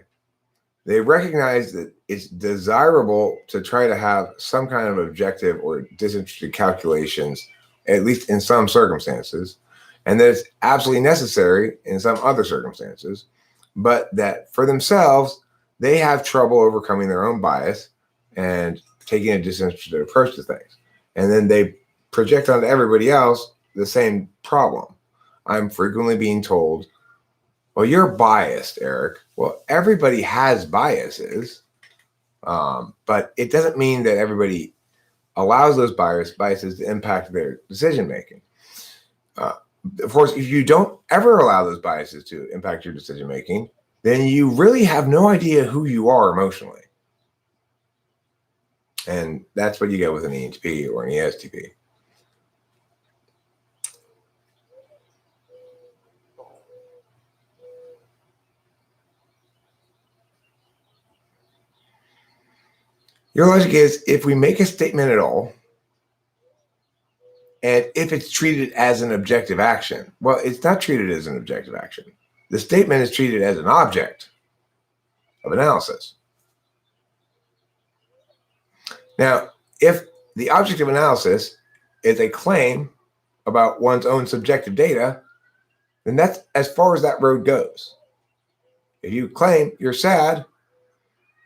Speaker 1: They recognize that it's desirable to try to have some kind of objective or disinterested calculations, at least in some circumstances, and that it's absolutely necessary in some other circumstances, but that for themselves, they have trouble overcoming their own bias and taking a disinterested approach to things. And then they project onto everybody else the same problem. I'm frequently being told, well, you're biased, Eric. Well, everybody has biases, but it doesn't mean that everybody allows those biases to impact their decision making. Of course, if you don't ever allow those biases to impact your decision making, then you really have no idea who you are emotionally. And that's what you get with an ENTP or an ESTP. Your logic is, if we make a statement at all, and if it's treated as an objective action, well, it's not treated as an objective action. The statement is treated as an object of analysis. Now, if the object of analysis is a claim about one's own subjective data, then that's as far as that road goes. If you claim you're sad,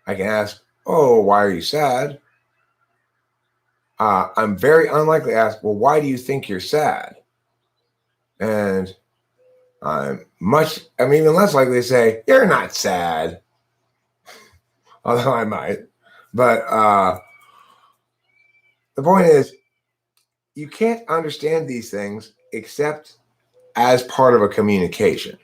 Speaker 1: I can ask, oh, why are you sad? I'm very unlikely to ask, well, why do you think you're sad? And I'm even less likely to say, you're not sad. Although I might. But the point is, you can't understand these things except as part of a communication.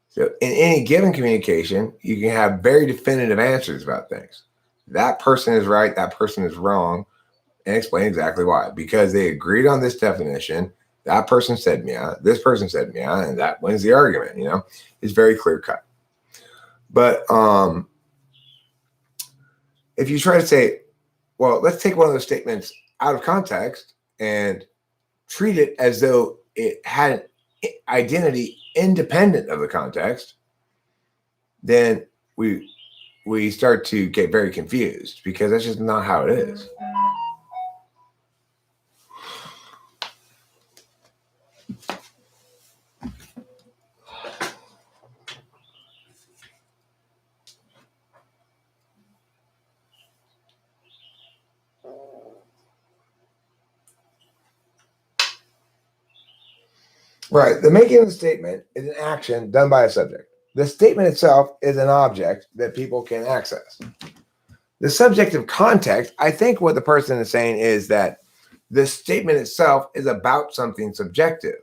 Speaker 1: So in any given communication, you can have very definitive answers about things. That person is right, that person is wrong, and explain exactly why. Because they agreed on this definition, that person said meow, this person said meow, and that wins the argument, It's very clear cut. But if you try to say, well, let's take one of those statements out of context and treat it as though it had an identity independent of the context, then we start to get very confused, because that's just not how it is. Right. The making of the statement is an action done by a subject. The statement itself is an object that people can access. The subjective context, I think what the person is saying is that the statement itself is about something subjective.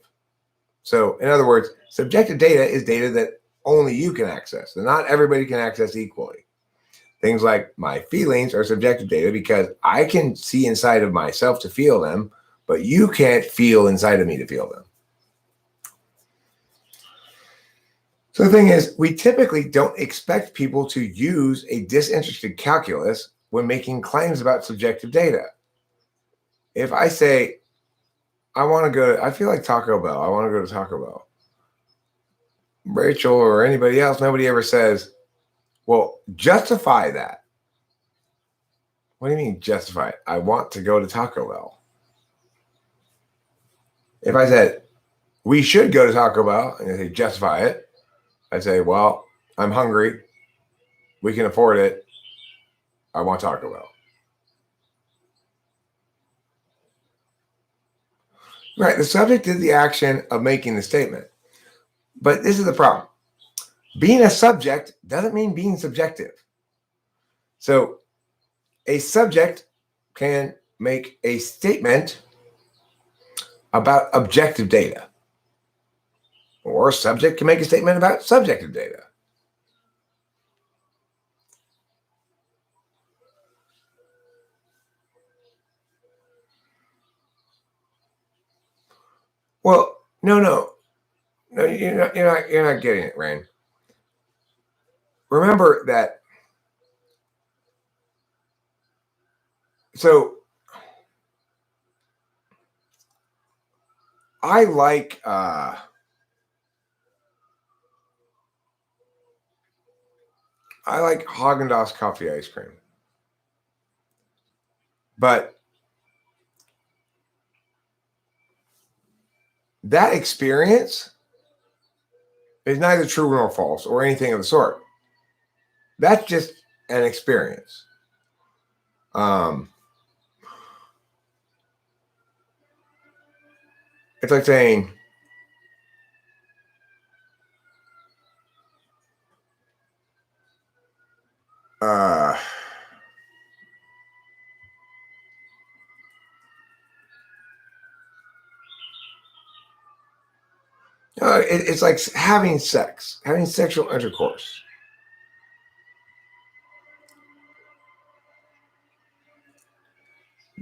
Speaker 1: So, in other words, subjective data is data that only you can access, and not everybody can access equally. Things like my feelings are subjective data because I can see inside of myself to feel them, but you can't feel inside of me to feel them. So the thing is, we typically don't expect people to use a disinterested calculus when making claims about subjective data. If I say, I feel like Taco Bell, I want to go to Taco Bell, Rachel or anybody else, nobody ever says, well, justify that. What do you mean justify it? I want to go to Taco Bell. If I said, we should go to Taco Bell, and they say, justify it, I say, well, I'm hungry. We can afford it. I want Taco Bell. Right. The subject did the action of making the statement. But this is the problem. Being a subject doesn't mean being subjective. So a subject can make a statement about objective data, or a subject can make a statement about subjective data. Well, no, you're not getting it, Rain. Remember that. So I like Haagen-Dazs coffee ice cream, but that experience is neither true nor false or anything of the sort. That's just an experience. It's like saying, It's like having sex, having sexual intercourse.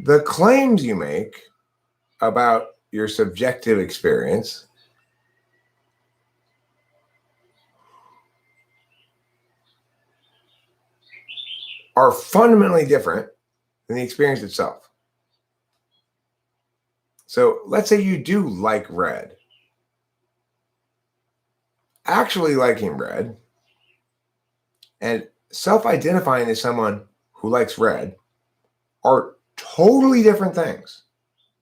Speaker 1: The claims you make about your subjective experience are fundamentally different than the experience itself. So let's say you do like red. Actually liking red and self-identifying as someone who likes red are totally different things,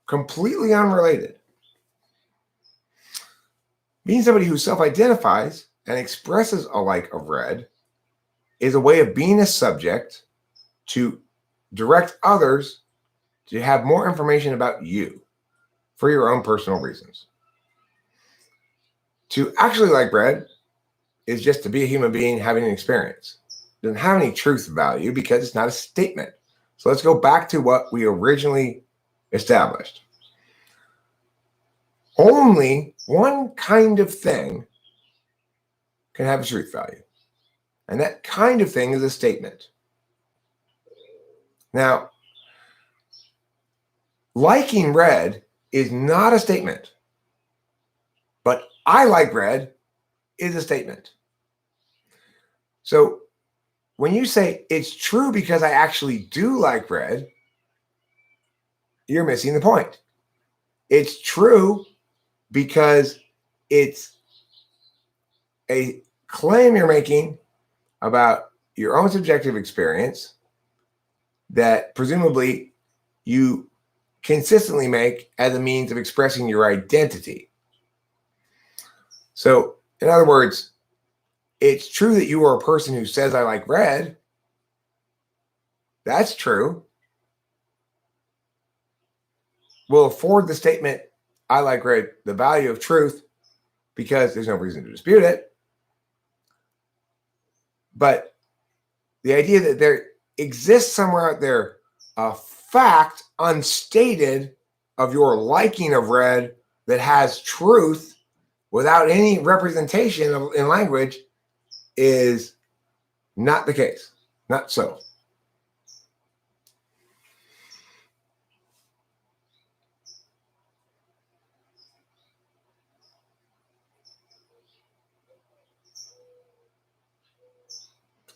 Speaker 1: completely unrelated. Being somebody who self-identifies and expresses a like of red is a way of being a subject to direct others to have more information about you for your own personal reasons. To actually like red is just to be a human being having an experience. It doesn't have any truth value because it's not a statement. So let's go back to what we originally established. Only one kind of thing can have a truth value. And that kind of thing is a statement. Now, liking red is not a statement, but I like red is a statement. So when you say it's true because I actually do like red, you're missing the point. It's true because it's a claim you're making about your own subjective experience that presumably you consistently make as a means of expressing your identity. So, in other words, it's true that you are a person who says, I like red. That's true. Will afford the statement, I like red, the value of truth because there's no reason to dispute it. But the idea that there exists somewhere out there a fact unstated of your liking of red that has truth without any representation in language is not the case. Not so.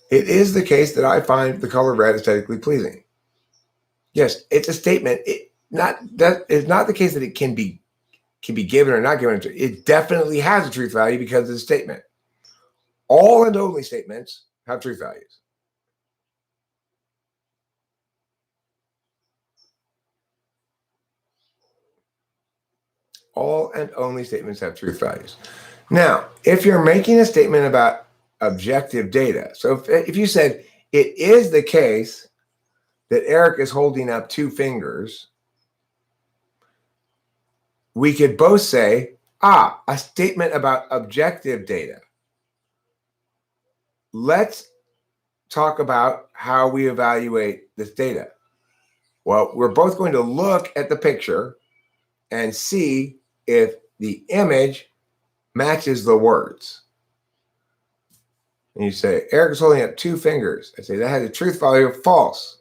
Speaker 1: It is the case that I find the color red aesthetically pleasing. Yes, it's a statement. That is not the case that it can be given or not given. It definitely has a truth value because it's a statement. All and only statements have truth values. All and only statements have truth values. Now, if you're making a statement about objective data, so if you said it is the case that Eric is holding up two fingers, we could both say, a statement about objective data. Let's talk about how we evaluate this data. Well, we're both going to look at the picture and see if the image matches the words. And you say, Eric is holding up two fingers. I say, that has a truth value of false.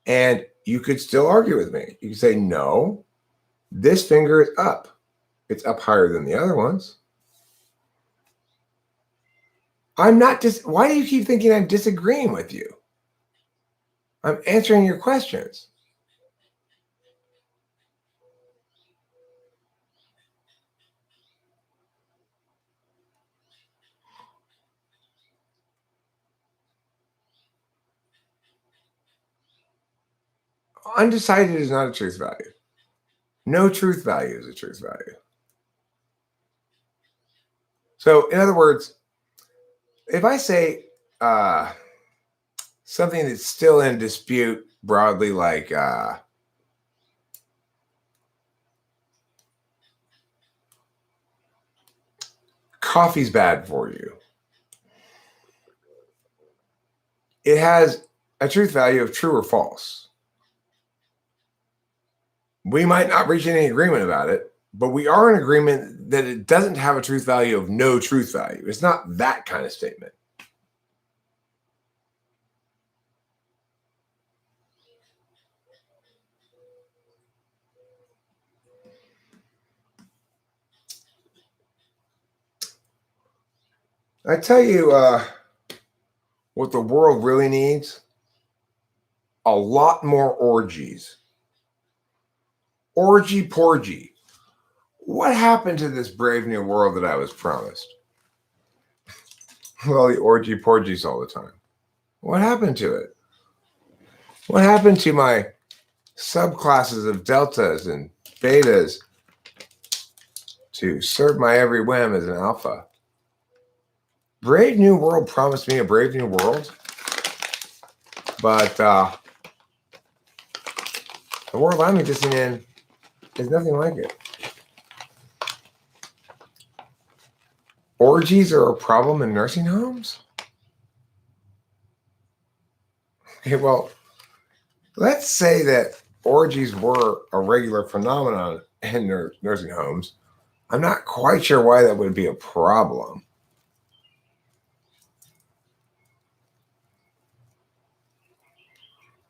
Speaker 1: And you could still argue with me. You could say, no, this finger is up. It's up higher than the other ones. I'm not why do you keep thinking I'm disagreeing with you? I'm answering your questions. Undecided is not a truth value. No truth value is a truth value. So, in other words, if I say something that's still in dispute broadly, like coffee's bad for you, it has a truth value of true or false. We might not reach any agreement about it, But we are in agreement that it doesn't have a truth value of no truth value. It's not that kind of statement. I tell you what the world really needs: a lot more orgies. Orgy porgy. What happened to this brave new world that I was promised? Well, the orgy porgies all the time. What happened to it? What happened to my subclasses of deltas and betas to serve my every whim as an alpha? Brave New World promised me a brave new world, but the world I'm existing in is nothing like it. Orgies are a problem in nursing homes? Okay, well, let's say that orgies were a regular phenomenon in nursing homes. I'm not quite sure why that would be a problem.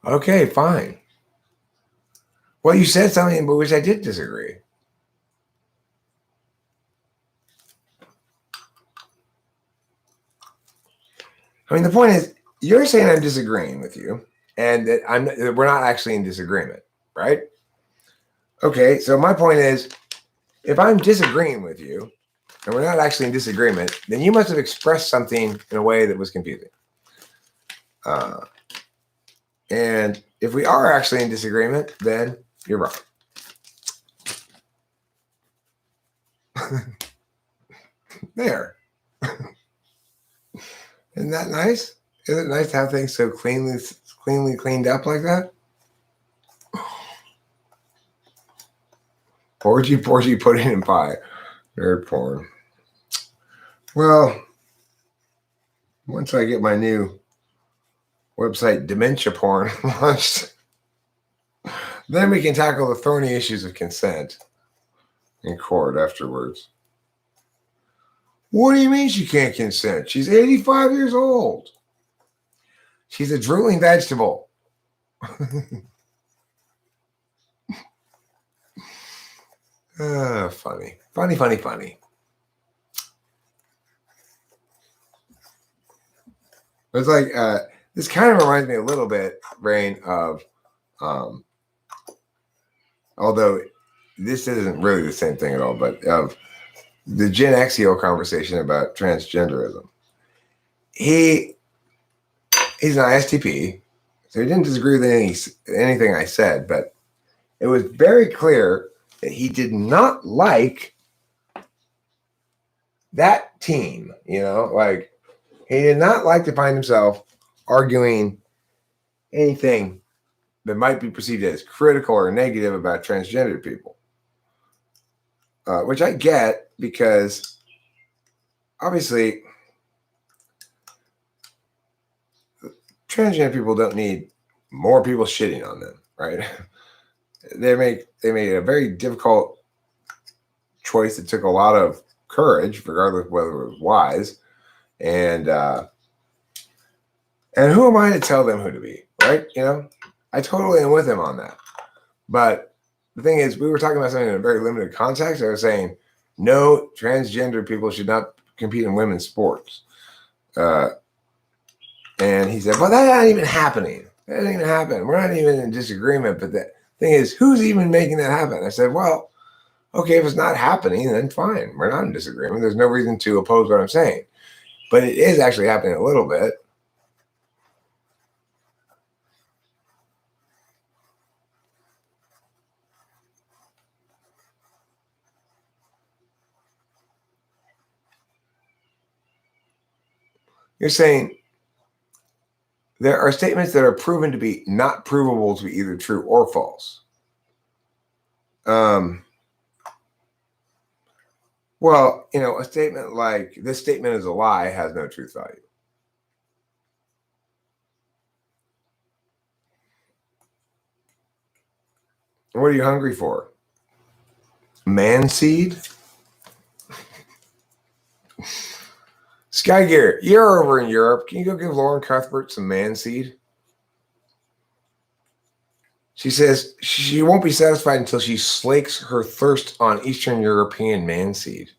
Speaker 1: Okay, fine. Well, you said something but which I did disagree. I mean, the point is, you're saying I'm disagreeing with you, and that we're not actually in disagreement, right? Okay, so my point is, if I'm disagreeing with you, and we're not actually in disagreement, then you must have expressed something in a way that was confusing. And if we are actually in disagreement, then you're wrong. There. Isn't that nice? Isn't it nice to have things so cleanly cleaned up like that? Porgy, pudding, and pie. Nerd porn. Well, once I get my new website, Dementia Porn, launched, then we can tackle the thorny issues of consent in court afterwards. What do you mean she can't consent? She's 85 years old. She's a drooling vegetable. Funny. It's like, this kind of reminds me a little bit, Rain, of, although this isn't really the same thing at all, but of the Gen Xio conversation about transgenderism. He's an ISTP, so he didn't disagree with anything I said, but it was very clear that he did not like that team, like he did not like to find himself arguing anything that might be perceived as critical or negative about transgender people, which I get because obviously transgender people don't need more people shitting on them, right? They made a very difficult choice that took a lot of courage, regardless of whether it was wise. And who am I to tell them who to be, right? I totally am with him on that. But the thing is, we were talking about something in a very limited context. I was saying, no, transgender people should not compete in women's sports. And he said, well, that's not even happening. That doesn't even happen. We're not even in disagreement. But the thing is, who's even making that happen? I said, well, okay, if it's not happening, then fine. We're not in disagreement. There's no reason to oppose what I'm saying. But it is actually happening a little bit. You're saying there are statements that are proven to be not provable to be either true or false. Well, a statement like this statement is a lie has no truth value. What are you hungry for? Man seed? Sky Gear, you're over in Europe. Can you go give Lauren Cuthbert some man seed? She says she won't be satisfied until she slakes her thirst on Eastern European man seed.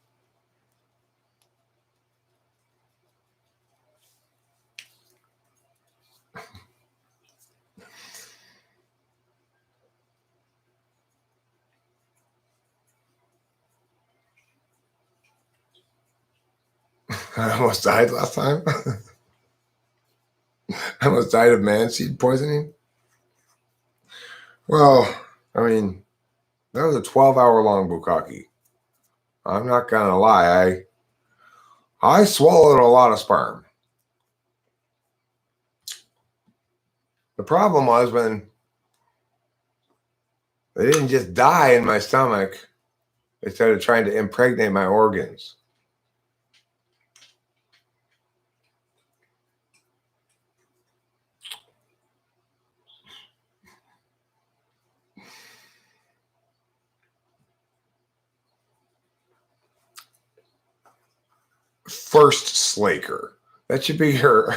Speaker 1: I almost died last time. I almost died of man seed poisoning. Well, I mean, that was a 12-hour-long bukkake. I'm not gonna lie, I swallowed a lot of sperm. The problem was when they didn't just die in my stomach, they started trying to impregnate my organs. First slaker. That should be your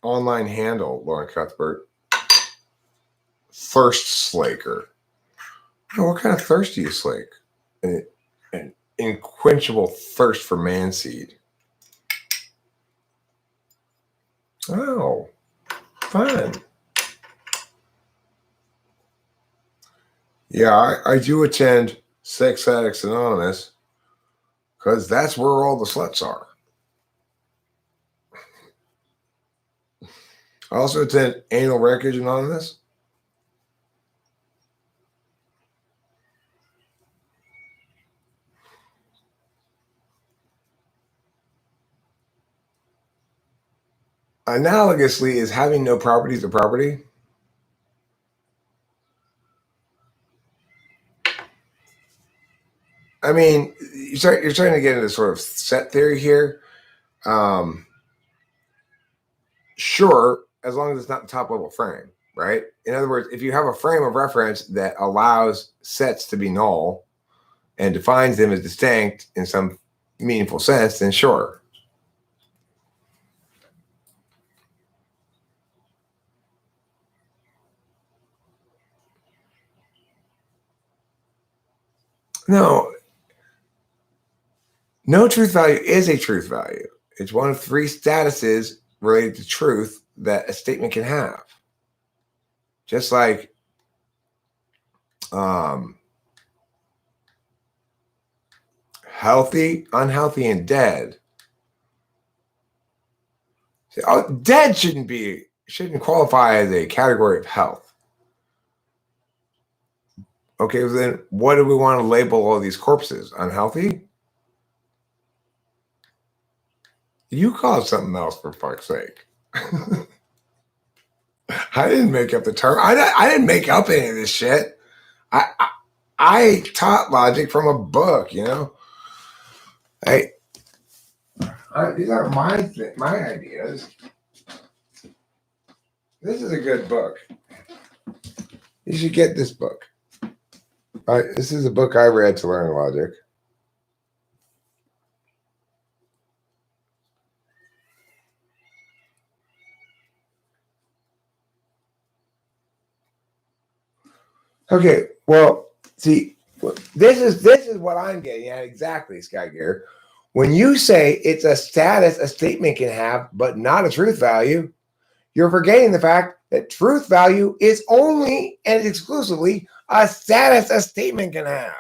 Speaker 1: online handle, Lauren Cuthbert. Thirst slaker. What kind of thirst do you slake? An unquenchable thirst for man seed. Oh, fun. Yeah, I do attend Sex Addicts Anonymous because that's where all the sluts are. I also attend Anal Wreckage Anonymous. Analogously, is having no properties a property? I mean, you're trying to get into sort of set theory here. Sure, as long as it's not the top level frame, right? In other words, if you have a frame of reference that allows sets to be null and defines them as distinct in some meaningful sense, then sure. No truth value is a truth value. It's one of three statuses related to truth that a statement can have. Just like healthy, unhealthy, and dead. Dead shouldn't qualify as a category of health. Okay, well then what do we want to label all these corpses? Unhealthy? You call it something else, for fuck's sake. I didn't make up the term. I didn't make up any of this shit. I taught logic from a book, you know. These aren't my ideas. This is a good book. You should get this book. This is a book I read to learn logic. Okay, well, see, this is what I'm getting at exactly, Sky Gear. When you say it's a status a statement can have, but not a truth value, you're forgetting the fact that truth value is only and exclusively a status a statement can have.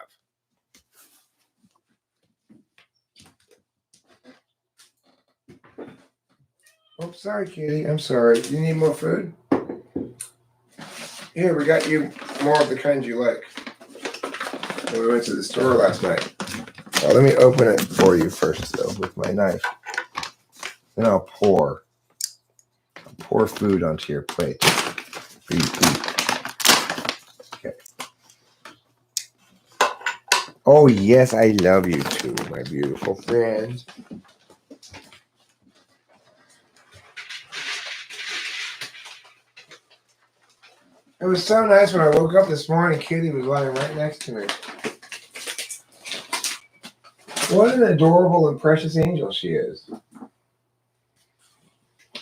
Speaker 1: Oh, sorry, Katie. I'm sorry. You need more food? Here, we got you more of the kind you like. We went to the store last night. Let me open it for you first, though, with my knife. Then I'll pour food onto your plate for you to eat. Okay. Oh, yes, I love you too, my beautiful friend. It was so nice when I woke up this morning. Kitty was lying right next to me. What an adorable and precious angel she is.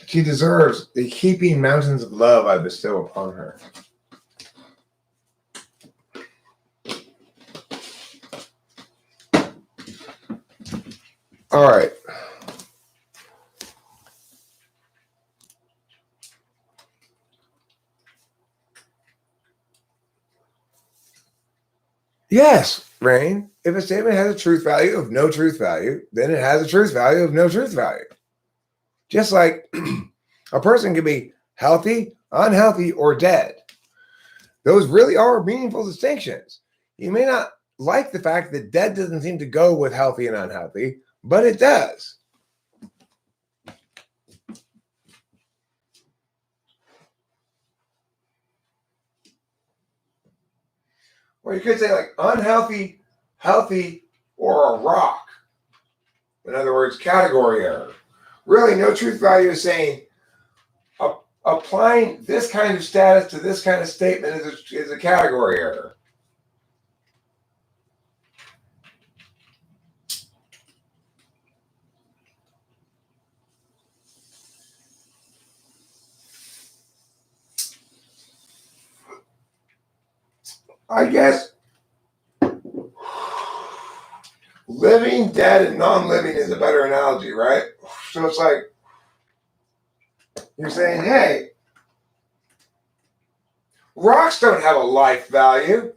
Speaker 1: She deserves the heaping mountains of love I bestow upon her. All right. Yes, Rain. If a statement has a truth value of no truth value, then it has a truth value of no truth value. Just like a person can be healthy, unhealthy, or dead. Those really are meaningful distinctions. You may not like the fact that dead doesn't seem to go with healthy and unhealthy, but it does. Or you could say like unhealthy, healthy, or a rock. In other words, category error. Really, no truth value is saying applying this kind of status to this kind of statement is a category error. I guess living, dead, and non-living is a better analogy, right? So it's like you're saying, hey, rocks don't have a life value.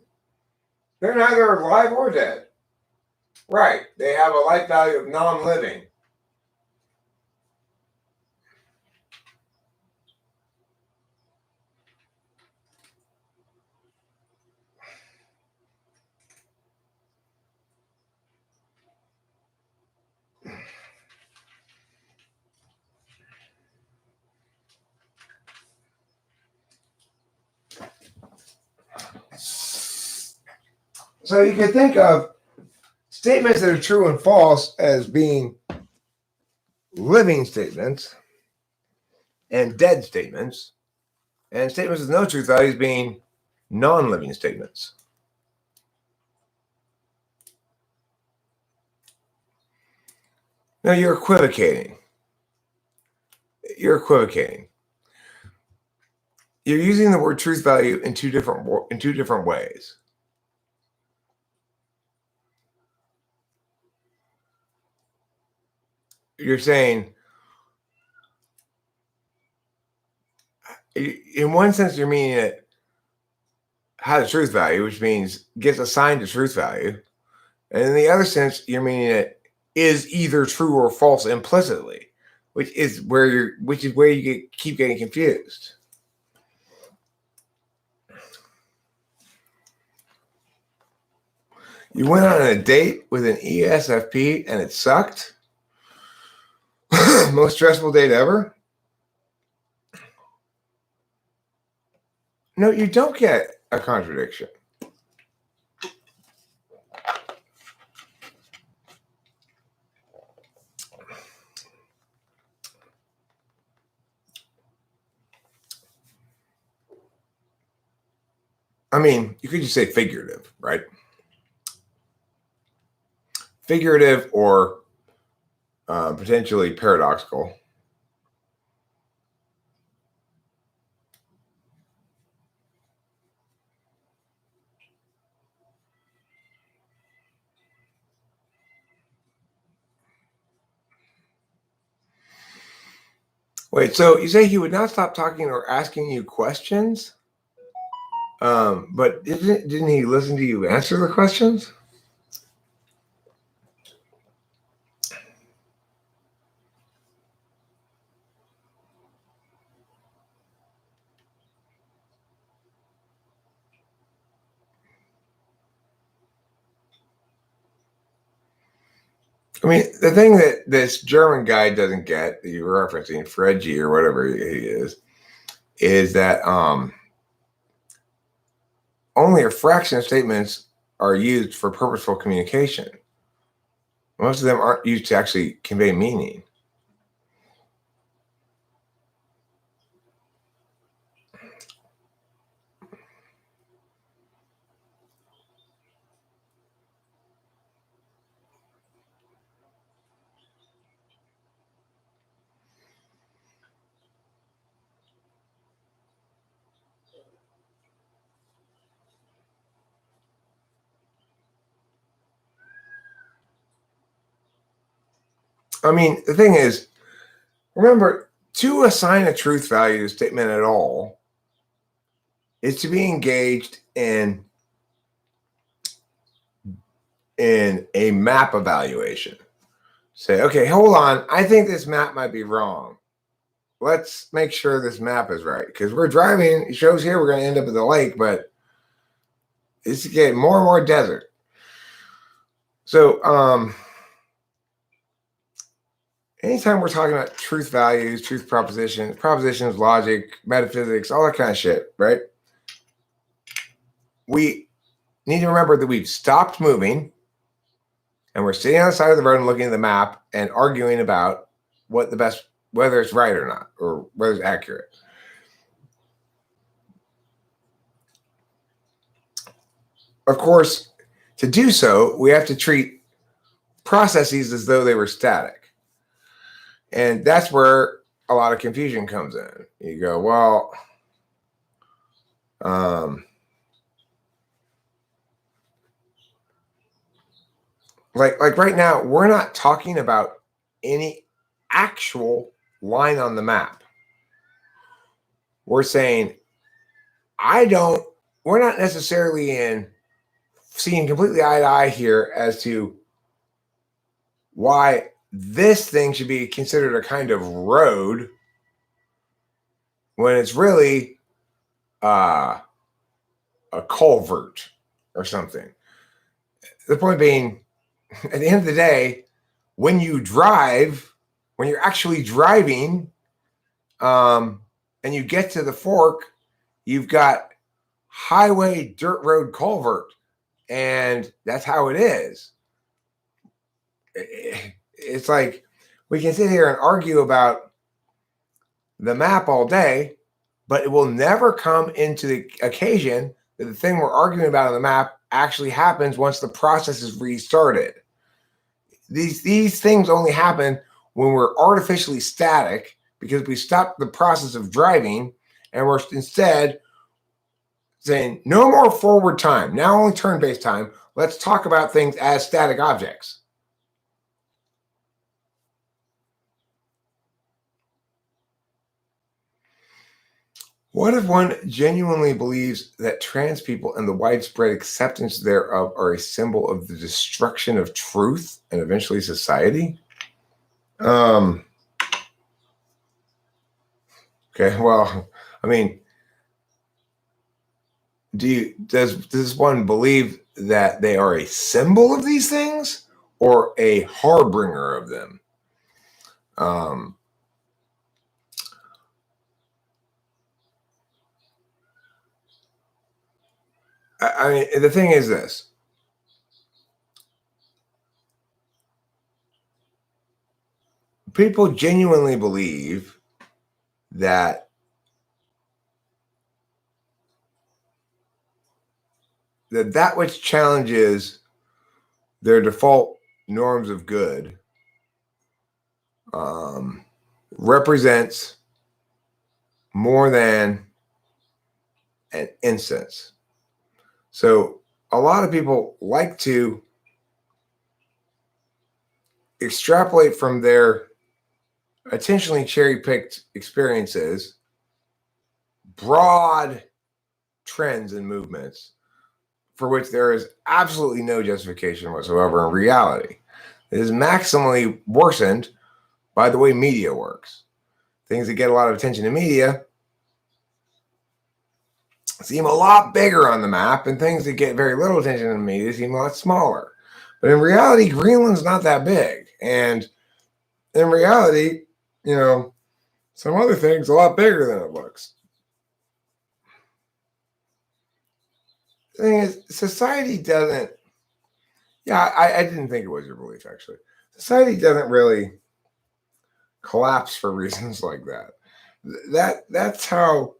Speaker 1: They're neither alive or dead. Right. They have a life value of non-living. So you can think of statements that are true and false as being living statements and dead statements, and statements with no truth values being non-living statements. Now you're equivocating. You're equivocating. You're using the word truth value in two different ways. You're saying, in one sense, you're meaning it has a truth value, which means gets assigned a truth value. And in the other sense, you're meaning it is either true or false implicitly, which is where you keep getting confused. You went on a date with an ESFP and it sucked. Most stressful date ever. No, you don't get a contradiction. I mean, you could just say figurative, right? Figurative or potentially paradoxical. Wait, so you say he would not stop talking or asking you questions? But didn't he listen to you answer the questions? I mean, the thing that this German guy doesn't get, that you were referencing, Fred G or whatever he is that only a fraction of statements are used for purposeful communication. Most of them aren't used to actually convey meaning. I mean, the thing is, remember, to assign a truth value statement at all is to be engaged in a map evaluation. Say, okay, hold on, I think this map might be wrong. Let's make sure this map is right, because we're driving. It shows here we're going to end up at the lake, but it's getting more and more desert. So, anytime we're talking about truth values, truth propositions, logic, metaphysics, all that kind of shit, right? We need to remember that we've stopped moving and we're sitting on the side of the road and looking at the map and arguing about whether it's right or not, or whether it's accurate. Of course, to do so, we have to treat processes as though they were static. And that's where a lot of confusion comes in. You go, well, like right now, we're not talking about any actual line on the map. We're saying, we're not necessarily seeing completely eye to eye here as to why this thing should be considered a kind of road when it's really a culvert or something. The point being, at the end of the day, when you're actually driving, and you get to the fork, you've got highway, dirt road, culvert, and that's how it is. It's like we can sit here and argue about the map all day, but it will never come into the occasion that the thing we're arguing about on the map actually happens once the process is restarted. These things only happen when we're artificially static because we stopped the process of driving and we're instead saying no more forward time, now only turn-based time. Let's talk about things as static objects. What if one genuinely believes that trans people and the widespread acceptance thereof are a symbol of the destruction of truth and eventually society? Okay, well, I mean, does one believe that they are a symbol of these things or a harbinger of them? I mean, the thing is this. People genuinely believe that that which challenges their default norms of good represents more than an instance. So a lot of people like to extrapolate from their intentionally cherry-picked experiences broad trends and movements for which there is absolutely no justification whatsoever in reality. It is maximally worsened by the way media works. Things that get a lot of attention in media seem a lot bigger on the map, and things that get very little attention in the media seem a lot smaller. But in reality, Greenland's not that big. And in reality, some other things a lot bigger than it looks. The thing is, society doesn't, I didn't think it was your belief, actually. Society doesn't really collapse for reasons like that. That's how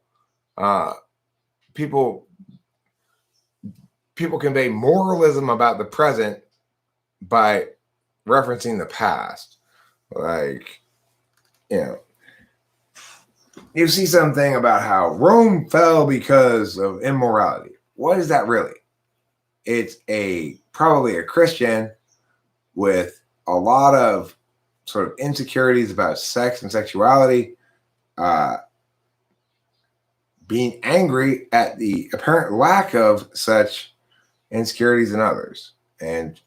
Speaker 1: people convey moralism about the present by referencing the past. Like, you see something about how Rome fell because of immorality. What is that really? It's probably a Christian with a lot of sort of insecurities about sex and sexuality, being angry at the apparent lack of such insecurities in others, and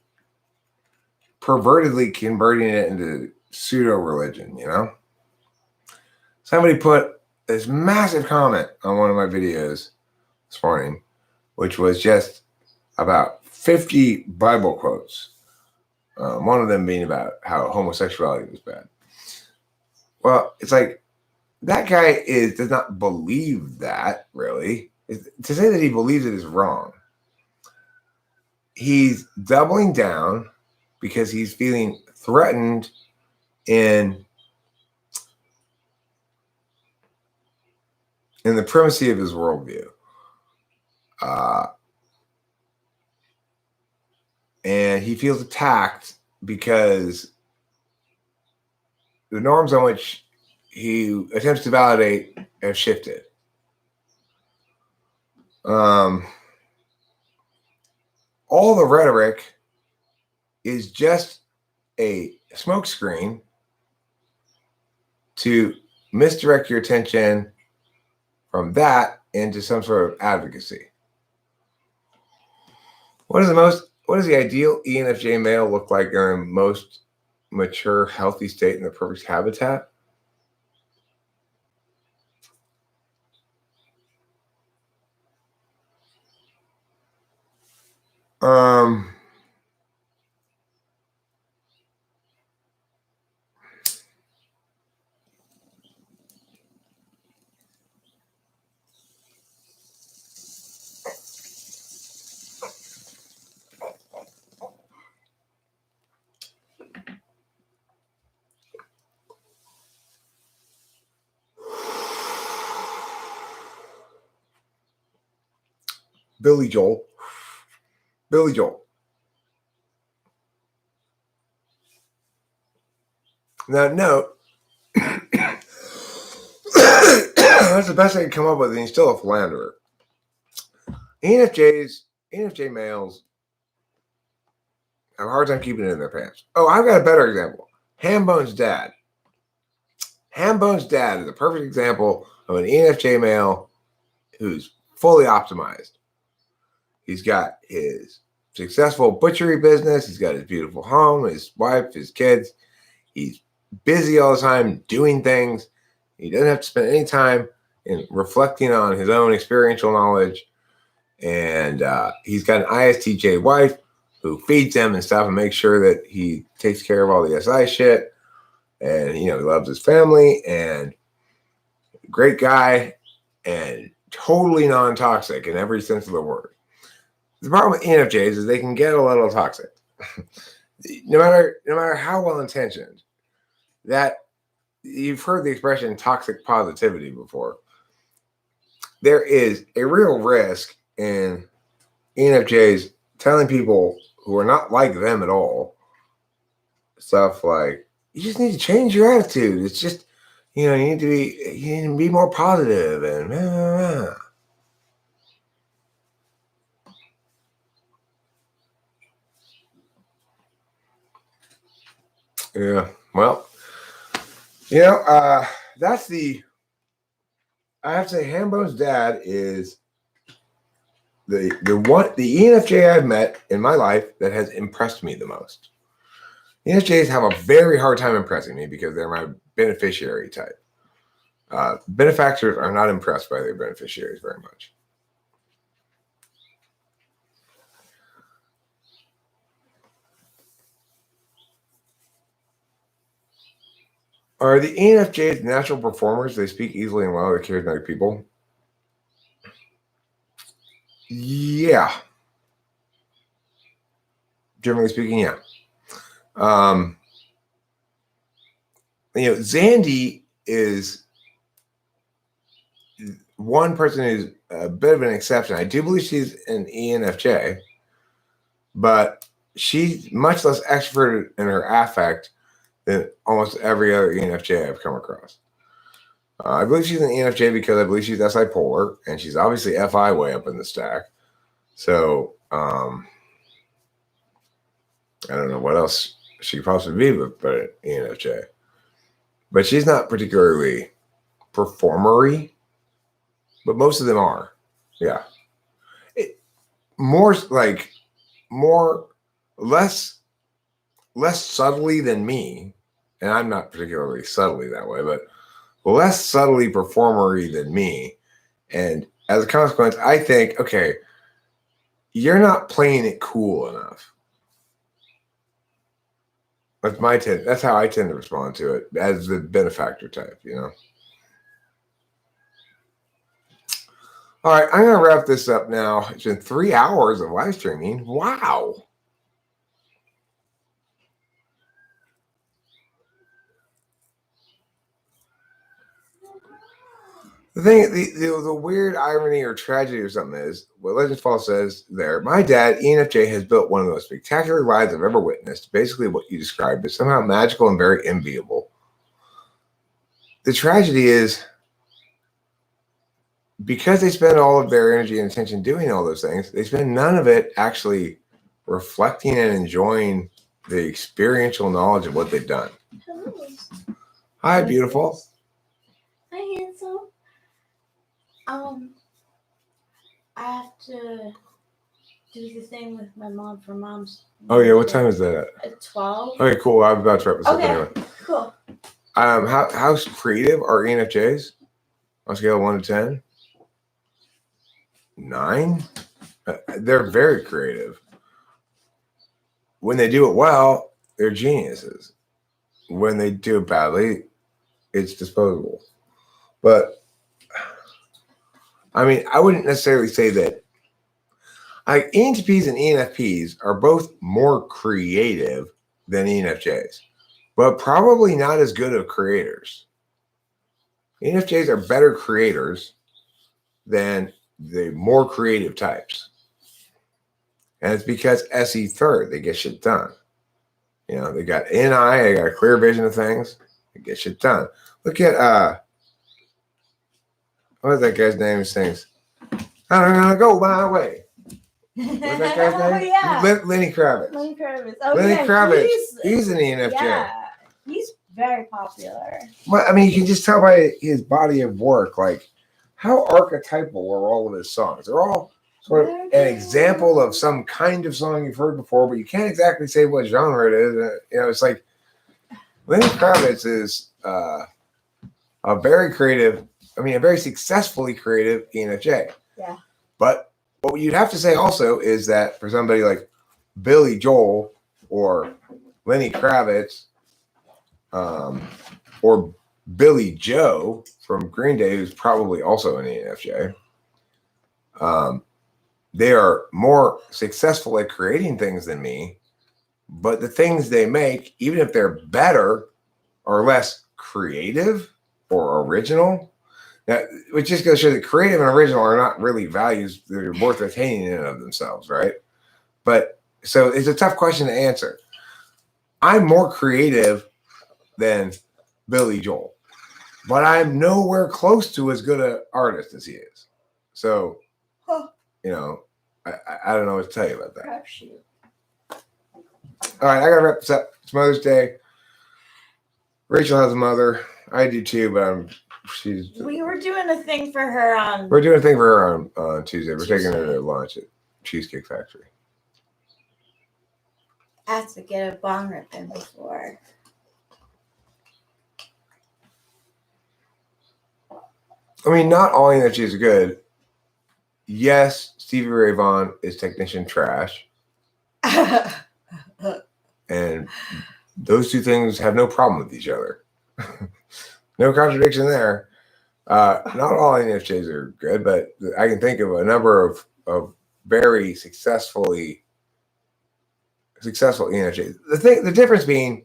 Speaker 1: pervertedly converting it into pseudo religion, you know? Somebody put this massive comment on one of my videos this morning, which was just about 50 Bible quotes. One of them being about how homosexuality was bad. Well, it's like, that guy does not believe that, really. To say that he believes it is wrong. He's doubling down because he's feeling threatened in the primacy of his worldview. And he feels attacked because the norms on which he attempts to validate have shifted. All the rhetoric is just a smokescreen to misdirect your attention from that into some sort of advocacy. What does the ideal ENFJ male look like in the most mature, healthy state in the perfect habitat? Billy Joel. Now, note, that's the best I can come up with, and he's still a philanderer. ENFJ males have a hard time keeping it in their pants. Oh, I've got a better example. Hambone's dad. Hambone's dad is a perfect example of an ENFJ male who's fully optimized. He's got his successful butchery business. He's got his beautiful home, his wife, his kids. He's busy all the time doing things. He doesn't have to spend any time in reflecting on his own experiential knowledge. And he's got an ISTJ wife who feeds him and stuff and makes sure that he takes care of all the SI shit. And, he loves his family, and great guy, and totally non-toxic in every sense of the word. The problem with ENFJs is they can get a little toxic. no matter how well-intentioned. That you've heard the expression toxic positivity before. There is a real risk in ENFJs telling people who are not like them at all stuff like, you just need to change your attitude. It's just, you need to be more positive and blah, blah, blah. Yeah, well, that's I have to say, Hambone's dad is the ENFJ I've met in my life that has impressed me the most. ENFJs have a very hard time impressing me because they're my beneficiary type. Benefactors are not impressed by their beneficiaries very much. Are the ENFJs natural performers? They speak easily and well. They're charismatic people. Yeah. Generally speaking, yeah. Zandy is one person who's a bit of an exception. I do believe she's an ENFJ, but she's much less extroverted in her affect than almost every other ENFJ I've come across. I believe she's an ENFJ because I believe she's SI polar, and she's obviously FI way up in the stack. So I don't know what else she could possibly be with an ENFJ. But she's not particularly performery, but most of them are. Yeah. More like less subtly than me, and I'm not particularly subtly that way, but less subtly performery than me. And as a consequence, I think, okay, you're not playing it cool enough. That's how I tend to respond to it as the benefactor type, you know. All right, I'm going to wrap this up now. It's been 3 hours of live streaming. Wow. The thing, the weird irony or tragedy or something is what Legends Fall says there. My dad, ENFJ, has built one of the most spectacular lives I've ever witnessed. Basically, what you described is somehow magical and very enviable. The tragedy is because they spend all of their energy and attention doing all those things, they spend none of it actually reflecting and enjoying the experiential knowledge of what they've done.
Speaker 2: Hello.
Speaker 1: Hi, beautiful.
Speaker 2: Hi, handsome. I have to do the thing with my mom for mom's.
Speaker 1: Oh yeah, what time is that?
Speaker 2: At 12.
Speaker 1: Okay, cool. I'm about to wrap this up anyway.
Speaker 2: Cool.
Speaker 1: How creative are ENFJs on a scale of 1 to 10? 9. They're very creative. When they do it well, they're geniuses. When they do it badly, it's disposable. But I mean, I wouldn't necessarily say that. Like ENTPs and ENFPs are both more creative than ENFJs, but probably not as good of creators. ENFJs are better creators than the more creative types. And it's because SE third, they get shit done. You know, they got NI, they got a clear vision of things, they get shit done. Look at what is that guy's name who sings? I'm gonna go my way. What's that guy's name?
Speaker 2: Oh, yeah.
Speaker 1: Lenny Kravitz.
Speaker 2: Lenny Kravitz. Oh,
Speaker 1: Lenny
Speaker 2: yeah,
Speaker 1: Kravitz. He's an ENFJ.
Speaker 2: Yeah, he's very popular.
Speaker 1: Well, I mean, you can just tell by his body of work, like how archetypal are all of his songs. They're all sort of an example of some kind of song you've heard before, but you can't exactly say what genre it is. You know, it's like Lenny Kravitz is a very creative, I mean, a very successfully creative ENFJ.
Speaker 2: Yeah.
Speaker 1: But what you'd have to say also is that for somebody like Billy Joel or Lenny Kravitz or Billy Joe from Green Day, who's probably also an ENFJ, they are more successful at creating things than me, but the things they make, even if they're better, are less creative or original. Now, which just goes to show that creative and original are not really values that are worth attaining in and of themselves, right? But so it's a tough question to answer. I'm more creative than Billy Joel, but I'm nowhere close to as good an artist as he is. So, you know, I don't know what to tell you about that.
Speaker 2: Crapshoot.
Speaker 1: All right, I gotta wrap this up. It's Mother's Day. Rachel has a mother. I do too, but
Speaker 2: We were doing a thing for her on.
Speaker 1: We're doing a thing for her on Tuesday. We're taking her to lunch at Cheesecake Factory.
Speaker 2: I have to get a bong rip in before.
Speaker 1: I mean, not all ENFJs are good. Yes, Stevie Ray Vaughan is technician trash. And those two things have no problem with each other. No contradiction there. Not all ENFJs are good, but I can think of a number of very successful ENFJs. The difference being,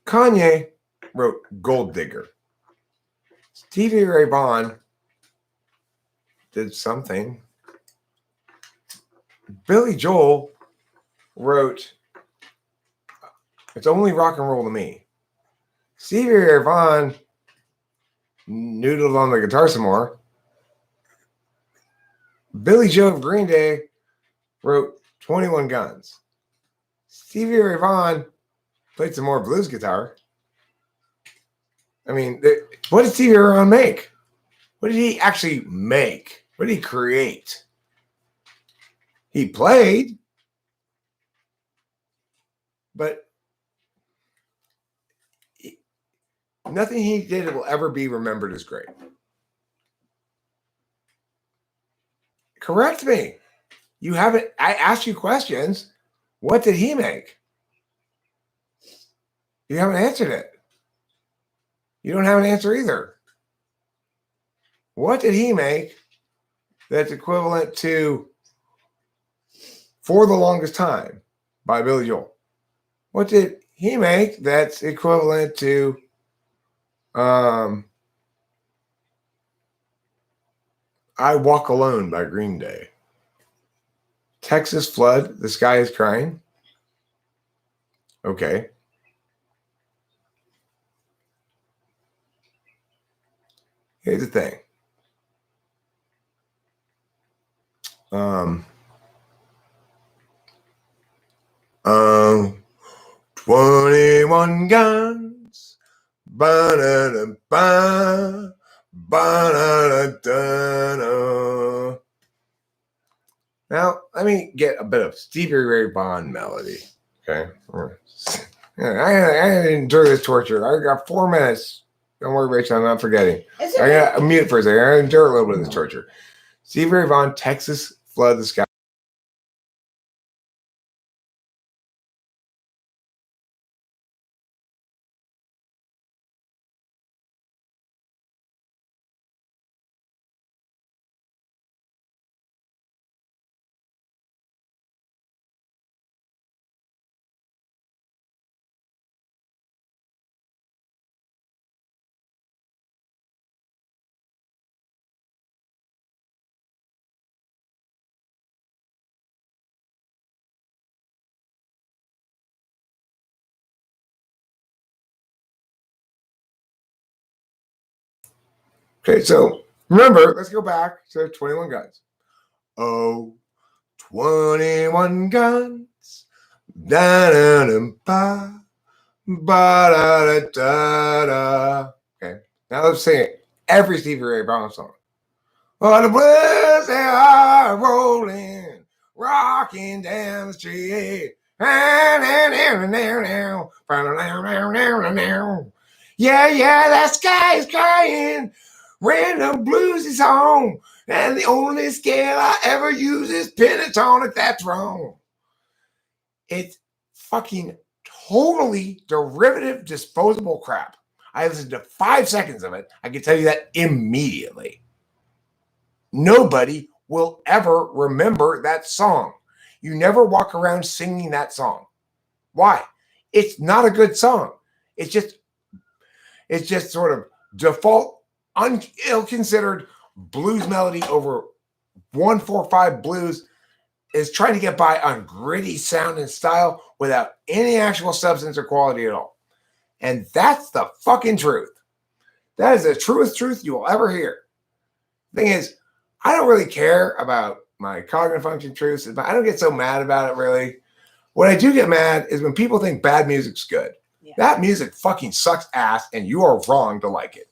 Speaker 1: Kanye wrote Gold Digger. Stevie Ray Vaughan did something. Billy Joel wrote It's Only Rock and Roll to Me. Stevie Ray Vaughan noodled on the guitar some more. Billy Joe of Green Day wrote 21 Guns. Stevie Ray Vaughan played some more blues guitar. I mean, what did Stevie Ray Vaughan make? What did he actually make? What did he create? He played, but nothing he did will ever be remembered as great. Correct me. You haven't. I asked you questions. What did he make? You haven't answered it. You don't have an answer either. What did he make that's equivalent to For the Longest Time by Billy Joel? What did he make that's equivalent to I Walk Alone by Green Day? Texas Flood, The Sky is Crying? Okay. Here's the thing. 21 guns. Ba-da-da-ba, ba-da-da-da-da. Now, let me get a bit of Stevie Ray Vaughan melody. Okay. I enjoy this torture. I got 4 minutes. Don't worry, Rachel, I'm not forgetting. I got to mute for a second. I enjoy a little bit of this torture. Stevie Ray Vaughan, Texas Flood, The Sky. Okay, so remember, let's go back to 21 Guns. Oh, 21 guns. Da-da-da-ba, ba-da-da-da-da. Okay, now let's sing it. Every Stevie Ray Vaughan song. Oh, the blues they are rolling, rocking down the street. Yeah, yeah, that sky is crying. Random blues is home. And the only scale I ever use is pentatonic. That's wrong. It's fucking totally derivative, disposable crap. I listened to 5 seconds of it. I can tell you that immediately. Nobody will ever remember that song. You never walk around singing that song. Why? It's not a good song. It's just sort of default, ill-considered blues melody over 1-4-5 blues is trying to get by on gritty sound and style without any actual substance or quality at all. And that's the fucking truth. That is the truest truth you will ever hear. Thing is, I don't really care about my cognitive function truths. I don't get so mad about it, really. What I do get mad is when people think bad music's good. Yeah. That music fucking sucks ass, and you are wrong to like it.